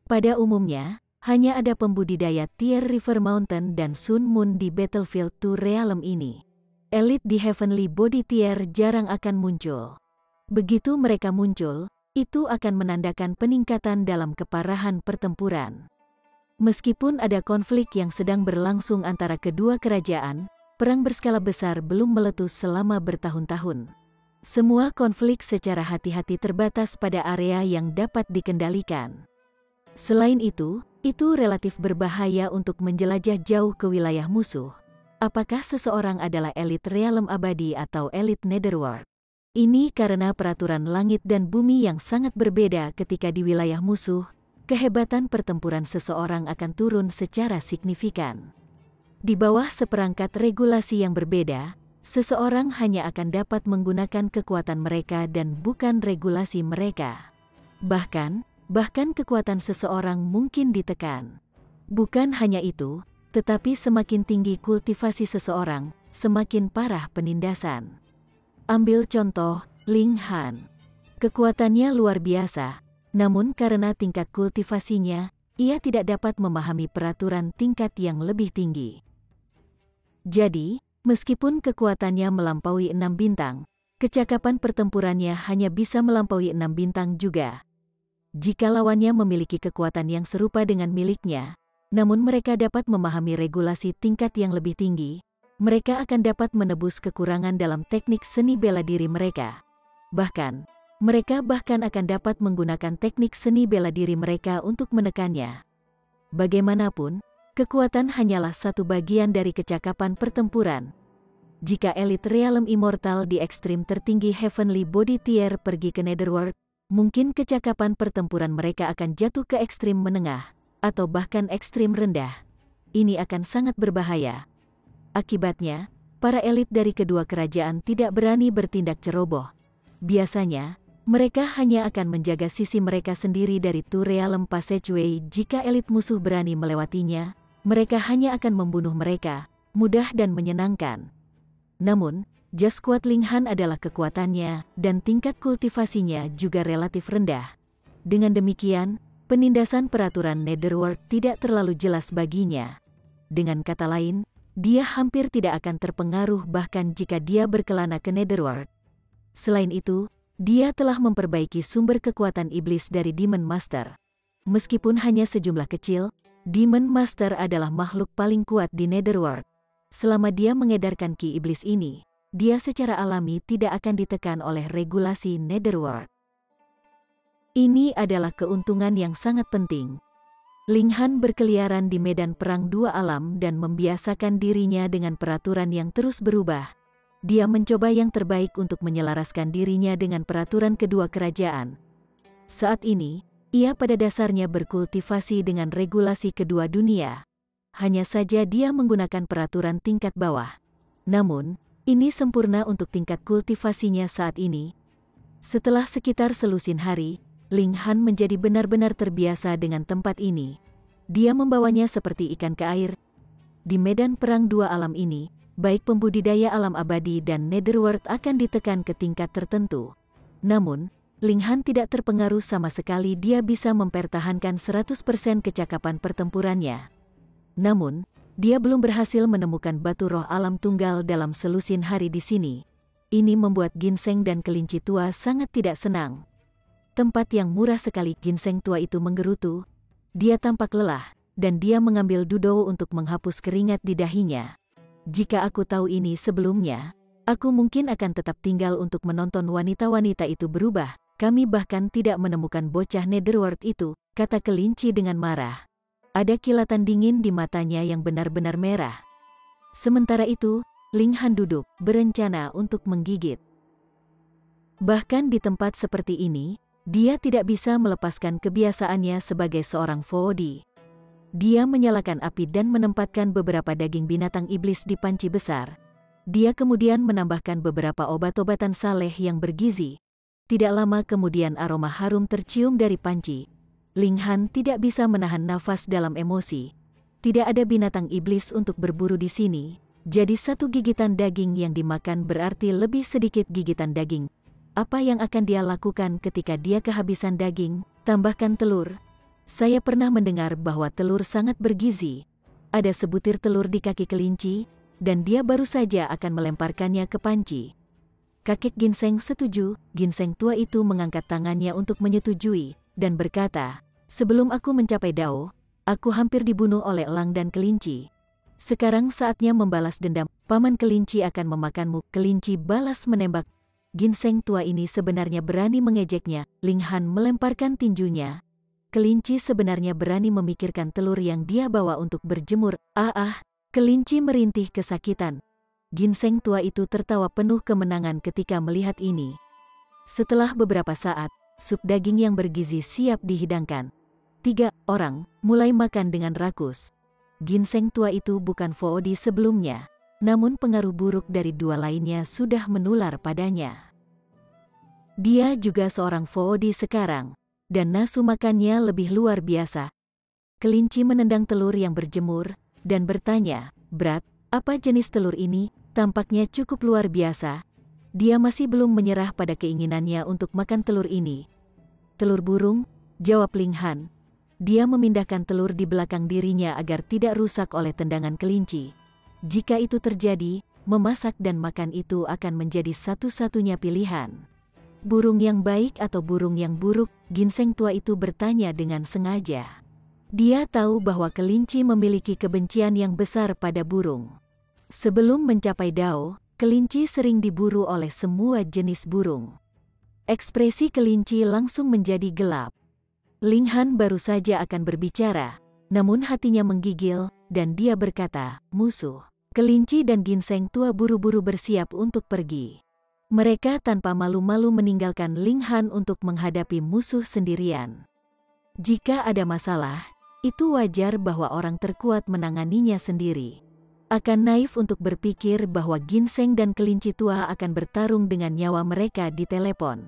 Pada umumnya, hanya ada pembudidaya Tier River Mountain dan Sun Moon di Battlefield Two Realm ini. Elit di Heavenly Body Tier jarang akan muncul. Begitu mereka muncul, itu akan menandakan peningkatan dalam keparahan pertempuran. Meskipun ada konflik yang sedang berlangsung antara kedua kerajaan, perang berskala besar belum meletus selama bertahun-tahun. Semua konflik secara hati-hati terbatas pada area yang dapat dikendalikan. Selain itu relatif berbahaya untuk menjelajah jauh ke wilayah musuh. Apakah seseorang adalah elit Realm Abadi atau elit Netherworld? Ini karena peraturan langit dan bumi yang sangat berbeda ketika di wilayah musuh, kehebatan pertempuran seseorang akan turun secara signifikan. Di bawah seperangkat regulasi yang berbeda, seseorang hanya akan dapat menggunakan kekuatan mereka dan bukan regulasi mereka. Bahkan kekuatan seseorang mungkin ditekan. Bukan hanya itu, tetapi semakin tinggi kultivasi seseorang, semakin parah penindasan. Ambil contoh, Ling Han. Kekuatannya luar biasa, namun karena tingkat kultivasinya, ia tidak dapat memahami peraturan tingkat yang lebih tinggi. Jadi, meskipun kekuatannya melampaui 6 bintang, kecakapan pertempurannya hanya bisa melampaui 6 bintang juga. Jika lawannya memiliki kekuatan yang serupa dengan miliknya, namun mereka dapat memahami regulasi tingkat yang lebih tinggi, mereka akan dapat menebus kekurangan dalam teknik seni bela diri mereka. Bahkan, mereka akan dapat menggunakan teknik seni bela diri mereka untuk menekannya. Bagaimanapun, kekuatan hanyalah satu bagian dari kecakapan pertempuran. Jika elit Realm Immortal di ekstrim tertinggi Heavenly Body Tier pergi ke Netherworld, mungkin kecakapan pertempuran mereka akan jatuh ke ekstrim menengah, atau bahkan ekstrim rendah. Ini akan sangat berbahaya. Akibatnya, para elit dari kedua kerajaan tidak berani bertindak ceroboh. Biasanya, mereka hanya akan menjaga sisi mereka sendiri dari Two Realm Passageway. Jika elit musuh berani melewatinya, mereka hanya akan membunuh mereka, mudah dan menyenangkan. Namun, Jasquat Linghan adalah kekuatannya, dan tingkat kultivasinya juga relatif rendah. Dengan demikian, penindasan peraturan Netherworld tidak terlalu jelas baginya. Dengan kata lain, dia hampir tidak akan terpengaruh bahkan jika dia berkelana ke Netherworld. Selain itu, dia telah memperbaiki sumber kekuatan iblis dari Demon Master. Meskipun hanya sejumlah kecil, Demon Master adalah makhluk paling kuat di Netherworld. Selama dia mengedarkan ki iblis ini, dia secara alami tidak akan ditekan oleh regulasi Netherworld. Ini adalah keuntungan yang sangat penting. Linghan berkeliaran di medan perang dua alam dan membiasakan dirinya dengan peraturan yang terus berubah. Dia mencoba yang terbaik untuk menyelaraskan dirinya dengan peraturan kedua kerajaan. Saat ini, ia pada dasarnya berkultivasi dengan regulasi kedua dunia. Hanya saja dia menggunakan peraturan tingkat bawah. Namun, ini sempurna untuk tingkat kultivasinya saat ini. Setelah sekitar selusin hari, Linghan menjadi benar-benar terbiasa dengan tempat ini. Dia membawanya seperti ikan ke air. Di medan perang dua alam ini, baik pembudidaya alam abadi dan Netherworld akan ditekan ke tingkat tertentu. Namun, Linghan tidak terpengaruh sama sekali. Dia bisa mempertahankan 100% kecakapan pertempurannya. Namun, dia belum berhasil menemukan batu roh alam tunggal dalam selusin hari di sini. Ini membuat Ginseng dan kelinci tua sangat tidak senang. Tempat yang murah sekali. Ginseng tua itu menggerutu. Dia tampak lelah, dan dia mengambil dudou untuk menghapus keringat di dahinya. Jika aku tahu ini sebelumnya, aku mungkin akan tetap tinggal untuk menonton wanita-wanita itu berubah. Kami bahkan tidak menemukan bocah Netherworld itu, kata kelinci dengan marah. Ada kilatan dingin di matanya yang benar-benar merah. Sementara itu, Linghan duduk, berencana untuk menggigit. Bahkan di tempat seperti ini, dia tidak bisa melepaskan kebiasaannya sebagai seorang Voodi. Dia menyalakan api dan menempatkan beberapa daging binatang iblis di panci besar. Dia kemudian menambahkan beberapa obat-obatan saleh yang bergizi. Tidak lama kemudian aroma harum tercium dari panci. Linghan tidak bisa menahan nafas dalam emosi. Tidak ada binatang iblis untuk berburu di sini. Jadi satu gigitan daging yang dimakan berarti lebih sedikit gigitan daging. Apa yang akan dia lakukan ketika dia kehabisan daging? Tambahkan telur. Saya pernah mendengar bahwa telur sangat bergizi. Ada sebutir telur di kaki kelinci, dan dia baru saja akan melemparkannya ke panci. Kakek Ginseng setuju. Ginseng tua itu mengangkat tangannya untuk menyetujui, dan berkata, "Sebelum aku mencapai Dao, aku hampir dibunuh oleh elang dan kelinci. Sekarang saatnya membalas dendam. Paman kelinci akan memakanmu." Kelinci balas menembak. Ginseng tua ini sebenarnya berani mengejeknya. Linghan melemparkan tinjunya. Kelinci sebenarnya berani memikirkan telur yang dia bawa untuk berjemur. Kelinci merintih kesakitan. Ginseng tua itu tertawa penuh kemenangan ketika melihat ini. Setelah beberapa saat, sup daging yang bergizi siap dihidangkan. 3 orang mulai makan dengan rakus. Ginseng tua itu bukan Voodi sebelumnya, namun pengaruh buruk dari dua lainnya sudah menular padanya. Dia juga seorang Voodi sekarang, dan nafsu makannya lebih luar biasa. Kelinci menendang telur yang berjemur, dan bertanya, "Brat, apa jenis telur ini? Tampaknya cukup luar biasa." dia masih belum menyerah pada keinginannya untuk makan telur ini. Telur burung, jawab Ling Han. Dia memindahkan telur di belakang dirinya agar tidak rusak oleh tendangan kelinci. Jika itu terjadi, memasak dan makan itu akan menjadi satu-satunya pilihan. Burung yang baik atau burung yang buruk? Ginseng tua itu bertanya dengan sengaja. Dia tahu bahwa kelinci memiliki kebencian yang besar pada burung. Sebelum mencapai Dao, kelinci sering diburu oleh semua jenis burung. Ekspresi kelinci langsung menjadi gelap. Ling Han baru saja akan berbicara, namun hatinya menggigil, dan dia berkata, musuh. Kelinci dan ginseng tua buru-buru bersiap untuk pergi. Mereka tanpa malu-malu meninggalkan Ling Han untuk menghadapi musuh sendirian. Jika ada masalah, itu wajar bahwa orang terkuat menanganinya sendiri. Akan naif untuk berpikir bahwa ginseng dan kelinci tua akan bertarung dengan nyawa mereka di telepon.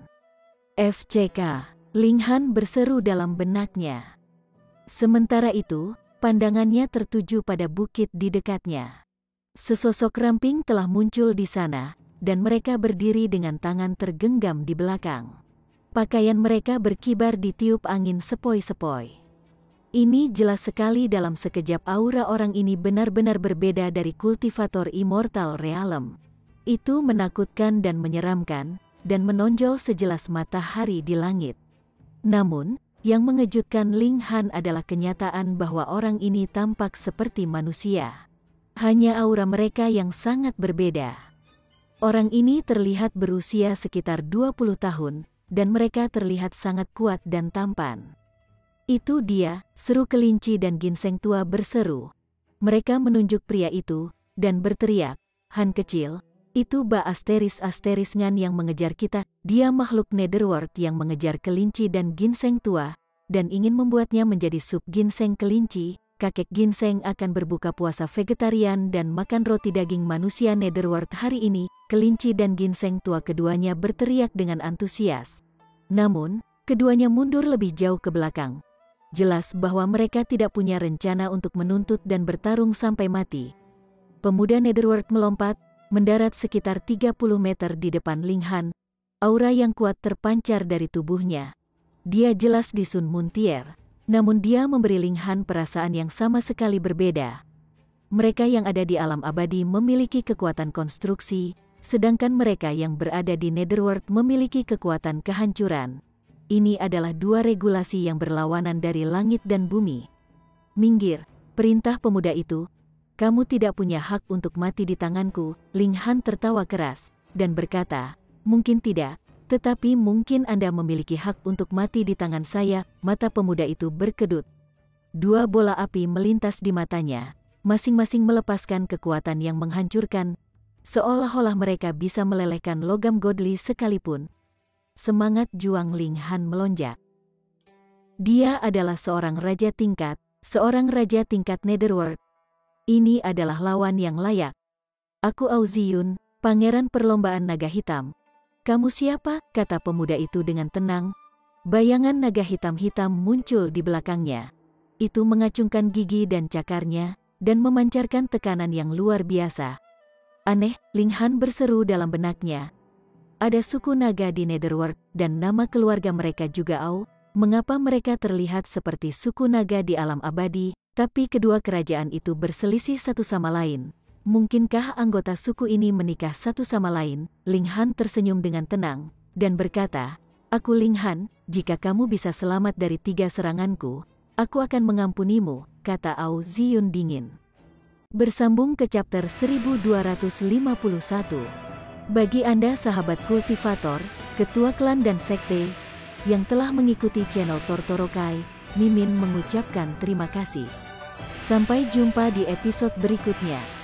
FCK, Ling Han berseru dalam benaknya. Sementara itu, pandangannya tertuju pada bukit di dekatnya. Sesosok ramping telah muncul di sana, dan mereka berdiri dengan tangan tergenggam di belakang. Pakaian mereka berkibar ditiup angin sepoi-sepoi. Ini jelas sekali dalam sekejap aura orang ini benar-benar berbeda dari kultivator Immortal Realm. Itu menakutkan dan menyeramkan, dan menonjol sejelas matahari di langit. Namun, yang mengejutkan Ling Han adalah kenyataan bahwa orang ini tampak seperti manusia. Hanya aura mereka yang sangat berbeda. Orang ini terlihat berusia sekitar 20 tahun, dan mereka terlihat sangat kuat dan tampan. Itu dia, seru kelinci dan ginseng tua berseru. Mereka menunjuk pria itu, dan berteriak, Han kecil, itu Ba Asteris Ngan yang mengejar kita, dia makhluk Netherworld yang mengejar kelinci dan ginseng tua, dan ingin membuatnya menjadi sup ginseng kelinci. Kakek ginseng akan berbuka puasa vegetarian dan makan roti daging manusia Netherworld hari ini. Kelinci dan ginseng tua keduanya berteriak dengan antusias. Namun, keduanya mundur lebih jauh ke belakang. Jelas bahwa mereka tidak punya rencana untuk menuntut dan bertarung sampai mati. Pemuda Netherworld melompat, mendarat sekitar 30 meter di depan Ling Han. Aura yang kuat terpancar dari tubuhnya. Dia jelas di Sun Muntier. Namun dia memberi Ling Han perasaan yang sama sekali berbeda. Mereka yang ada di alam abadi memiliki kekuatan konstruksi, sedangkan mereka yang berada di Netherworld memiliki kekuatan kehancuran. Ini adalah dua regulasi yang berlawanan dari langit dan bumi. Minggir, perintah pemuda itu. Kamu tidak punya hak untuk mati di tanganku. Ling Han tertawa keras, dan berkata, mungkin tidak. Tetapi mungkin Anda memiliki hak untuk mati di tangan saya. Mata pemuda itu berkedut. Dua bola api melintas di matanya, masing-masing melepaskan kekuatan yang menghancurkan, seolah-olah mereka bisa melelehkan logam godly sekalipun. Semangat juang Ling Han melonjak. Dia adalah seorang raja tingkat Netherworld. Ini adalah lawan yang layak. Aku Auziyun, pangeran perlombaan naga hitam. Kamu siapa? Kata pemuda itu dengan tenang. Bayangan naga hitam-hitam muncul di belakangnya. Itu mengacungkan gigi dan cakarnya, dan memancarkan tekanan yang luar biasa. Aneh, Ling Han berseru dalam benaknya. Ada suku naga di Netherworld, dan nama keluarga mereka juga Au. Mengapa mereka terlihat seperti suku naga di alam abadi, tapi kedua kerajaan itu berselisih satu sama lain? Mungkinkah anggota suku ini menikah satu sama lain? Ling Han tersenyum dengan tenang, dan berkata, aku Ling Han, jika kamu bisa selamat dari 3 seranganku, aku akan mengampunimu, kata Au Ziyun dingin. Bersambung ke chapter 1251. Bagi Anda sahabat kultivator, ketua klan dan sekte, yang telah mengikuti channel Tortorokai, Mimin mengucapkan terima kasih. Sampai jumpa di episode berikutnya.